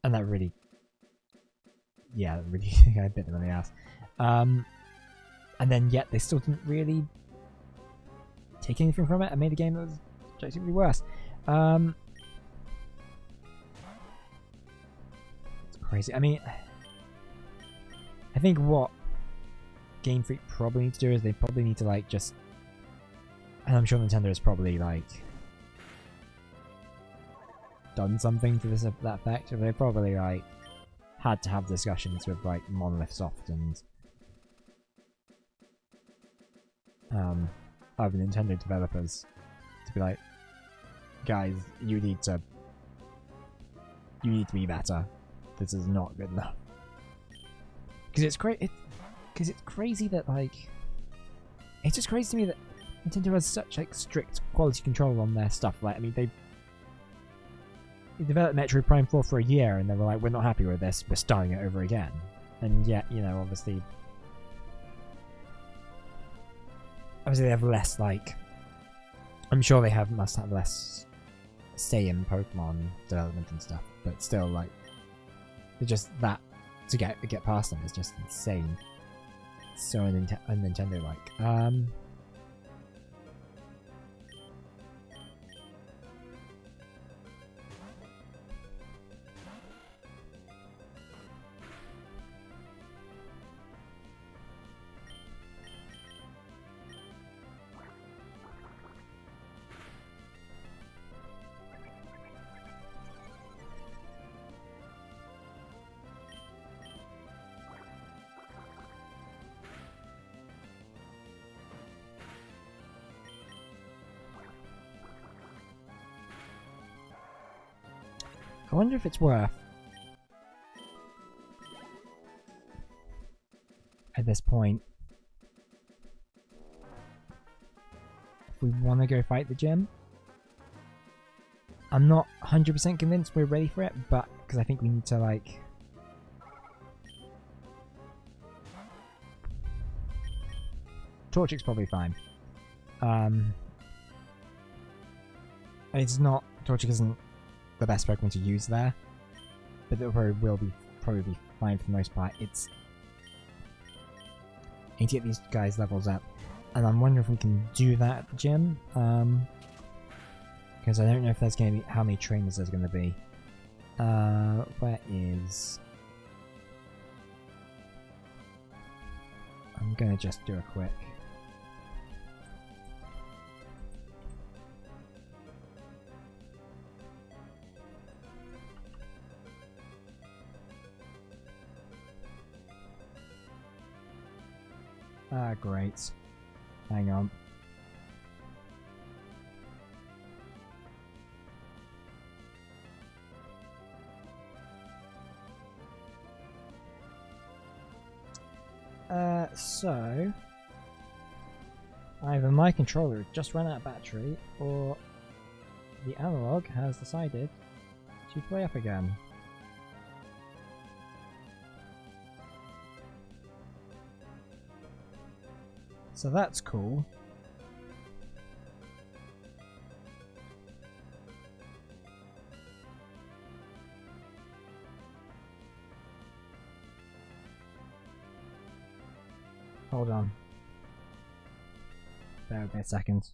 that really, yeah, that really I bit them on the ass. And then yet they still didn't really take anything from it and made a game that was objectively worse. It's crazy. I mean, I think what Game Freak probably need to do is they probably need to like just, and I'm sure Nintendo has probably like done something to that effect. They probably like had to have discussions with like Monolith Soft and other Nintendo developers to be like, guys, you need to be better. This is not good enough. Because it's great. Because it's crazy that like, it's just crazy to me that Nintendo has such like strict quality control on their stuff. Like, I mean, they developed Metroid Prime 4 for a year, and they were like, we're not happy with this. We're starting it over again. And yet, you know, obviously they have less, like, I'm sure they must have less say in Pokemon development and stuff, but still, like, they're just that to get past them is just insane. So Nintendo-like. I wonder if it's worth, at this point, we want to go fight the gym. I'm not 100% convinced we're ready for it, but because I think we need to like... Torchic's probably fine. It's not... Torchic isn't the best Pokemon to use there, but it will be probably fine for the most part. It's... I need to get these guys levels up, and I'm wondering if we can do that at the gym. Because I don't know if there's going to be... how many trainers there's going to be. Where is... I'm going to just do a quick... Ah, great. Hang on. So... either my controller has just run out of battery, or the analog has decided to play up again. So that's cool. Hold on. Bear with me a second.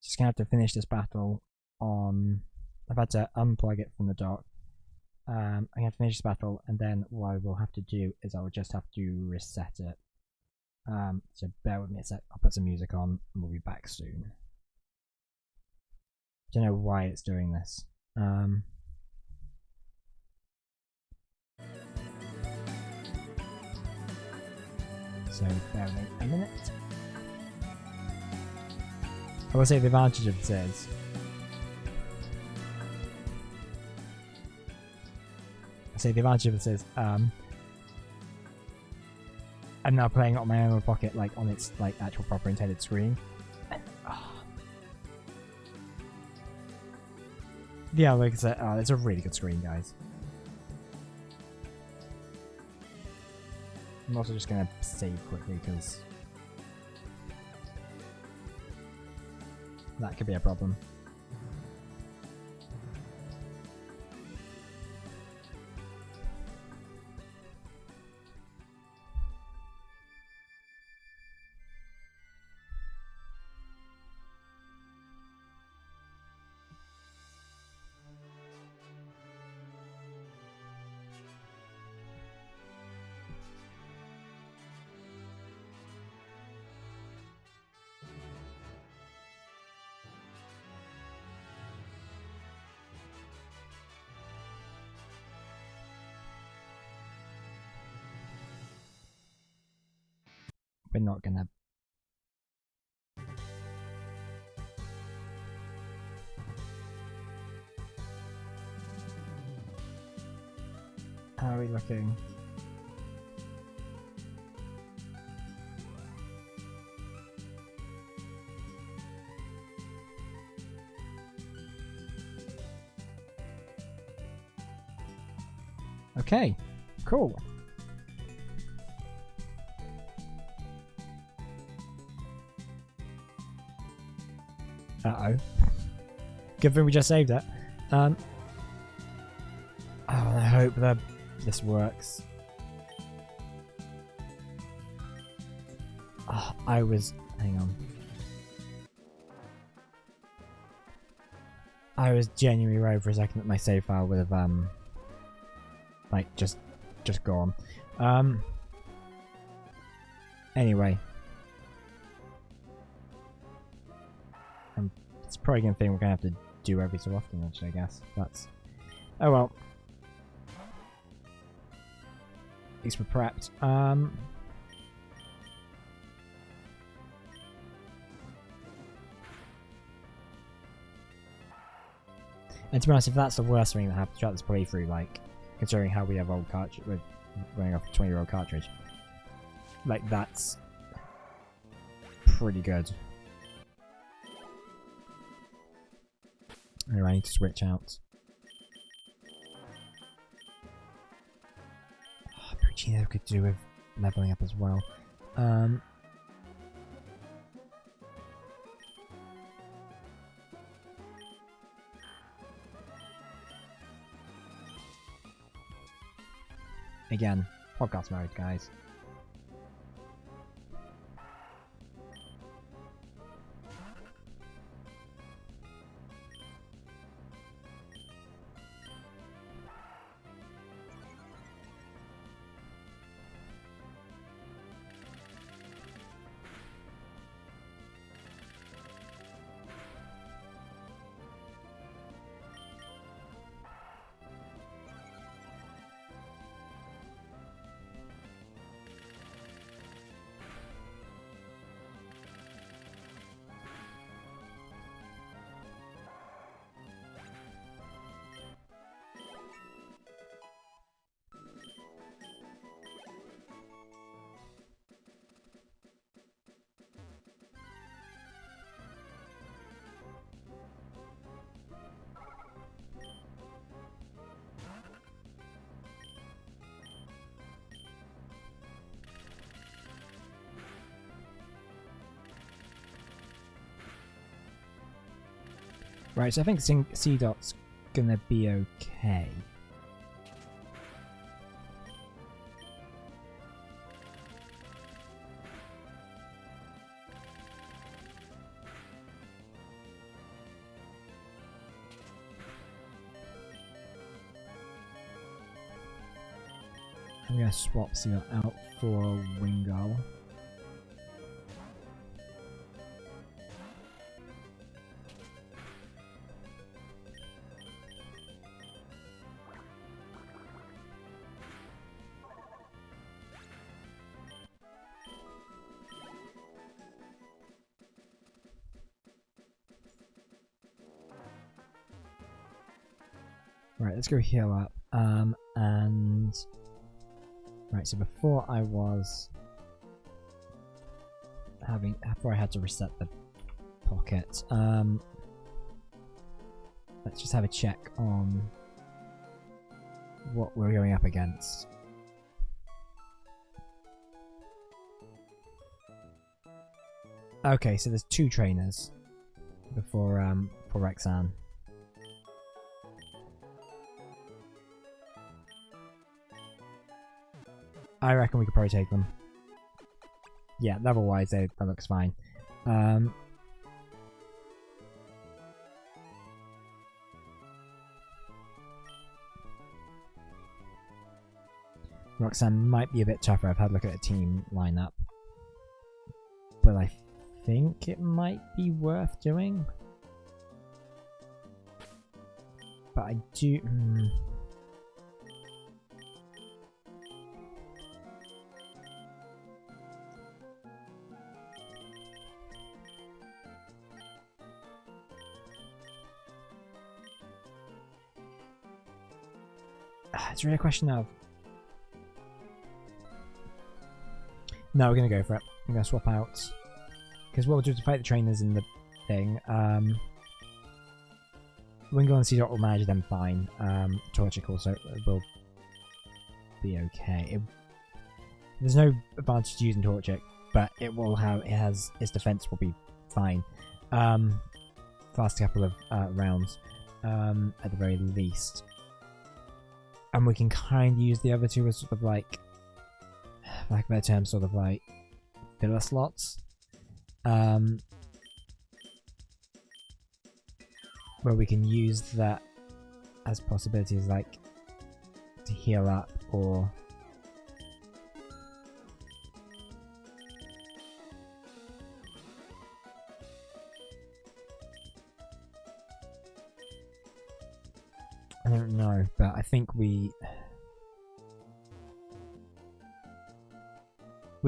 Just gonna have to finish this battle on... I've had to unplug it from the dock. I'm going to finish this battle, and then what I will have to do is I will just have to reset it. So bear with me a sec. I'll put some music on, and we'll be back soon. Don't know why it's doing this. So bear with me a minute. I will say the advantage of this is... the advantage of this is, I'm now playing it on my own pocket, like on its like actual proper intended screen. And, yeah, like I said, it's a really good screen, guys. I'm also just gonna save quickly because that could be a problem. We're not gonna... How are we looking? Okay, cool. Uh-oh. Good thing we just saved it. Oh, I hope that this works. Oh, I was... Hang on. I was genuinely worried for a second that my save file would have, like, just gone. Anyway. It's probably going to think we're going to have to do every so often, actually, I guess. That's... Oh well. At least we're prepped. And to be honest, if that's the worst thing that happens throughout this playthrough, like, considering how we have old cartridge, we're running off a 20-year-old cartridge, like, that's pretty good. Anyway, I need to switch out. Oh, Puccino could do with leveling up as well. Again, podcast mode, guys. Right, so I think C-Dot's gonna be okay. I'm gonna swap C-Dot out for Wingull. Right, let's go heal up. And right, so before I had to reset the pocket. Let's just have a check on what we're going up against. Okay, so there's 2 trainers before for Rexan. I reckon we could probably take them. Yeah, level-wise, that looks fine. Roxanne might be a bit tougher. I've had a look at the team lineup. But I think it might be worth doing. But I do... It's really a question of... No, we're going to go for it. I'm going to swap out. Because what we'll do to fight the trainers in the thing. Wingull and C-Dot will manage them fine. Torchic also will be okay. There's no advantage to using Torchic, but its defense will be fine. Last couple of rounds, at the very least. And we can kind of use the other 2 as sort of like, lack of a better term, sort of like filler slots. Where we can use that as possibilities, like to heal up or I don't know, but I think we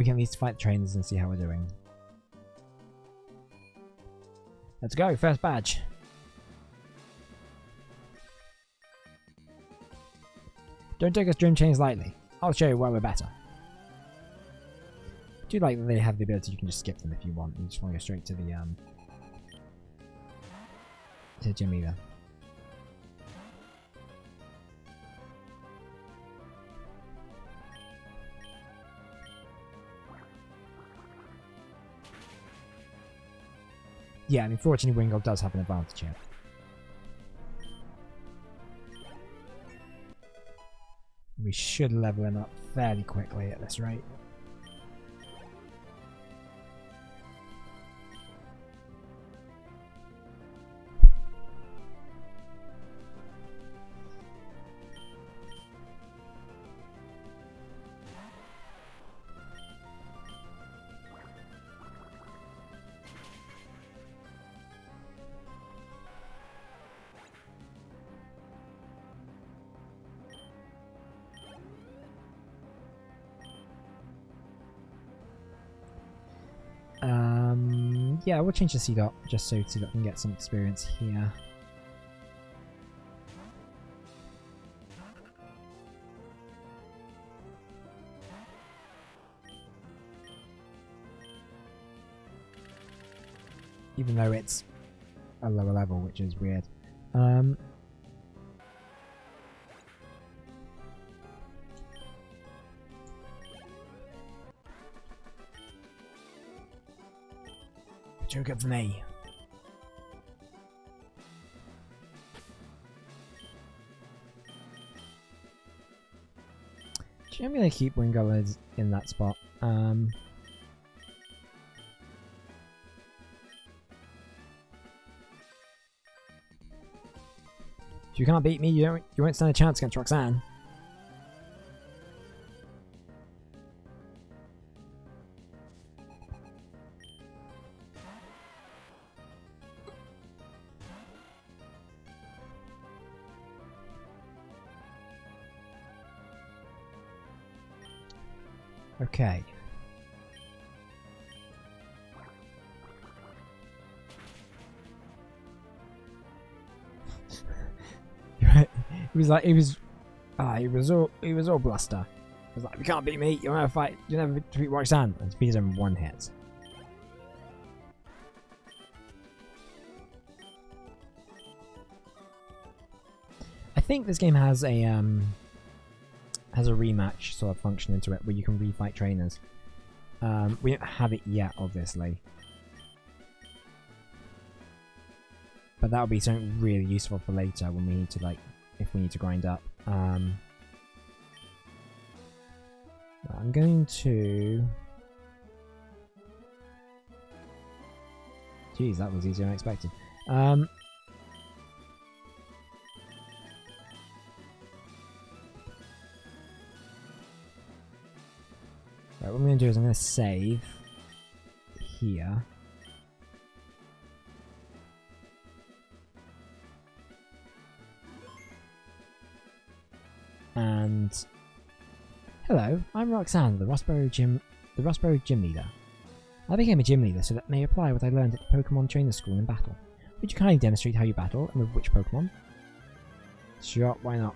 can at least fight the trainers and see how we're doing. Let's go, first badge. Don't take us dream chains lightly. I'll show you why we're better. do like that they have the ability you can just skip them if you want. You just want to go straight to the gym leader. Yeah, and unfortunately Wingull does have an advantage here. We should level him up fairly quickly at this rate. Yeah, we'll change the C-Dot just so C-Dot can get some experience here. Even though it's a lower level, which is weird. Too good for me. I'm gonna keep Wingull in that spot. If you can't beat me, you won't stand a chance against Roxanne. Okay. He was all bluster. He was like, "You can't beat me. You'll never fight. You'll never defeat Roxanne." And defeated him in one hit. I think this game has a rematch sort of function into it where you can refight trainers. We don't have it yet, obviously, but that'll be something really useful for later when we need to if we need to grind up. I'm going to. Jeez, that was easier than expected. Right, what I'm going to do is I'm going to save here. And hello, I'm Roxanne, the Rossborough Gym Leader. I became a gym leader so that I may apply what I learned at the Pokemon Trainer School in battle. Would you kindly demonstrate how you battle and with which Pokemon? Sure, why not?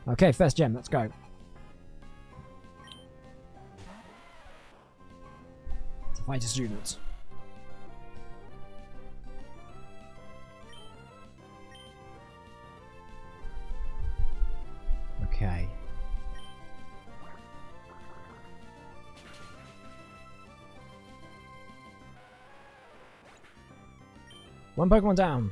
Okay, first gym, let's go. Fight a student. Okay. One Pokemon down.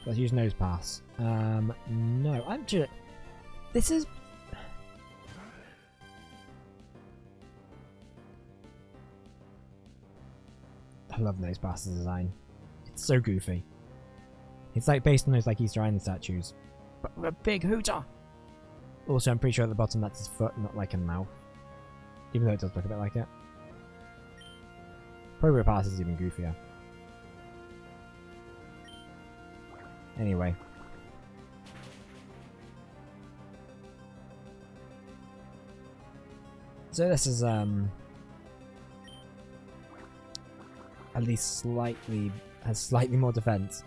Let's use Nose Pass. No, I'm just. This is. I love Nose Pass's design. It's so goofy. It's like based on those Easter Island statues, but with a big hooter. Also, I'm pretty sure at the bottom that's his foot, not like a mouth. Even though it does look a bit like it. Probably Pass is even goofier. Anyway. So this is at least has slightly more defense.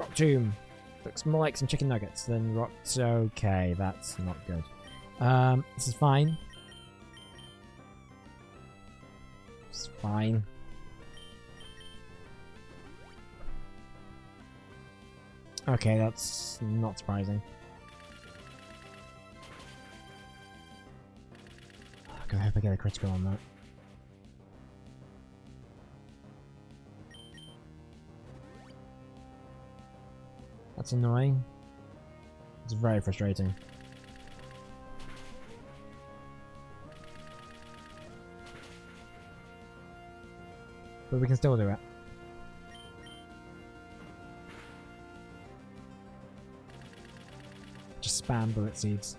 Rock Tomb. Looks more like some chicken nuggets than rocks. Okay, that's not good. This is fine. It's fine. Okay, that's not surprising. I hope I get a critical on that. That's annoying. It's very frustrating. But we can still do it. Just spam bullet seeds.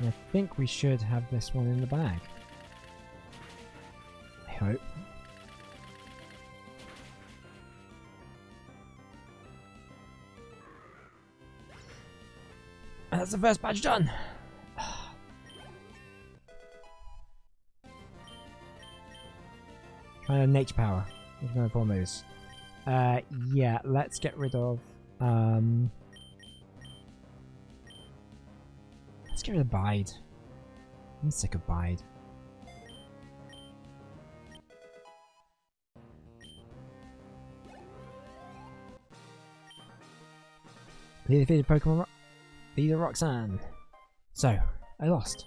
I think we should have this one in the bag. I hope. And that's the first badge done! Nature power. There's no four moves. Yeah, let's get rid of let's get rid of Bide. I'm sick of Bide. The defeated Pokemon leader Roxanne. So, I lost.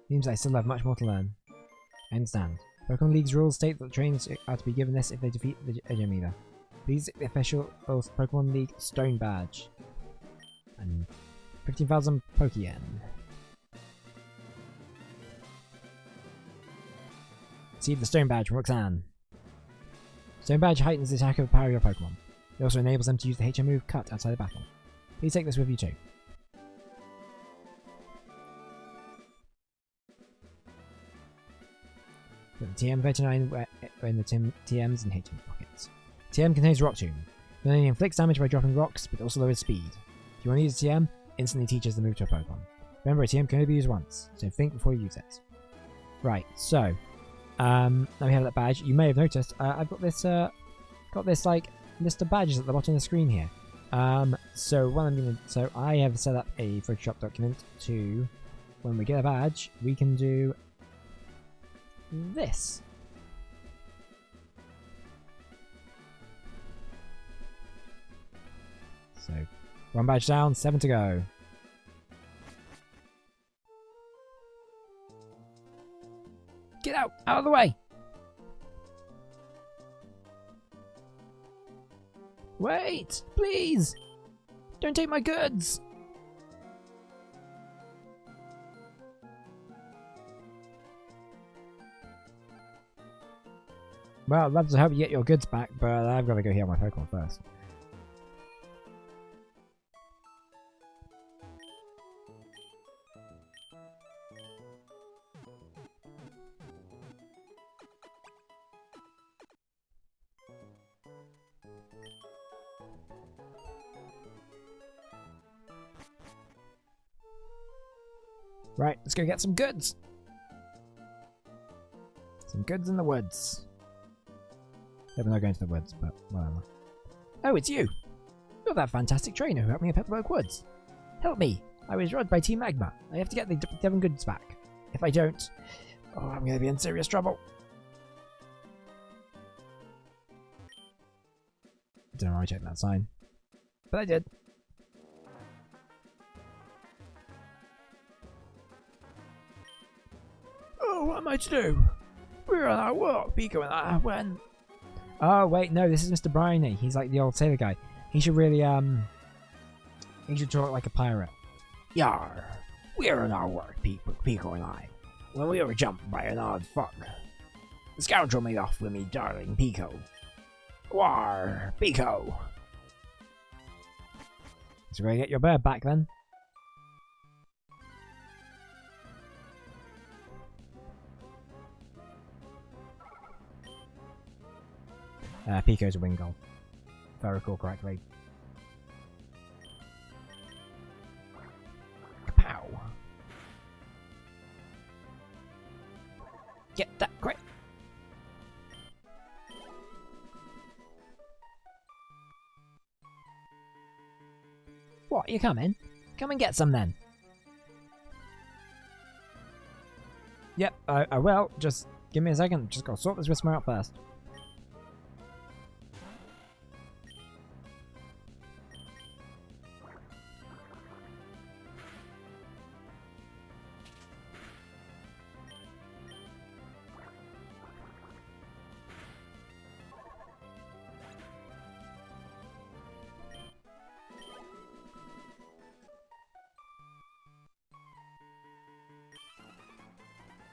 Seems I still have much more to learn. I understand. Pokemon League's rules state that trainers are to be given this if they defeat a gym leader. Please take the official Pokemon League Stone Badge. And 15,000 Pokeyen. Receive the Stone Badge from Roxanne. Stone Badge heightens the attack of the power of your Pokemon. It also enables them to use the HM move Cut outside the battle. Please take this with you too. Put the TM39 in the TMs and HM pockets. TM contains Rock Tomb. Not only inflicts damage by dropping rocks, but also lowers speed. If you want to use a TM, instantly teaches the move to a Pokemon. Remember, a TM can only be used once, so think before you use it. Right, so now we have that badge. You may have noticed I've got this like list of badges at the bottom of the screen here. So I have set up a Photoshop document to, when we get a badge, we can do this. So, one badge down, 7 to go. Get out of the way! Wait, please! Don't take my goods! Well, I'd love to help you get your goods back, but I've got to go heal my Pokemon first. Right, let's go get some goods. Some goods in the woods. Yeah, we're not going to the woods, but whatever. Oh, it's you! You're that fantastic trainer who helped me at Pepperberg Woods. Help me! I was robbed by Team Magma. I have to get the Devon goods back. If I don't, I'm going to be in serious trouble. I don't know why I checked that sign, but I did. Oh, what am I to do? We're on our walk, Pico and I, when... Oh, wait, no, this is Mr. Bryony. He's like the old sailor guy. He should really, he should talk like a pirate. Yar, we're on our work, Pico and I, when we were jumped by an odd fuck. The scoundrel made off with me, darling Pico. War, Pico. So we're gonna get your bird back then. Pico's a Wingull, if I recall correctly. Get that crit. What, you coming? Come and get some then. Yep, I will. Just give me a second. Just gotta sort this whisper out first.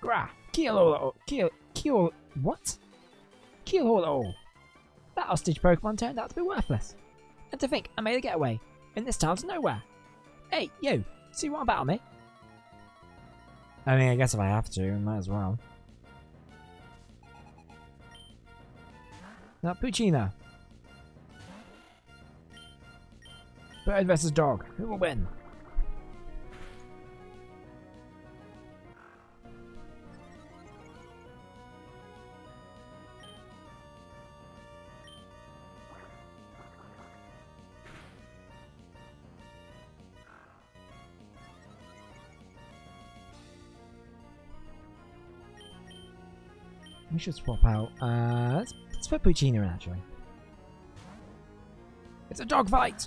Grah! What? Keelholo! That hostage Pokemon turned out to be worthless. And to think I made a getaway in this town to nowhere. Hey, you! So you want to battle me? I mean, I guess if I have to, I might as well. Now, Puccina. Bird versus dog. Who will win? We should swap out. Let's put Puccina in actually. It's a dog fight!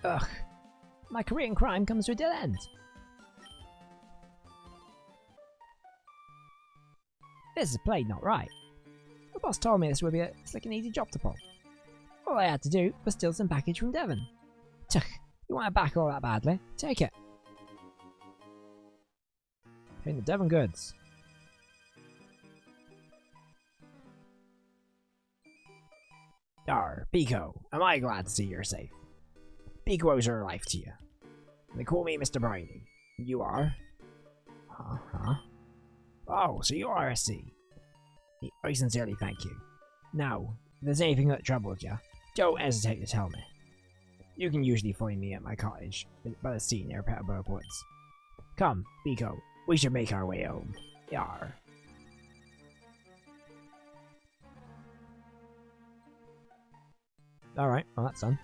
Ugh. My career in crime comes to a dead end. This is played not right. The boss told me this would be a slick and easy job to pull. All I had to do was steal some package from Devon. Tuh, you want it back all that badly? Take it. Paying the Devon goods. Arr, Pico, am I glad to see you're safe. Pico owes her life to you. They call me Mr. Briny. You are? Huh? Oh, so you are a C. I sincerely thank you. Now, if there's anything that troubles you, don't hesitate to tell me. You can usually find me at my cottage by the sea near Peterborough Woods. Come, Pico, we should make our way home. Yar. Alright, well that's done.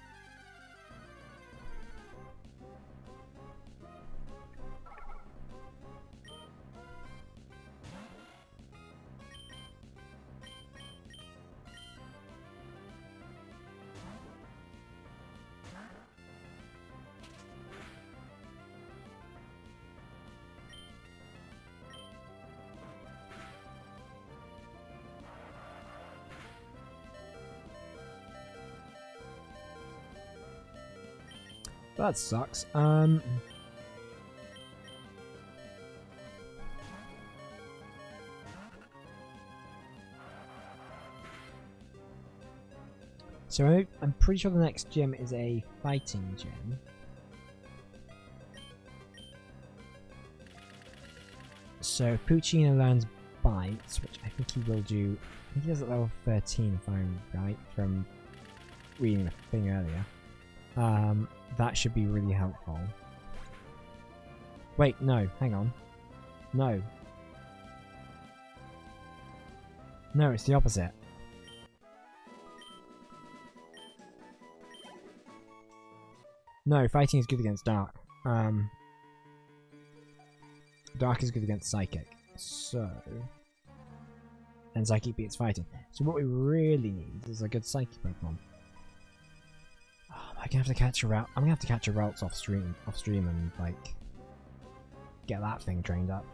That sucks. So I'm pretty sure the next gym is a fighting gym. So if Puccina learns bites, which I think he will do. I think he does at level 13 if I'm right from reading the thing earlier. That should be really helpful. Wait, no, hang on. No. No, it's the opposite. No, fighting is good against dark. Dark is good against psychic. So... and psychic beats fighting. So what we really need is a good psychic Pokemon. I'm gonna have to catch a route. I'm gonna have to catch a route off stream and like get that thing trained up.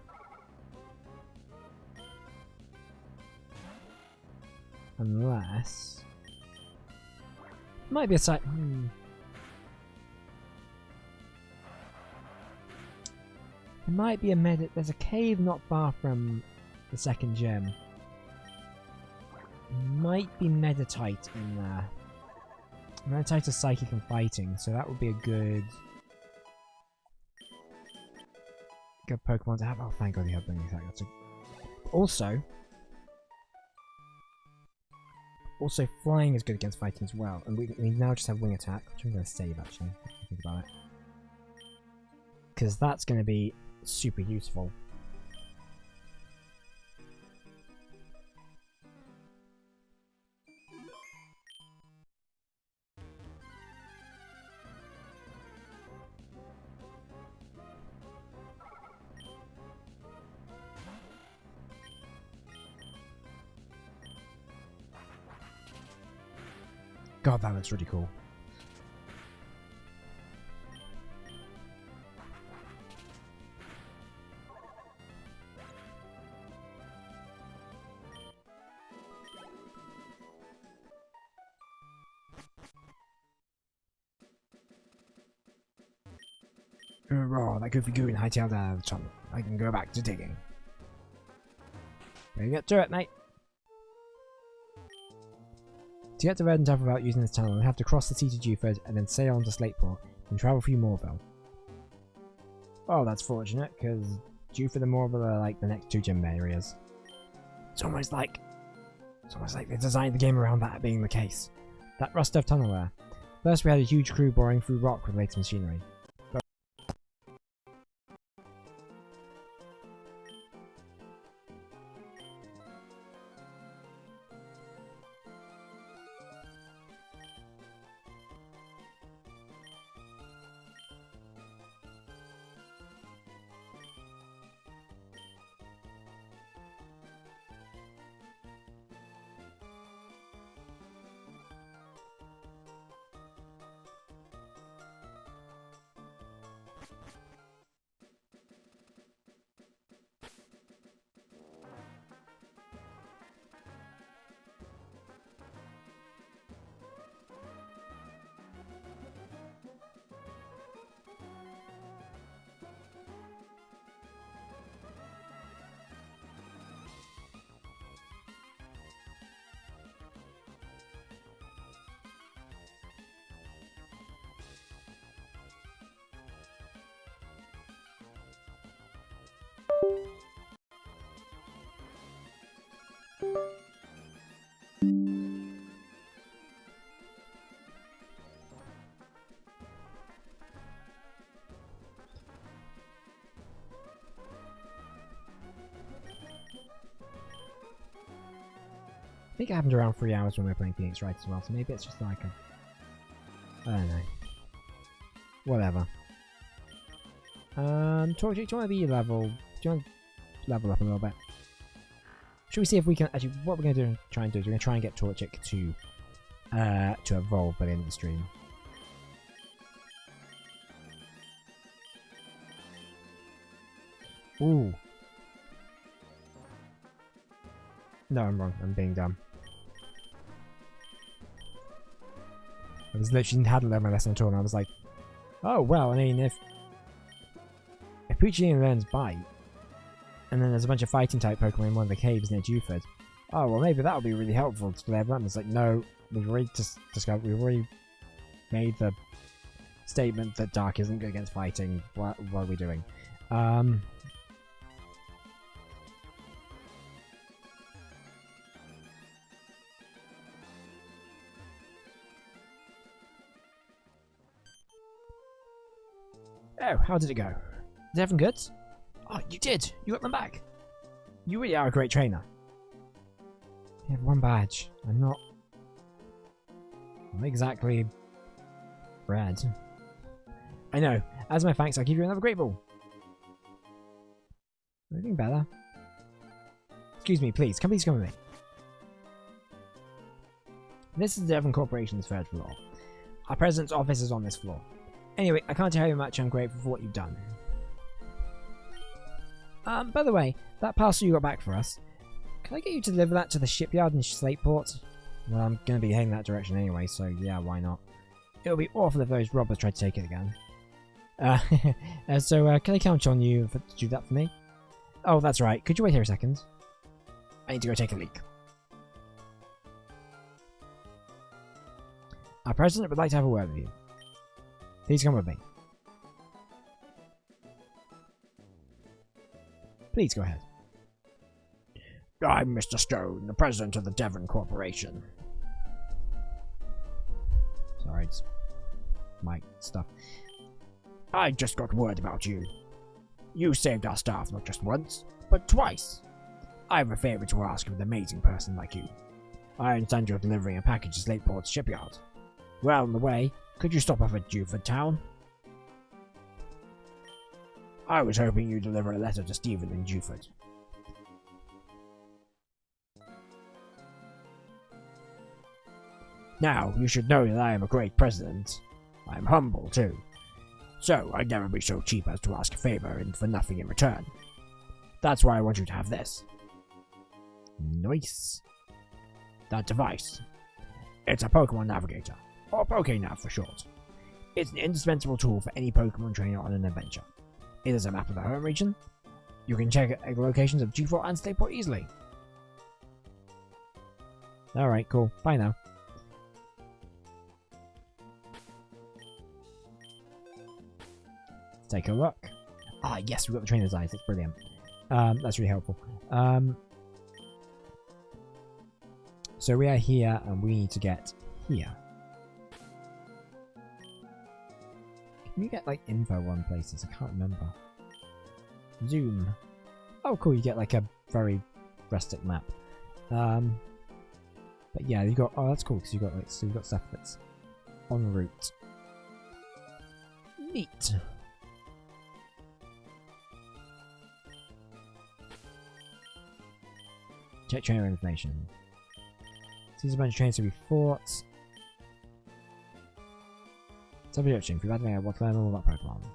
Unless might be a site. There might be a there's a cave not far from the second gym. Might be Meditite in there. Meditite is psychic and fighting, so that would be a good Pokemon to have. Oh, thank God you have Bling Attack. Also, flying is good against fighting as well, and we now just have wing attack, which I'm going to save actually, if you think about it. Because that's going to be super useful. God, that looks really cool. Hurrah, that goofy Goin hightailed out of the tunnel. I can go back to digging. Better get to it, mate. To get to Red and Tough without using this tunnel, we have to cross the sea to Dewford and then sail on to Slateport and travel through Morville. Oh, that's fortunate, because Dewford and Morville are like the next two gym areas. It's almost like they designed the game around that being the case. That rust-stuff tunnel there. First we had a huge crew boring through rock with latest machinery. I think it happened around 3 hours when we were playing Phoenix Wright as well, so maybe it's just like a... I don't know. Whatever. Torchic, do you want to be level... Do you want to level up a little bit? Should we see if we can... Actually, what we're going to try and do is we're going to try and get Torchic to evolve by the end of the stream. Ooh. No, I'm wrong. I'm being dumb. I was literally hadn't learned my lesson at all, and I was like, oh well, I mean, if Poochyena learns Bite, and then there's a bunch of fighting type Pokemon in one of the caves near Dewford, oh well, maybe that'll be really helpful to level up. It's like, no, we've already made the statement that Dark isn't good against fighting. What are we doing? Oh, how did it go? Did everything good? Oh, you did! You got them back! You really are a great trainer. You have one badge. I'm not exactly red. I know. As my thanks, I'll give you another Great Ball. Anything better? Excuse me, please. Please come with me. This is the Devon Corporation's third floor. Our president's office is on this floor. Anyway, I can't tell you how much I'm grateful for what you've done. By the way, that parcel you got back for us, can I get you to deliver that to the shipyard in Slateport? Well, I'm going to be heading that direction anyway, so yeah, why not? It'll be awful if those robbers try to take it again. Can I count on you to do that for me? Oh, that's right. Could you wait here a second? I need to go take a leak. Our president would like to have a word with you. Please come with me. Please go ahead. I'm Mr. Stone, the president of the Devon Corporation. Sorry, it's my stuff. I just got word about you. You saved our staff not just once, but twice. I have a favor to ask of an amazing person like you. I understand you're delivering a package to Slateport's shipyard. Well on the way, could you stop off at Dewford Town? I was hoping you'd deliver a letter to Stephen in Dewford. Now, you should know that I am a great president. I am humble, too. So, I'd never be so cheap as to ask a favor and for nothing in return. That's why I want you to have this. Nice. That device. It's a Pokemon Navigator, or PokéNav for short. It's an indispensable tool for any Pokemon trainer on an adventure. It is a map of the home region. You can check the locations of G4 and Slateport easily. Alright, cool. Bye now. Let's take a look. Ah, yes, we've got the trainer's eyes. That's brilliant. That's really helpful. So we are here, and we need to get here. Can you get, like, info on places? I can't remember. Zoom. Oh, cool, you get, like, a very rustic map. But yeah, you got... Oh, that's cool, because you got, like, so you've got stuff that's en route. Neat. Check trainer information. Sees a bunch of trains to be fought. Subjection. If you've had me, what learn all about Pokemon.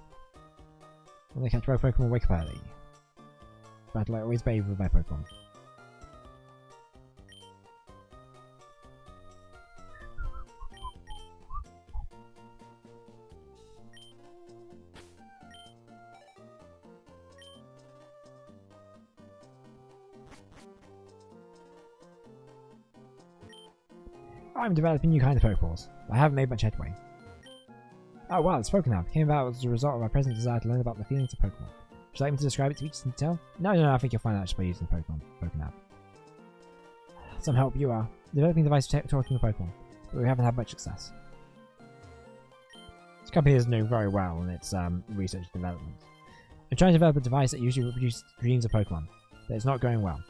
When they catch both Pokemon, wake up early. Battle, I always bathe with my Pokemon. I'm developing new kind of Pokeballs. I haven't made much headway. Oh wow, it's PokéNav. It came about as a result of my present desire to learn about the feelings of Pokemon. Would you like me to describe it to each detail? No, I think you'll find out just by using PokéNav. Some help you are. Developing a device for talking to Pokemon, but we haven't had much success. This company is doing very well in its research and development. I'm trying to develop a device that usually reproduces dreams of Pokemon, but it's not going well.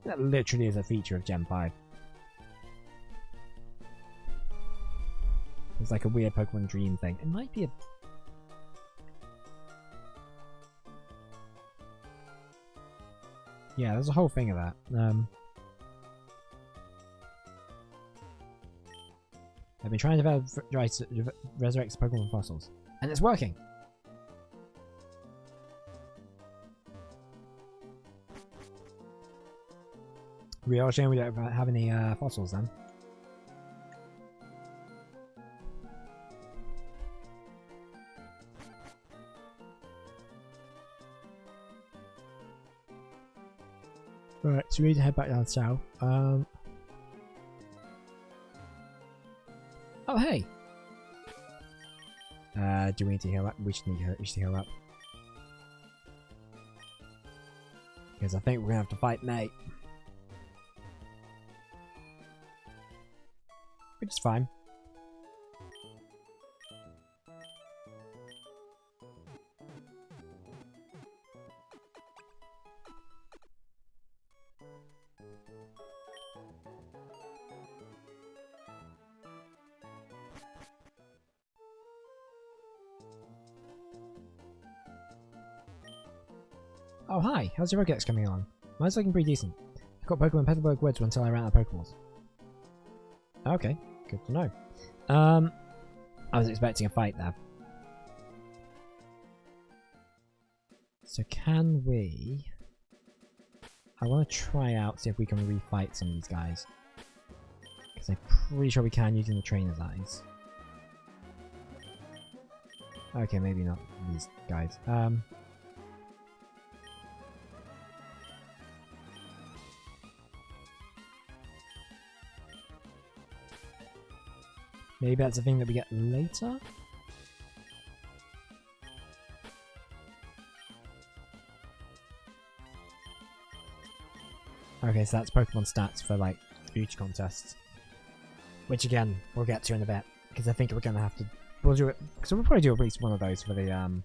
That literally is a feature of Gen 5. It's like a weird Pokemon dream thing. It might be a... Yeah, there's a whole thing of that. I've been trying to develop to resurrect Pokemon fossils. And it's working! Real shame we don't have any fossils then. Right, so we need to head back down south. Oh, hey! Do we need to heal up? We should heal up. Because I think we're gonna have to fight Nate. Which is fine. Oh hi, how's your Pokédex coming along? Mine's looking pretty decent. I got Pokemon Petalburg Woods until I ran out of Pokeballs. Okay, good to know. I was expecting a fight there. So can we... I want to try out, see if we can refight some of these guys. Because I'm pretty sure we can using the trainer's eyes. Okay, maybe not these guys. Maybe that's a thing that we get later? Okay, so that's Pokemon stats for like future contests. Which again, we'll get to in a bit. Because I think we're gonna have to we'll do it, so we'll probably do at least one of those for the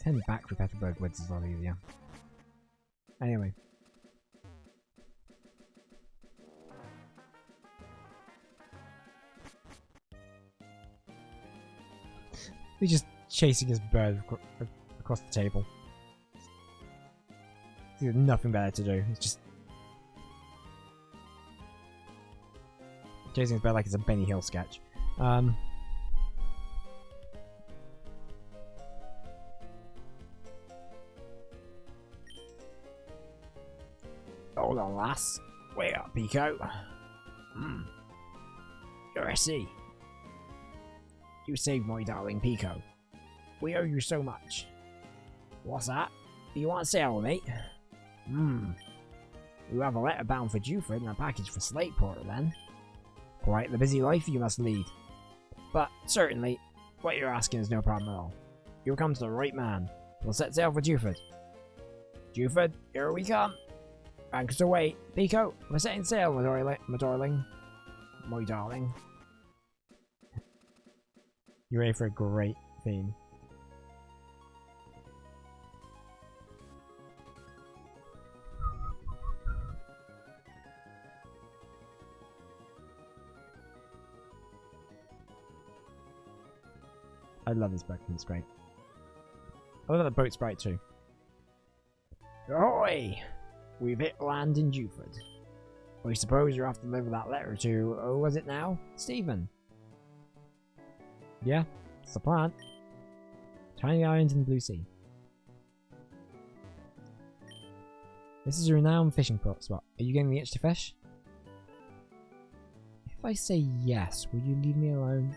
send back for Petalburg Woods is a lot easier. Anyway. He's just chasing his bird across the table. There's nothing better to do. He's just chasing his bird like it's a Benny Hill sketch. Hold on, lass. Wait up, Pico. You're a C. You saved my darling Pico. We owe you so much. What's that? Do you want to sail with me? You have a letter bound for Juford and a package for Slateport then. Quite the busy life you must lead. But certainly, what you're asking is no problem at all. You'll come to the right man. We'll set sail for Juford. Juford, here we come. Anchors away. Pico, we're setting sail, my darling. My darling. You're ready for a great theme. I love this boat, it's great. I love the boat sprite too. Ahoy! We've hit land in Juford. I suppose you're off to deliver that letter to, oh, was it now? Stephen. Yeah, it's the plan. Tiny island in the Blue Sea. This is a renowned fishing spot. Are you getting the itch to fish? If I say yes, will you leave me alone?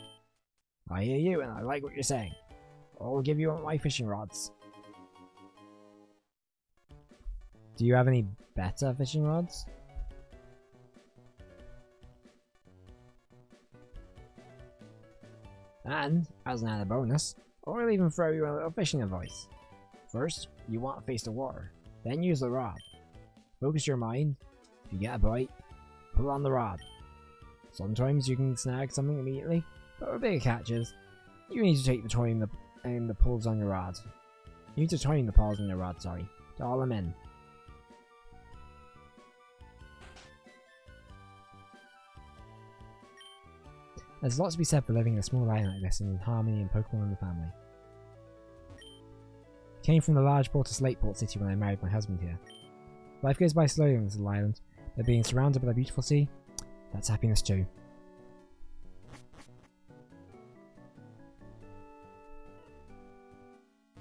I hear you and I like what you're saying. I'll give you my fishing rods. Do you have any better fishing rods? And, as an added bonus, I'll even throw you a little fishing advice. First, you want to face the water, then use the rod. Focus your mind. If you get a bite, pull on the rod. Sometimes you can snag something immediately, but with bigger catches, you need to take the time and the pulls on your rod. You need to time the pulls on your rod, sorry, to haul them in. There's lots to be said for living in a small island like this and in harmony and Pokemon and the family. I came from the large port of Slateport City when I married my husband here. Life goes by slowly on this little island, but being surrounded by the beautiful sea, that's happiness too.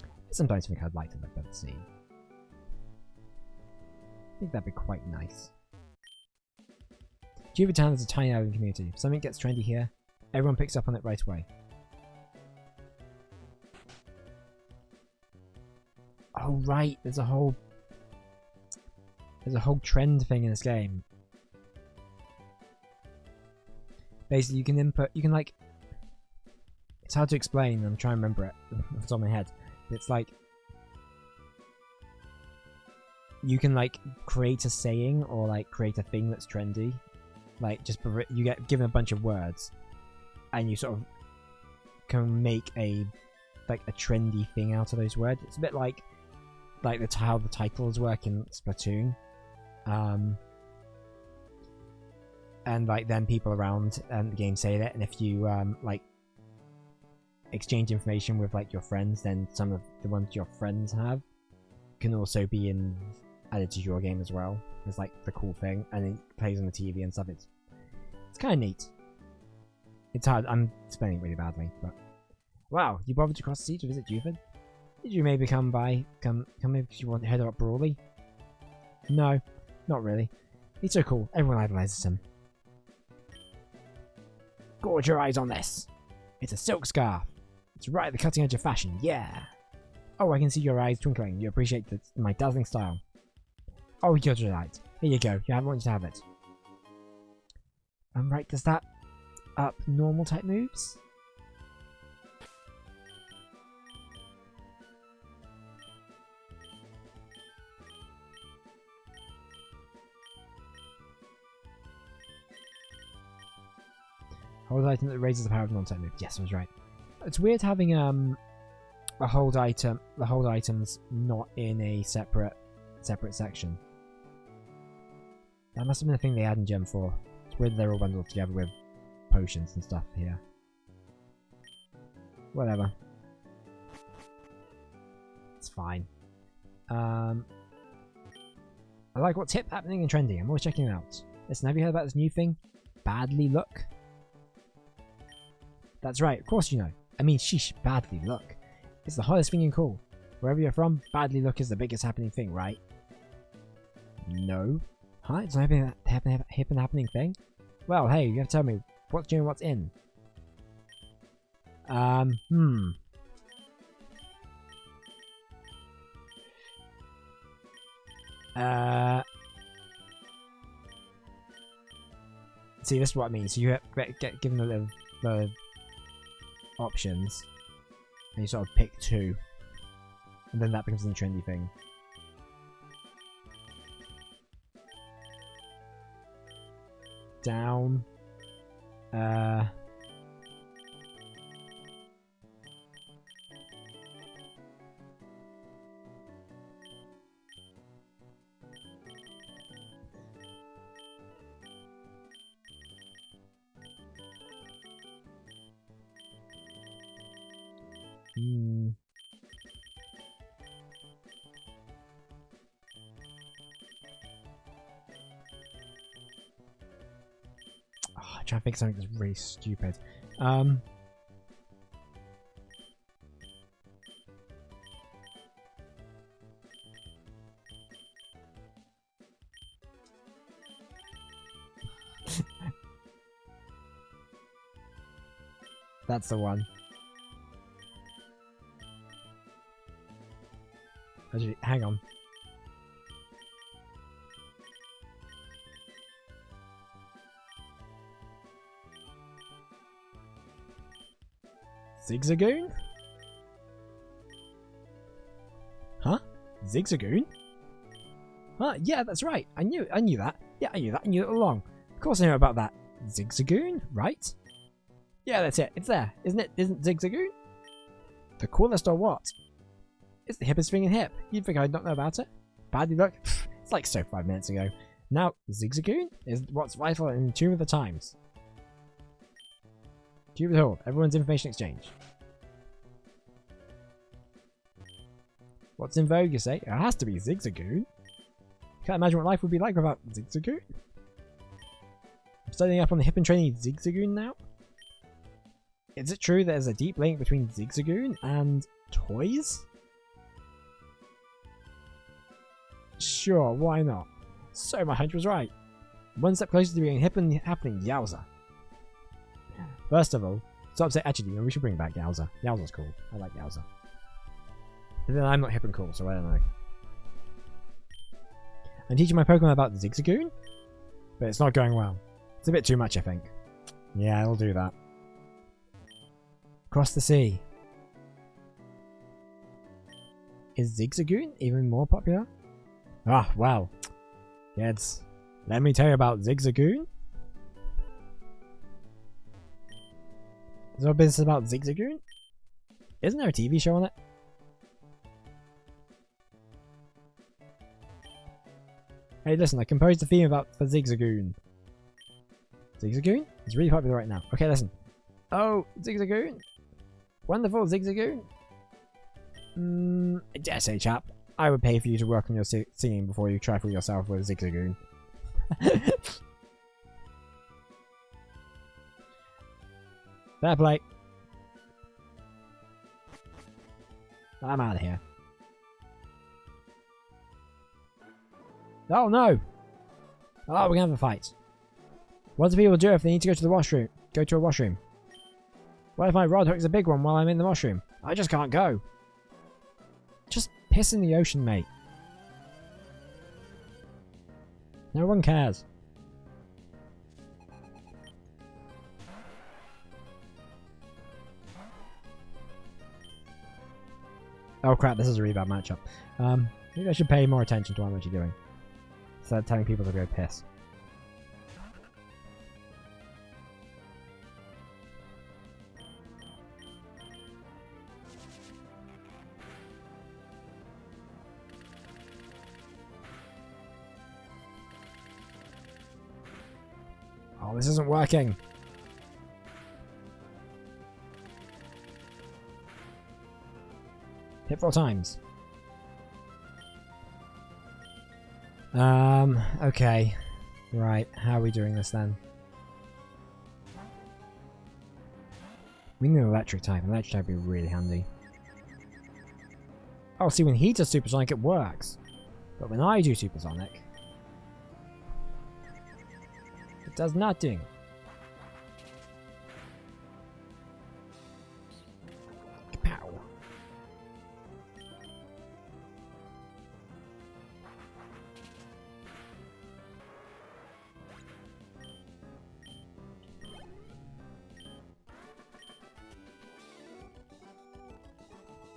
I sometimes think I'd like to live by the sea. I think that'd be quite nice. Jupiter Town is a tiny island community. If something gets trendy here, everyone picks up on it right away. Oh right, there's a whole trend thing in this game. Basically, you can like, it's hard to explain. I'm trying to remember it off the top of my head. It's like you can like create a saying or like create a thing that's trendy. Like you get given a bunch of words, and you sort of can make a trendy thing out of those words. It's a bit like how the titles work in Splatoon, and like then people around the game say that, and if you like exchange information with like your friends, then some of the ones your friends have can also be added to your game as well. It's like the cool thing, and it plays on the TV and stuff. It's kind of neat. It's hard. I'm spelling it really badly, but wow! You bothered to cross the sea to visit Juford? Did you maybe come maybe because you want to head up Brawley? No, not really. He's so cool. Everyone idolizes him. Gorge your eyes on this. It's a silk scarf. It's right at the cutting edge of fashion. Yeah. Oh, I can see your eyes twinkling. You appreciate my dazzling style. Oh, you're delight. Here you go. You haven't wanted to have it. Right, does that up normal type moves? Hold item that raises the power of non-type moves. Yes, I was right. It's weird having the hold items not in a separate section. That must have been a thing they had in Gem 4. It's weird they're all bundled together with potions and stuff here. Whatever. It's fine. I like what's hip, happening, and trending. I'm always checking it out. Listen, have you heard about this new thing? Badly look? That's right, of course you know. I mean, sheesh, badly look. It's the hottest thing in cool. Wherever you're from, badly look is the biggest happening thing, right? No. Huh? It's not a hip and happening thing? Well, hey, you have to tell me, what's doing what's in? See, this is what I mean. So you get given the options, and you sort of pick two, and then that becomes the trendy thing. Down. I'm trying to think of something that's really stupid. That's the one. Actually, hang on. Zigzagoon? Huh? Zigzagoon? Huh? Yeah, that's right. I knew that. Yeah, I knew that. I knew it all along. Of course I know about that. Zigzagoon, right? Yeah, that's it. It's there, isn't it? Isn't Zigzagoon the coolest or what? It's the hippest thing in hip. You'd think I'd not know about it? Badly look. It's like so 5 minutes ago. Now, Zigzagoon is what's vital and in tune with the times. Keep it all. Everyone's information exchange. What's in vogue, you say? It has to be Zigzagoon. Can't imagine what life would be like without Zigzagoon. I'm studying up on the hip and trendy Zigzagoon now. Is it true there's a deep link between Zigzagoon and toys? Sure, why not? So my hunch was right. One step closer to being hip and happening, yowza. First of all, stop saying, actually, we should bring back Yowza. Yowza's cool. I like Yowza. But then I'm not hip and cool, so I don't know. I'm teaching my Pokemon about Zigzagoon, but it's not going well. It's a bit too much, I think. Yeah, I'll do that. Across the sea. Is Zigzagoon even more popular? Ah, well. Kids, let me tell you about Zigzagoon. Is there a business about Zigzagoon? Isn't there a TV show on it? Hey, listen, I composed a theme for Zigzagoon. Zigzagoon? It's really popular right now. Okay, listen. Oh, Zigzagoon? Wonderful Zigzagoon? I dare say, chap, I would pay for you to work on your singing before you trifle yourself with Zigzagoon. Fair play. I'm out of here. Oh no! Oh, we're gonna have a fight. What do people do if they need to go to the washroom? Go to a washroom. What if my rod hook's a big one while I'm in the washroom? I just can't go. Piss in the ocean, mate. No one cares. Oh crap, this is a really bad matchup. Maybe I should pay more attention to what I'm actually doing. Instead of telling people to go piss. Oh, this isn't working. Hit 4 times. Okay. Right, how are we doing this then? We need an electric type. An electric type would be really handy. Oh, see, when he does supersonic, it works. But when I do supersonic, it does nothing. Kapow.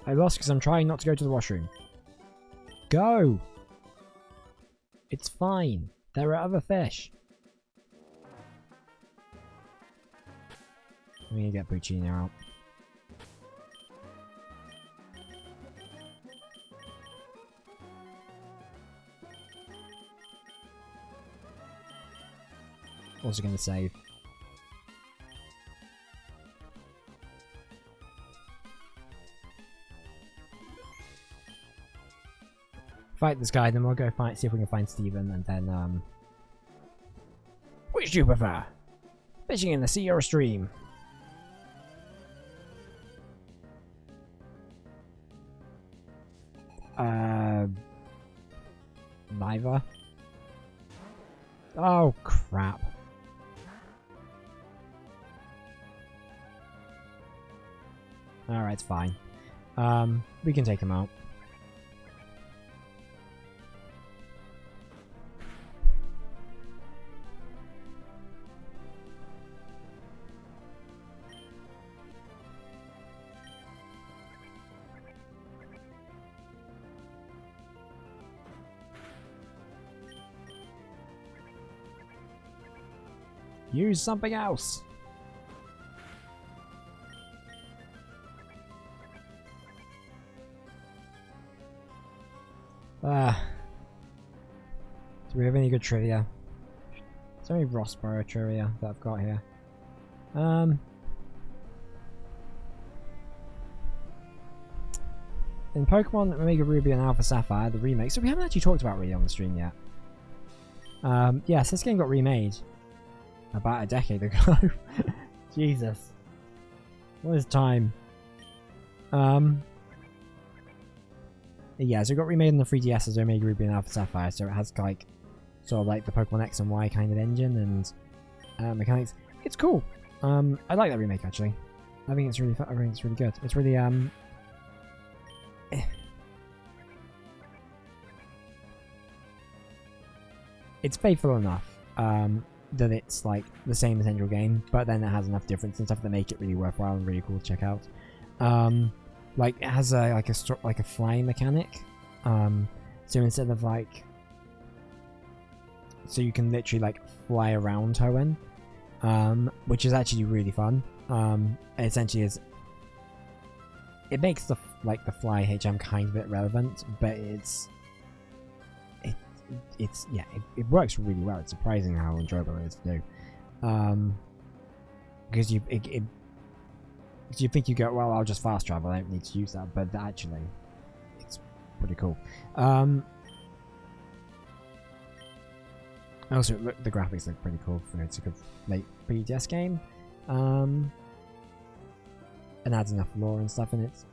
I lost because I'm trying not to go to the washroom. Go! It's fine. There are other fish. I'm gonna get Puccino out. Also gonna save. Fight this guy, then we'll go see if we can find Steven, and then, which do you prefer? Fishing in the sea or a stream? Neither. Oh, crap. Alright, it's fine. We can take him out. Use something else. Do we have any good trivia? Is there any Rossborough trivia that I've got here? In Pokemon Omega Ruby and Alpha Sapphire, the remake, so we haven't actually talked about really on the stream yet. Yes, this game got remade about a decade ago. Jesus. What is time? Yeah, so it got remade on the 3DS as Omega Ruby and Alpha Sapphire, so it has like sort of like the Pokemon X and Y kind of engine and mechanics. It's cool. I like that remake actually. I think it's really fun. I think it's really good. It's really it's faithful enough that it's like the same essential game, but then it has enough difference and stuff that make it really worthwhile and really cool to check out. Like it has a flying mechanic. So instead of like, so you can literally like fly around Hoenn, which is actually really fun. It essentially is. It makes the fly HM kind of bit relevant, but it works really well. It's surprising how enjoyable it is to do. Because you think you go, well, I'll just fast travel, I don't need to use that, but actually it's pretty cool. Also, the graphics look pretty cool for it's a good late 3DS game. And adds enough lore and stuff in it.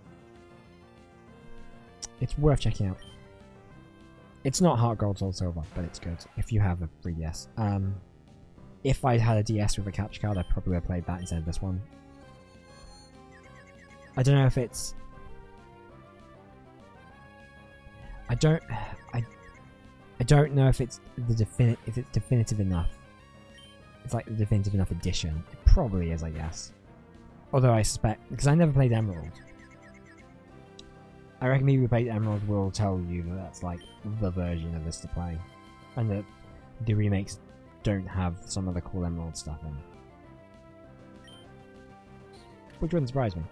It's worth checking out. It's not Heart Gold, Soul Silver, but it's good if you have a 3DS. If I had a DS with a capture card, I probably would have played that instead of this one. I don't know if it's... I don't I don't know if it's definitive enough. It's like the definitive enough edition. It probably is, I guess. Although I suspect, because I never played Emerald. I reckon people who played Emerald will tell you that that's like the version of this to play. And that the remakes don't have some of the cool Emerald stuff in. Which wouldn't surprise me.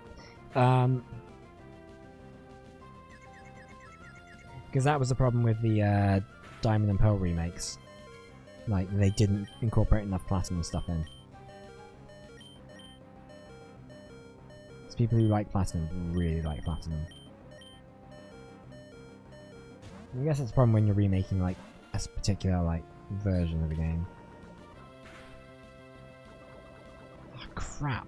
Because that was the problem with the Diamond and Pearl remakes. Like, they didn't incorporate enough Platinum stuff in. So people who like Platinum really like Platinum. I guess it's a problem when you're remaking, like, a particular, like, version of the game. Oh, crap.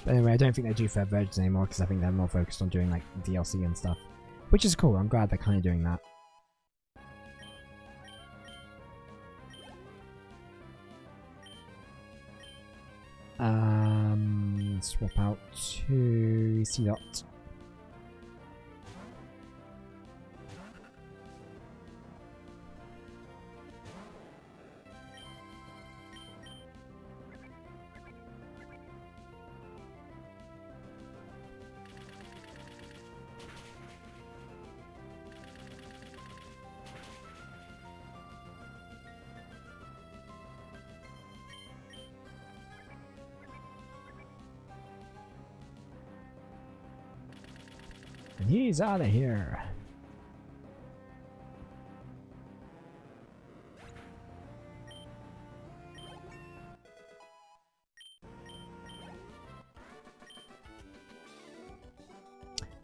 But anyway, I don't think they do fair versions anymore because I think they're more focused on doing like DLC and stuff. Which is cool, I'm glad they're kind of doing that. Swap out to C-Dot. And he's out of here.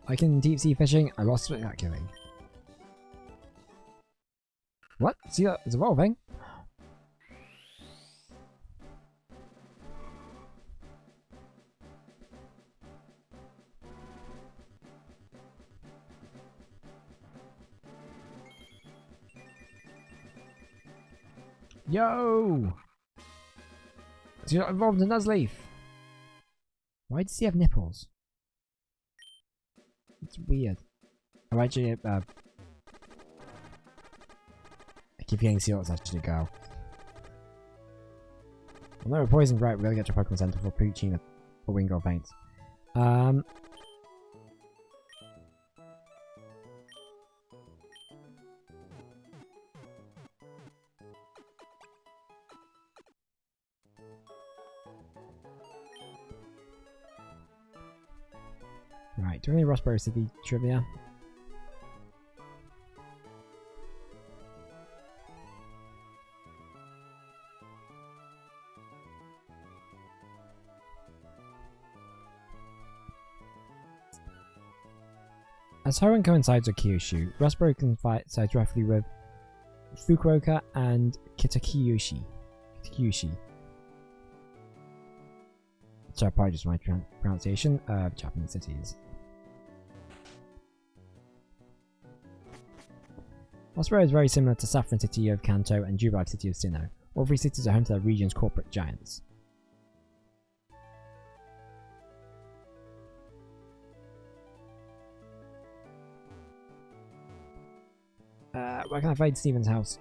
Like in deep sea fishing, I lost spectacularly. What? See that? It's evolving. Yo! So you're not involved in Nuzleaf? Why does he have nipples? It's weird. Oh, actually, I keep getting Seahawks actually go. Well, no, we're poisoned, right? We gotta get to Pokemon Center for Poochyena or Wingull paints. Right, do we have any Rosberry City trivia? As Hoenn coincides with Kyushu, Rosberry coincides roughly with Fukuoka and Kitakyushu. So apologies for my pronunciation of Japanese cities. Rosberry is very similar to Saffron City of Kanto and Jubilife City of Sinnoh. All three cities are home to their region's corporate giants. Where can I find Steven's house?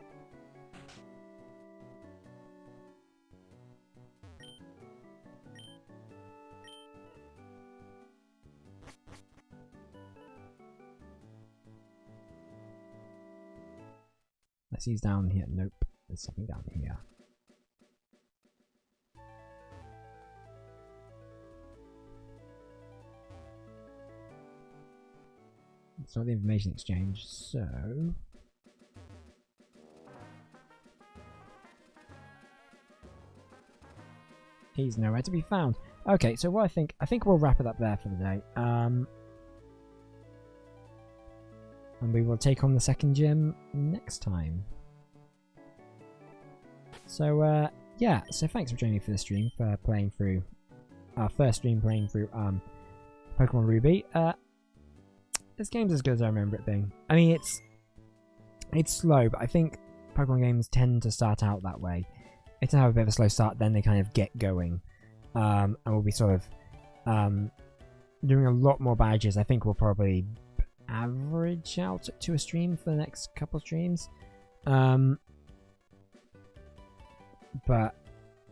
Let's see, he's down here. Nope, there's something down here. It's not the information exchange, so he's nowhere to be found. Okay, so what I think we'll wrap it up there for the day. And we will take on the second gym next time. So yeah, so thanks for joining me for the stream, for playing through our first stream playing through Pokemon Ruby. this game's as good as I remember it being. I mean, it's slow, but I think Pokemon games tend to start out that way. They tend to have a bit of a slow start, then they kind of get going. And we'll be sort of doing a lot more badges. I think we'll probably average out to a stream for the next couple of streams. But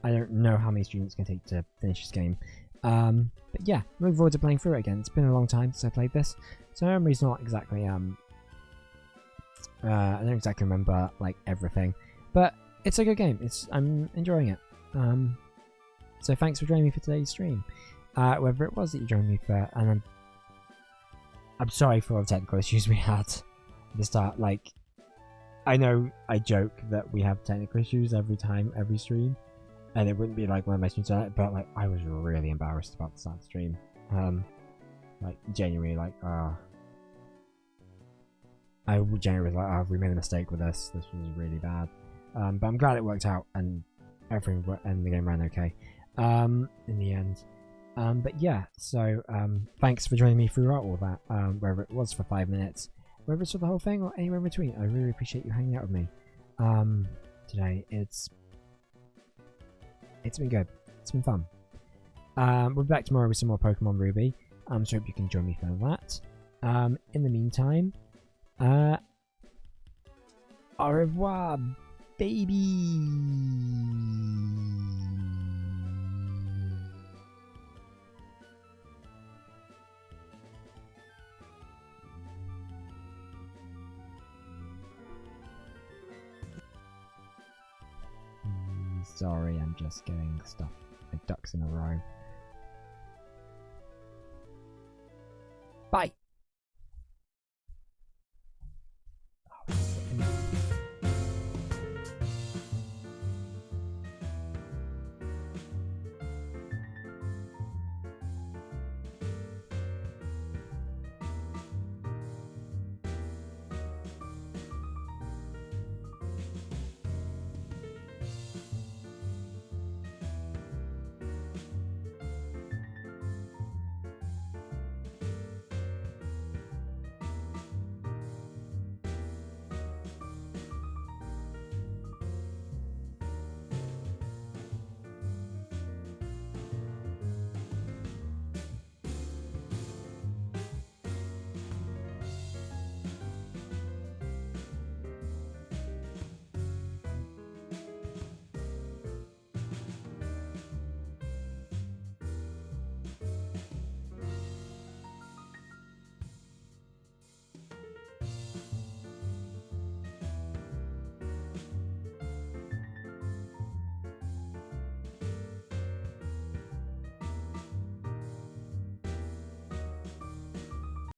I don't know how many streams it's going to take to finish this game. But yeah, looking forward to playing through it again. It's been a long time since I played this, so memory's not exactly I don't exactly remember like everything, but it's a good game. I'm enjoying it. So thanks for joining me for today's stream. Whether it was that you joined me for, and I'm sorry for all the technical issues we had at the start. Like, I know I joke that we have technical issues every stream, and it wouldn't be like one of my streams on it, but like I was really embarrassed about the start of the stream. Like genuinely, like I genuinely was like, oh, we made a mistake with this. This was really bad. But I'm glad it worked out and everything and the game ran okay. In the end. But yeah, so thanks for joining me throughout all that. Whether it was for 5 minutes, whether it's for the whole thing or anywhere in between, I really appreciate you hanging out with me today. It's been good. It's been fun. We'll be back tomorrow with some more Pokemon Ruby. So hope you can join me for that. In the meantime, au revoir, baby. Sorry, I'm just getting stuff like ducks in a row.